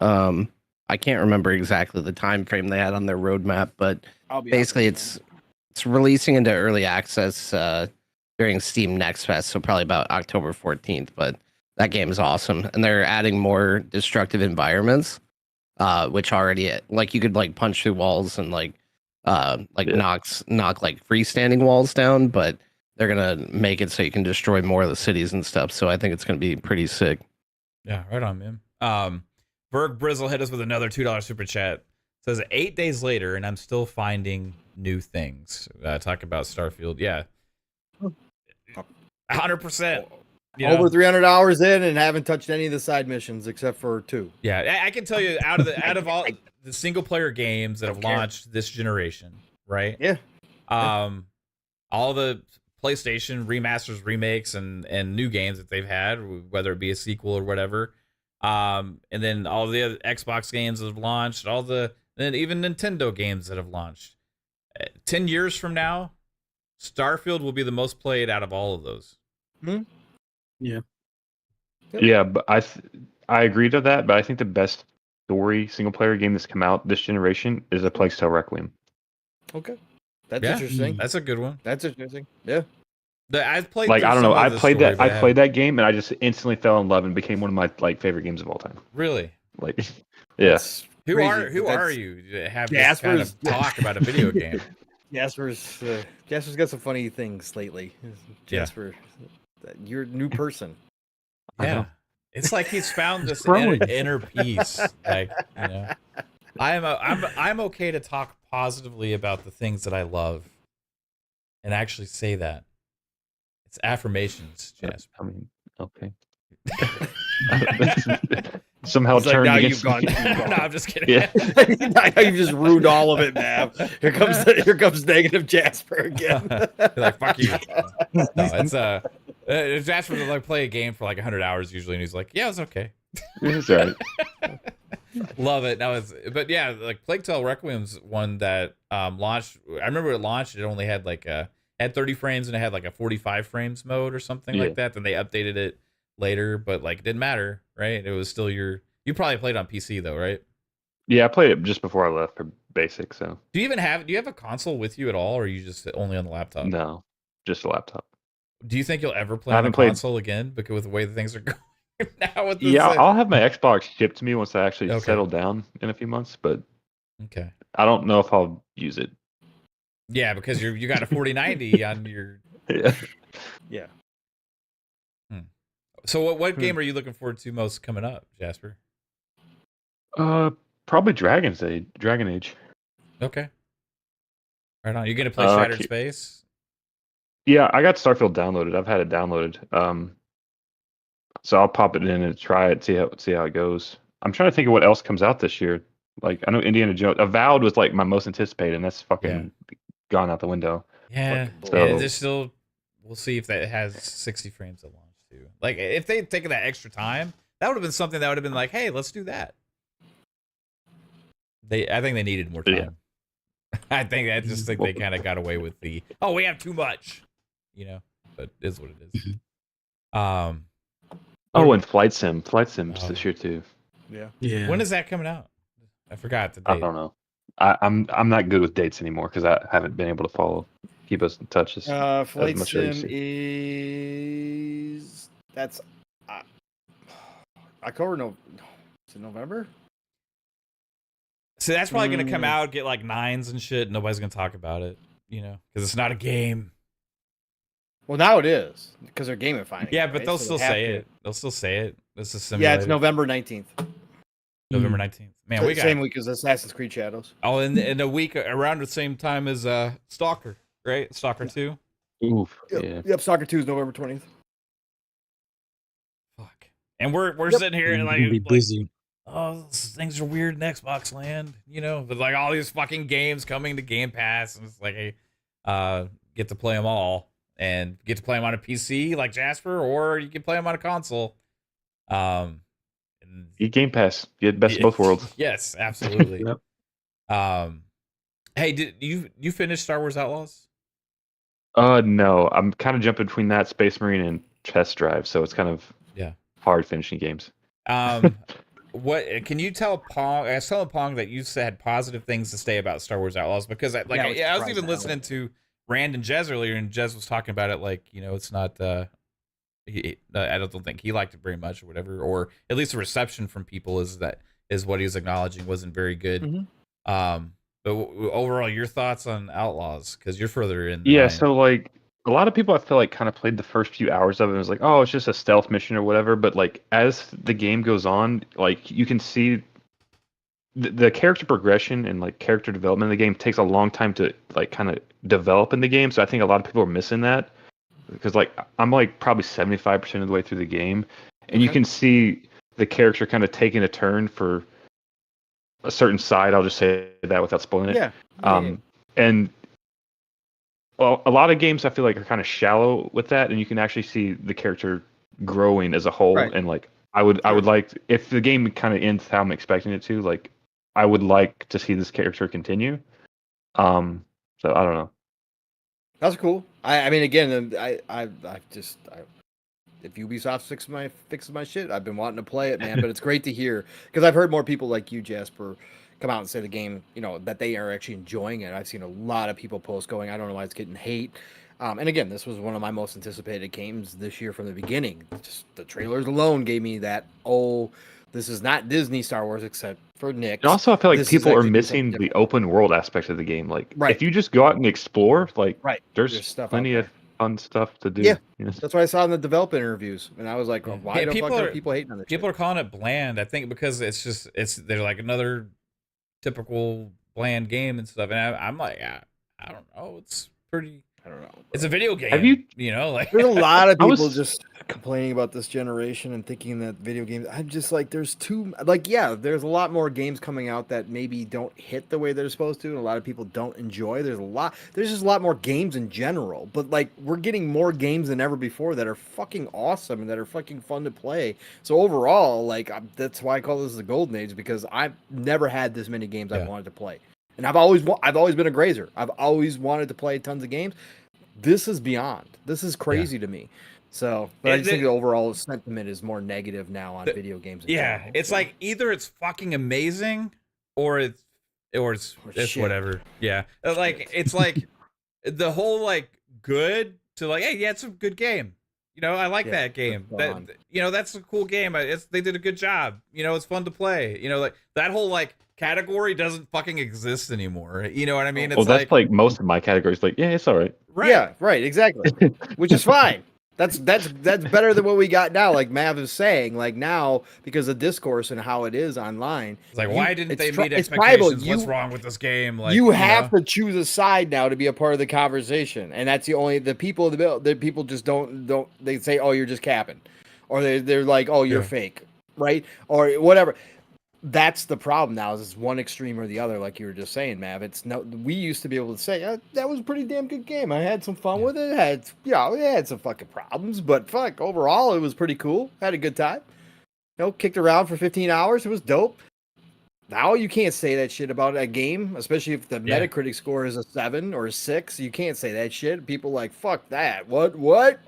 I can't remember exactly the time frame they had on their roadmap, but basically it's releasing into early access during Steam Next Fest, so probably about October 14th. But that game is awesome, and they're adding more destructive environments, which already like you could like punch through walls and knock like freestanding walls down, but they're gonna make it so you can destroy more of the cities and stuff. So I think it's gonna be pretty sick. Yeah, right on, man. Berg Brizzle hit us with another $2 super chat. Says 8 days later, and I'm still finding new things. Talk about Starfield. Yeah, 100%. Over 300 hours in and haven't touched any of the side missions except for 2. Yeah, I can tell you out of all the single player games that have launched this generation, right? Yeah. All the PlayStation remasters, remakes, and new games that they've had, whether it be a sequel or whatever, and then all the other Xbox games that have launched, then even Nintendo games that have launched. 10 years from now, Starfield will be the most played out of all of those. Yeah. Yeah, but I agree to that, but I think the best story single player game that's come out this generation is A Plague Tale Requiem. Okay. That's Yeah, interesting. that's a good one. That's interesting. Yeah. I've played Like through I don't some know. of I the played story, that. but I haven't- played that game and I just instantly fell in love and became one of my like favorite games of all time. Really? Like, yeah. That's Who crazy, are that's- you to have this kind of talk about a video game? Jasper's got some funny things lately. Jasper, you're a new person. Yeah, it's like he's found this growing. inner peace. Like, you know, I'm okay to talk positively about the things that I love, and actually say that. It's affirmations, Jasper. I mean, okay. Somehow He's like, turned now against you've gone too No, far. I'm just kidding. Yeah. Now you've just ruined all of it, man. Here comes negative Jasper again. You're like, fuck you. No, it's Jasper to like play a game for like 100 hours usually, and he's like, yeah, it's okay. It's all right. Love it. But yeah, like Plague Tale Requiem's one that launched. I remember it launched. It only had like had 30 frames and it had like a 45 frames mode or something like that. Then they updated it later, but like it didn't matter, right? It was still you probably played on PC though, right? Yeah, I played it just before I left for basic. So Do you have a console with you at all, or are you just only on the laptop? no, just a laptop. Do you think you'll ever play I on a haven't played- console again? Because with the way that things are going now with this, Yeah, I'll have my Xbox shipped to me once I actually Okay. settle down in a few months, but okay. I don't know if I'll use it. Yeah, because you got a 4090 on your. Yeah. Yeah. So what game are you looking forward to most coming up, Jasper? Probably Dragon Age. Okay. Right on. You gonna play Uh, Shattered Q- Space? Yeah, I got Starfield downloaded. I've had it downloaded. So I'll pop it in and try it, see how it goes. I'm trying to think of what else comes out this year. Like I know Indiana Jones. Avowed was like my most anticipated, and that's fucking gone out the window. Yeah. So And there's still. We'll see if that has 60 frames at launch too. Like if they'd taken that extra time, that would have been something that would have been like, hey, let's do that. I think they needed more time. Yeah. I just think they kind of got away with the we have too much, but it is what it is. and Flight Sim's this year too. Yeah. When is that coming out? I forgot the date. I don't know. I'm not good with dates anymore because I haven't been able to keep us in touch as Flight much as I Sim used to. that's October. No, is it November? So that's probably going to come out, get like 9s and shit. Nobody's going to talk about it, because it's not a game. Well, now it is because they're gamifying. Yeah, it, but right? they'll So still they have say to. it. They'll still say it. This is Yeah, simulated. it's November 19th. November 19th. Man, we got same week as Assassin's Creed Shadows. Oh, in a week around the same time as Stalker, right? Stalker 2. Oof. Yep, Stalker 2 is November 20th. Fuck. And we're sitting here and Be like busy. oh, things are weird in Xbox land, with like all these fucking games coming to Game Pass, and it's like, hey, get to play them all, and get to play them on a PC like Jasper, or you can play them on a console. Eat Game Pass, get best of both worlds. Yes, absolutely. Yep. Hey, did you finish Star Wars Outlaws? No, I'm kind of jumping between that Space Marine and Test Drive, so it's kind of hard finishing games. What can you tell Pong? I was telling Pong that you said positive things to say about Star Wars Outlaws because I was even listening to Rand and Jez earlier, and Jez was talking about it like it's not. I don't think he liked it very much or whatever, or at least the reception from people is what he was acknowledging wasn't very good. Mm-hmm. But overall, your thoughts on Outlaws because you're further in. Yeah, so like a lot of people I feel like kind of played the first few hours of it and was like, oh, it's just a stealth mission or whatever. But like as the game goes on, like you can see the character progression and like character development in the game takes a long time to like kind of develop in the game. So I think a lot of people are missing that because like I'm like probably 75% of the way through the game, and you can see the character kind of taking a turn for a certain side. I'll just say that without spoiling it. Yeah. And well, a lot of games I feel like are kind of shallow with that, and you can actually see the character growing as a whole. Right. And like, I would like if the game kind of ends how I'm expecting it to. Like, I would like to see this character continue. So I don't know. That's cool. I mean, again, I if Ubisoft fixes my shit, I've been wanting to play it, man. But it's great to hear because I've heard more people like you, Jasper, come out and say the game, that they are actually enjoying it. I've seen a lot of people post going, I don't know why it's getting hate. And again, this was one of my most anticipated games this year from the beginning. Just the trailers alone gave me that, this is not Disney Star Wars except for Nick. And also, I feel like This is people are actually doing something missing the different. open world aspect of the game. Like, Right. if you just go out and explore, like, Right. there's stuff out plenty there. of fun stuff to do. Yeah, you know? that's what I saw in the developer interviews, and I was like, why the fuck are people hating on this? People are calling it bland. I think because they're like another typical bland game and stuff. And I'm like, I don't know. It's pretty. I don't know. It's a video game. Have you? Like There's a lot of I people was- just complaining about this generation and thinking that video games. I'm just like, there's there's a lot more games coming out that maybe don't hit the way they're supposed to, and a lot of people don't enjoy. There's just a lot more games in general, but like we're getting more games than ever before that are fucking awesome and that are fucking fun to play. So overall, like that's why I call this the golden age, because I've never had this many games I've wanted to play. And I've always been a grazer. I've always wanted to play tons of games. This is beyond. This is crazy to me. So, but I just think the overall sentiment is more negative now on video games. In general, it's so. like either it's fucking amazing or it's shit. whatever. Yeah, like it's like the whole like good to like, hey, yeah, it's a good game. I like that game. That that's a cool game. They did a good job. It's fun to play. Like that whole like category doesn't fucking exist anymore. You know what I mean? It's Well, that's like most of my categories. Like, yeah, it's all right. Right. Yeah, right, exactly. Which is fine. That's better than what we got now. Like Mav is saying, like now because of discourse and how it is online. It's like, why didn't they meet it's expectations? tribal. What's wrong with this game? Like you have to choose a side now to be a part of the conversation, and that's the people of the people just don't. They say, oh, you're just capping, or they're like, oh, you're fake, right, or whatever. That's the problem now. Is it's one extreme or the other, like you were just saying, Mav. We used to be able to say that was a pretty damn good game. I had some fun with it. It had some fucking problems, but overall it was pretty cool. Had a good time. Kicked around for 15 hours. It was dope. Now you can't say that shit about a game, especially if the Metacritic score is a 7 or a 6. You can't say that shit. People like, fuck that. What?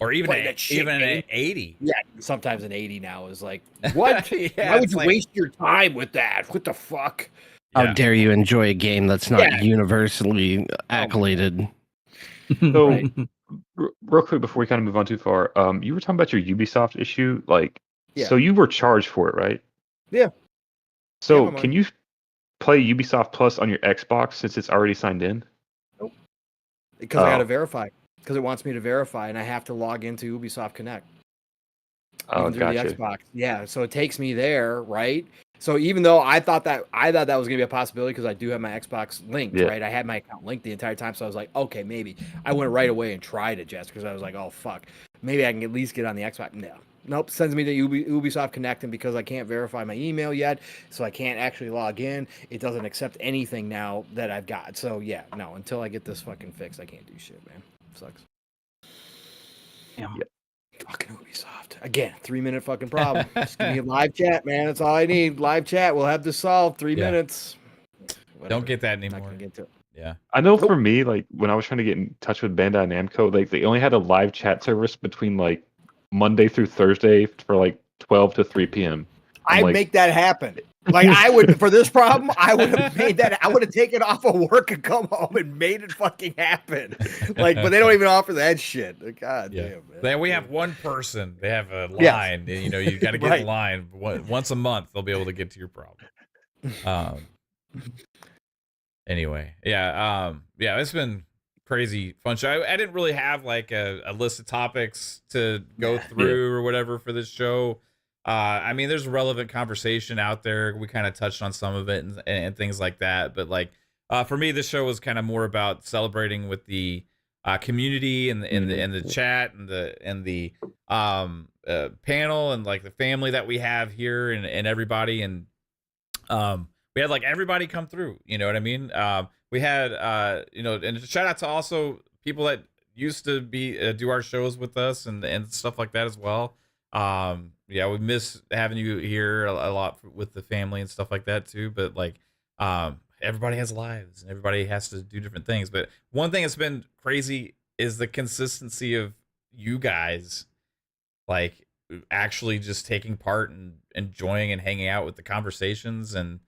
Or even an 80. Yeah, sometimes an 80 now is like, what? Yeah, Why would you waste your time with that? What the fuck? How dare you enjoy a game that's not universally accoladed? So, real quick before we kind of move on too far, you were talking about your Ubisoft issue. Like, so you were charged for it, right? Yeah. So, can you play Ubisoft Plus on your Xbox since it's already signed in? Nope. Because I got to verify. Because it wants me to verify, and I have to log into Ubisoft Connect. Oh, through gotcha. the Xbox. Yeah, so it takes me there, right? So even though I thought that was going to be a possibility because I do have my Xbox linked, right? I had my account linked the entire time, so I was like, okay, maybe. I went right away and tried it, Jess, because I was like, oh, fuck. Maybe I can at least get on the Xbox. No. Nope, sends me to Ubisoft Connect, and because I can't verify my email yet, so I can't actually log in, it doesn't accept anything now that I've got. So, yeah, no, until I get this fucking fixed, I can't do shit, man. Sucks. Yeah. Fucking Ubisoft. Again, 3-minute fucking problem. Just give me a live chat, man. That's all I need. Live chat. We'll have this solved. 3 minutes. Whatever. Don't get that Not anymore. gonna get to it. Yeah. I know for me, like when I was trying to get in touch with Bandai Namco, like they only had a live chat service between like Monday through Thursday for like 12 to 3 p.m. I'd like, make that happen. Like I would for this problem, I would have made that. I would have taken off of work and come home and made it fucking happen. Like, but they don't even offer that shit. God damn, man. Then we have one person. They have a line. You got to get in Right. line once a month. They'll be able to get to your problem. Anyway, it's been crazy fun show. I didn't really have like a list of topics to go through or whatever for this show. I mean, there's relevant conversation out there. We kind of touched on some of it and things like that. But like for me, this show was kind of more about celebrating with the community and the chat and the panel and like the family that we have here and everybody and we had like everybody come through. You know what I mean? We had and shout out to also people that used to be do our shows with us and stuff like that as well. We miss having you here a lot with the family and stuff like that too. But like, everybody has lives and everybody has to do different things. But one thing that's been crazy is the consistency of you guys, like actually just taking part and enjoying and hanging out with the conversations and,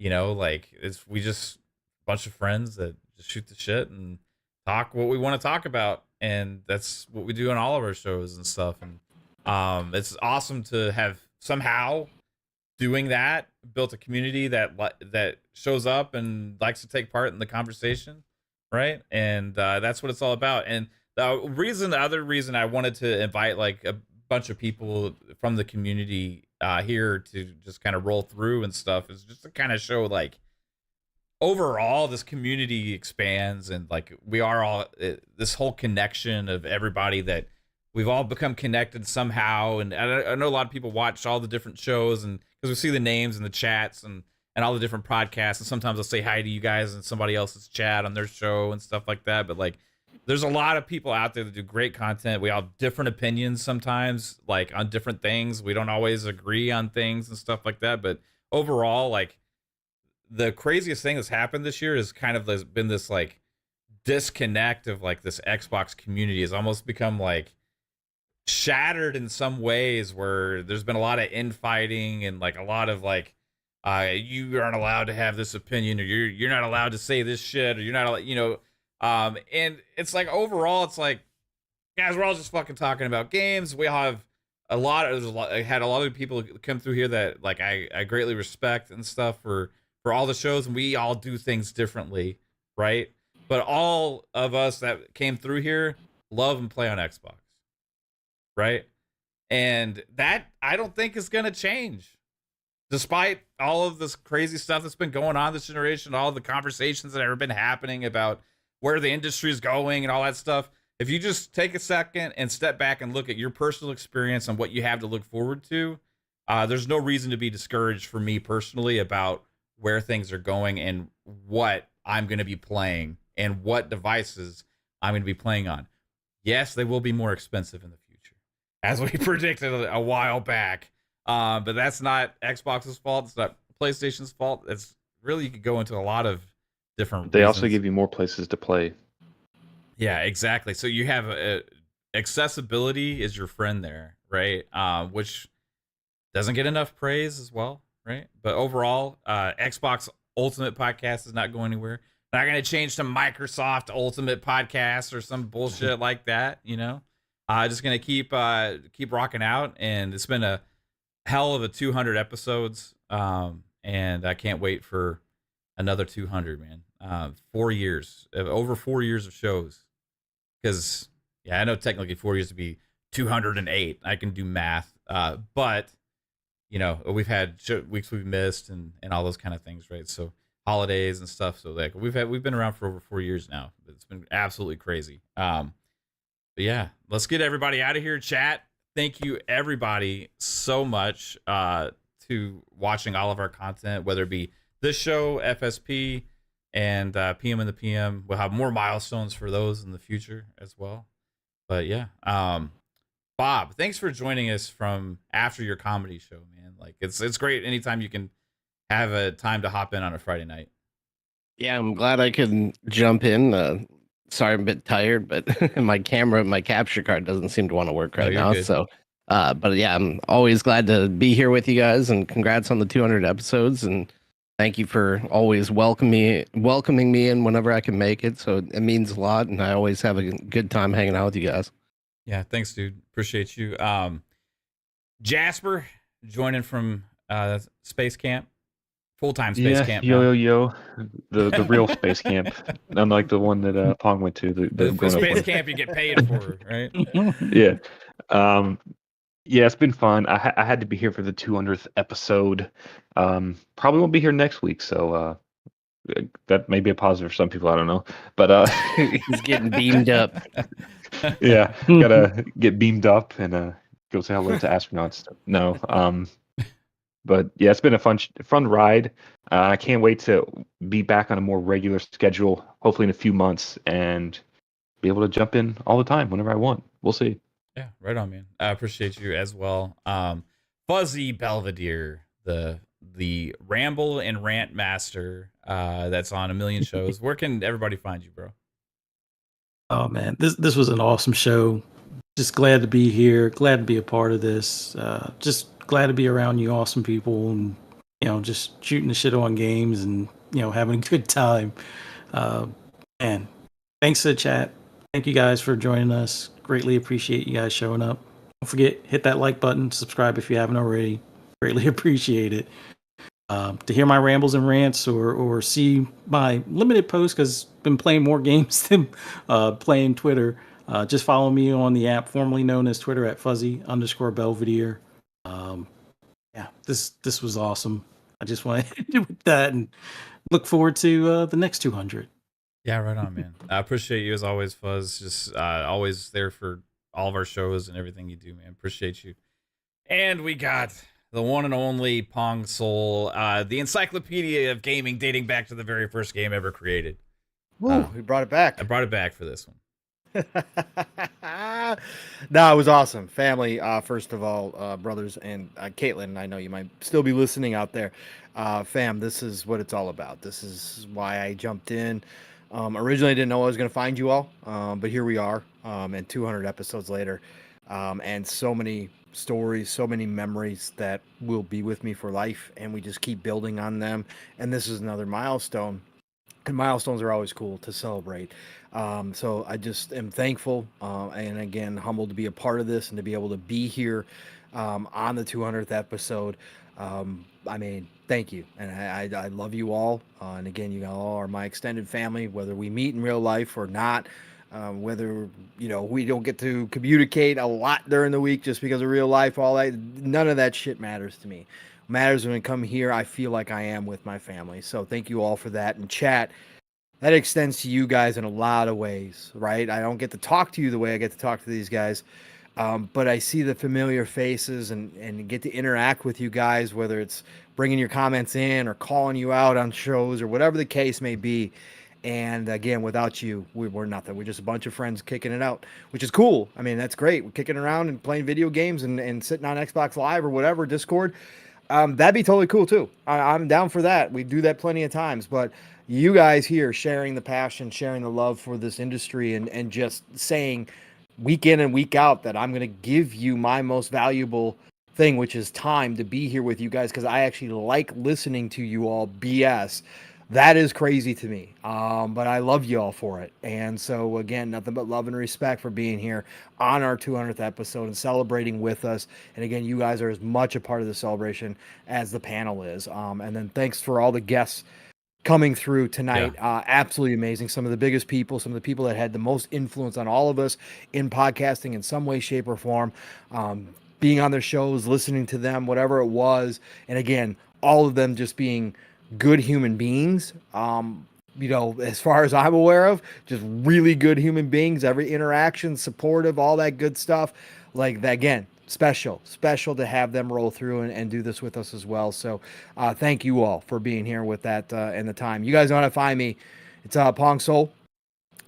You know, like we just a bunch of friends that just shoot the shit and talk what we want to talk about, and that's what we do on all of our shows and stuff. And it's awesome to have somehow doing that built a community that shows up and likes to take part in the conversation, right? And that's what it's all about. And the other reason I wanted to invite like a bunch of people from the community here to just kind of roll through and stuff is just to kind of show like overall this community expands, and like we are all this whole connection of everybody that we've all become connected somehow. And I know a lot of people watch all the different shows, and because we see the names and the chats and all the different podcasts, and sometimes I'll say hi to you guys in somebody else's chat on their show and stuff like that. But like there's a lot of people out there that do great content. We all have different opinions sometimes, like on different things. We don't always agree on things and stuff like that. But overall, like the craziest thing that's happened this year is kind of been this like disconnect of like this Xbox community has almost become like shattered in some ways, where there's been a lot of infighting and like a lot of like you aren't allowed to have this opinion, or you're not allowed to say this shit, or you're not allowed, you know. And it's like overall, it's like, guys, we're all just fucking talking about games. We all have I had a lot of people come through here that like I greatly respect and stuff for all the shows, and we all do things differently, right? But all of us that came through here love and play on Xbox, right? And that I don't think is gonna change, despite all of this crazy stuff that's been going on this generation, all the conversations that have been happening about where the industry is going and all that stuff. If you just take a second and step back and look at your personal experience and what you have to look forward to, there's no reason to be discouraged for me personally about where things are going and what I'm going to be playing and what devices I'm going to be playing on. Yes, they will be more expensive in the future, as we predicted a while back. But that's not Xbox's fault. It's not PlayStation's fault. It's really, you could go into a lot of different They reasons. also give you more places to play. Yeah, exactly. So you have accessibility is your friend there, right? Which doesn't get enough praise as well, right? But overall, Xbox Ultimate Podcast is not going anywhere. Not going to change to Microsoft Ultimate Podcast or some bullshit like that, you know? Just going to keep rocking out, and it's been a hell of a 200 episodes, and I can't wait for another 200, man. 4 years, over 4 years of shows. Because, yeah, I know technically 4 years to be 208. I can do math. But, you know, we've had weeks we've missed and all those kind of things, right? So holidays and stuff. So like we've been around for over 4 years now. It's been absolutely crazy. But yeah, let's get everybody out of here. Chat. Thank you everybody so much to watching all of our content, whether it be this show, FSP, and PM in the PM. We'll have more milestones for those in the future as well. But yeah, Bob, thanks for joining us from after your comedy show, man. Like it's great anytime you can have a time to hop in on a Friday night. Yeah, I'm glad I could jump in. Sorry, I'm a bit tired, but my capture card doesn't seem to want to work right now. Good. So, but yeah, I'm always glad to be here with you guys, and congrats on the 200 episodes. And thank you for always welcoming me in whenever I can make it. So it means a lot, and I always have a good time hanging out with you guys. Yeah, thanks, dude. Appreciate you. Jasper joining from Space Camp, full-time Space Camp. Yo, the real Space Camp, unlike the one that Pong went to. The Space Camp you get paid for, right? Yeah. Yeah, it's been fun. I had to be here for the 200th episode. Probably won't be here next week, so that may be a positive for some people. I don't know, but he's getting beamed up. Yeah, gotta get beamed up and go say hello to astronauts. No, but yeah, it's been a fun ride. I can't wait to be back on a more regular schedule, hopefully in a few months, and be able to jump in all the time whenever I want. We'll see. Yeah, right on, man. I appreciate you as well. Fuzzy Belvedere, the ramble and rant master that's on a million shows. Where can everybody find you, bro? Oh man, this was an awesome show. Just glad to be here. Glad to be a part of this. Just glad to be around you awesome people and just shooting the shit on games and having a good time. And thanks to the chat. Thank you guys for joining us. Greatly appreciate you guys showing up. Don't forget, hit that like button, subscribe if you haven't already. Greatly appreciate it. To hear my rambles and rants or see my limited posts, because I've been playing more games than playing Twitter, just follow me on the app formerly known as Twitter at @fuzzy_Belvedere. Yeah, this was awesome. I just want to do with that and look forward to the next 200. Yeah, right on, man. I appreciate you as always, Fuzz. Just always there for all of our shows and everything you do, man. Appreciate you. And we got the one and only Pong Soul, the encyclopedia of gaming dating back to the very first game ever created. Woo, we brought it back. I brought it back for this one. No, it was awesome. Family, first of all, brothers, and Caitlin, I know you might still be listening out there. Fam, this is what it's all about. This is why I jumped in. Originally, I didn't know I was going to find you all, but here we are, and 200 episodes later, and so many stories, so many memories that will be with me for life, and we just keep building on them. And this is another milestone, and milestones are always cool to celebrate. So I just am thankful, and again, humbled to be a part of this and to be able to be here on the 200th episode. I mean, thank you, and I love you all. And again, you all are my extended family, whether we meet in real life or not. Whether we don't get to communicate a lot during the week just because of real life, all that, none of that shit matters to me. Matters when I come here, I feel like I am with my family. So thank you all for that. And chat, that extends to you guys in a lot of ways, right? I don't get to talk to you the way I get to talk to these guys. But I see the familiar faces and get to interact with you guys, whether it's bringing your comments in or calling you out on shows or whatever the case may be. And again, without you, we're nothing. We're just a bunch of friends kicking it out, which is cool. I mean, that's great. We're kicking around and playing video games and sitting on Xbox Live or whatever, Discord. That'd be totally cool too. I'm down for that. We do that plenty of times. But you guys here sharing the passion, sharing the love for this industry, and just saying week in and week out that I'm going to give you my most valuable thing, which is time to be here with you guys, because I actually like listening to you all BS. That is crazy to me, but I love you all for it. And so, again, nothing but love and respect for being here on our 200th episode and celebrating with us. And again, you guys are as much a part of the celebration as the panel is. And then thanks for all the guests coming through tonight. Yeah. Absolutely amazing. Some of the biggest people, some of the people that had the most influence on all of us in podcasting in some way, shape, or form, being on their shows, listening to them, whatever it was. And again, all of them just being good human beings, as far as I'm aware of, just really good human beings, every interaction, supportive, all that good stuff. Like that, again, special to have them roll through and do this with us as well. So thank you all for being here with that and the time. You guys know how to find me. It's Pong Soul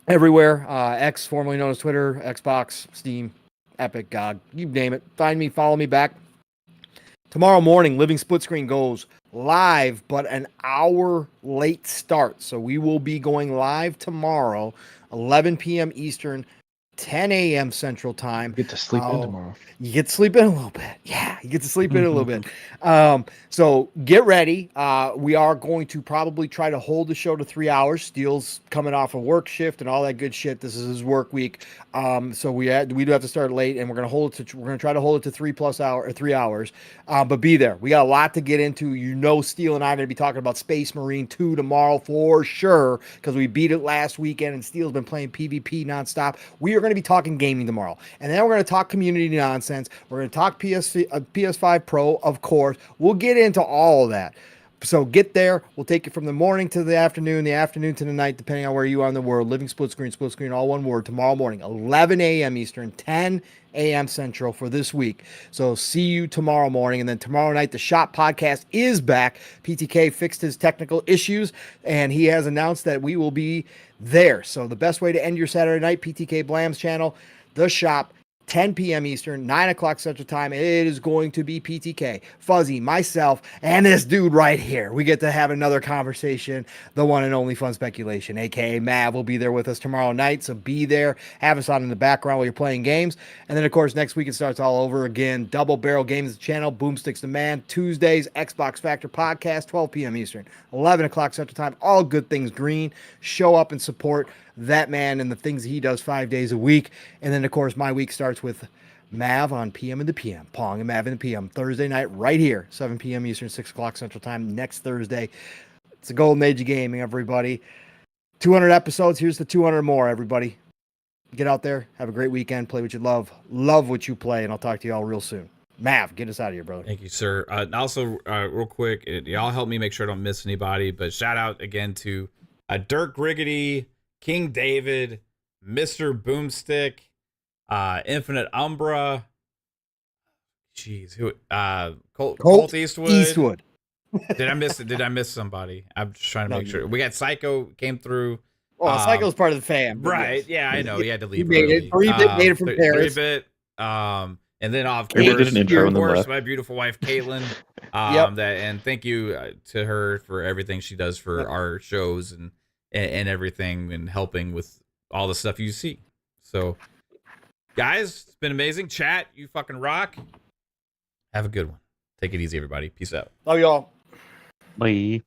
everywhere. X, formerly known as Twitter, Xbox, Steam, Epic, GOG, you name it. Find me, follow me back. Tomorrow morning, Living Split Screen goes live, but an hour late start. So we will be going live tomorrow, 11 p.m. Eastern, 10 a.m. Central Time. You get to sleep in tomorrow. You get to sleep in a little bit. Yeah, you get to sleep in a little bit. So get ready. We are going to probably try to hold the show to 3 hours. Steele's coming off a work shift and all that good shit. This is his work week. So we do have to start late, and we're gonna try to hold it to 3 hours. But be there. We got a lot to get into. Steele and I are gonna be talking about Space Marine 2 tomorrow for sure, because we beat it last weekend, and Steele's been playing PvP nonstop. We are going to be talking gaming tomorrow, and then we're going to talk community nonsense. We're going to talk PS5 Pro, of course. We'll get into all of that. So get there. We'll take it from the morning to the afternoon to the night, depending on where you are in the world. Living split screen, all one word. Tomorrow morning, 11 a.m. Eastern, 10 a.m. Central for this week. So see you tomorrow morning. And then tomorrow night, the Shop podcast is back. PTK fixed his technical issues, and he has announced that we will be there. So the best way to end your Saturday night, PTK Blam's channel, the Shop, 10 p.m. Eastern, 9 o'clock Central Time. It is going to be PTK, Fuzzy, myself, and this dude right here. We get to have another conversation, the one and only Fun Speculation, aka Mav, will be there with us tomorrow night. So be there, have us on in the background while you're playing games. And then, of course, next week it starts all over again. Double Barrel Games channel, Boomsticks the Man. Tuesdays, Xbox Factor Podcast, 12 p.m. Eastern, 11 o'clock Central Time. All good things green. Show up and support that man and the things he does 5 days a week. And then, of course, my week starts with Mav on PM in the PM. Pong and Mav in the PM. Thursday night right here, 7 p.m. Eastern, 6 o'clock Central Time next Thursday. It's the golden age of gaming, everybody. 200 episodes. Here's the 200 more, everybody. Get out there. Have a great weekend. Play what you love. Love what you play. And I'll talk to you all real soon. Mav, get us out of here, brother. Thank you, sir. Also, real quick, y'all help me make sure I don't miss anybody, but shout out again to Dirk Riggedy, King David, Mr. Boomstick, Infinite Umbra. Jeez, who? Colt Eastwood. Did I miss somebody? I'm just trying to make sure. We got Psycho came through. Oh, Psycho's part of the fam. Right? Yes. Yeah, I know. He had to leave. Made it. 3-bit made it from Paris. 3-bit. And then of course, my beautiful wife Caitlin. And thank you to her for everything she does for our shows and everything, and helping with all the stuff you see. So, guys, it's been amazing. Chat, you fucking rock. Have a good one. Take it easy, everybody. Peace out. Love y'all. Bye.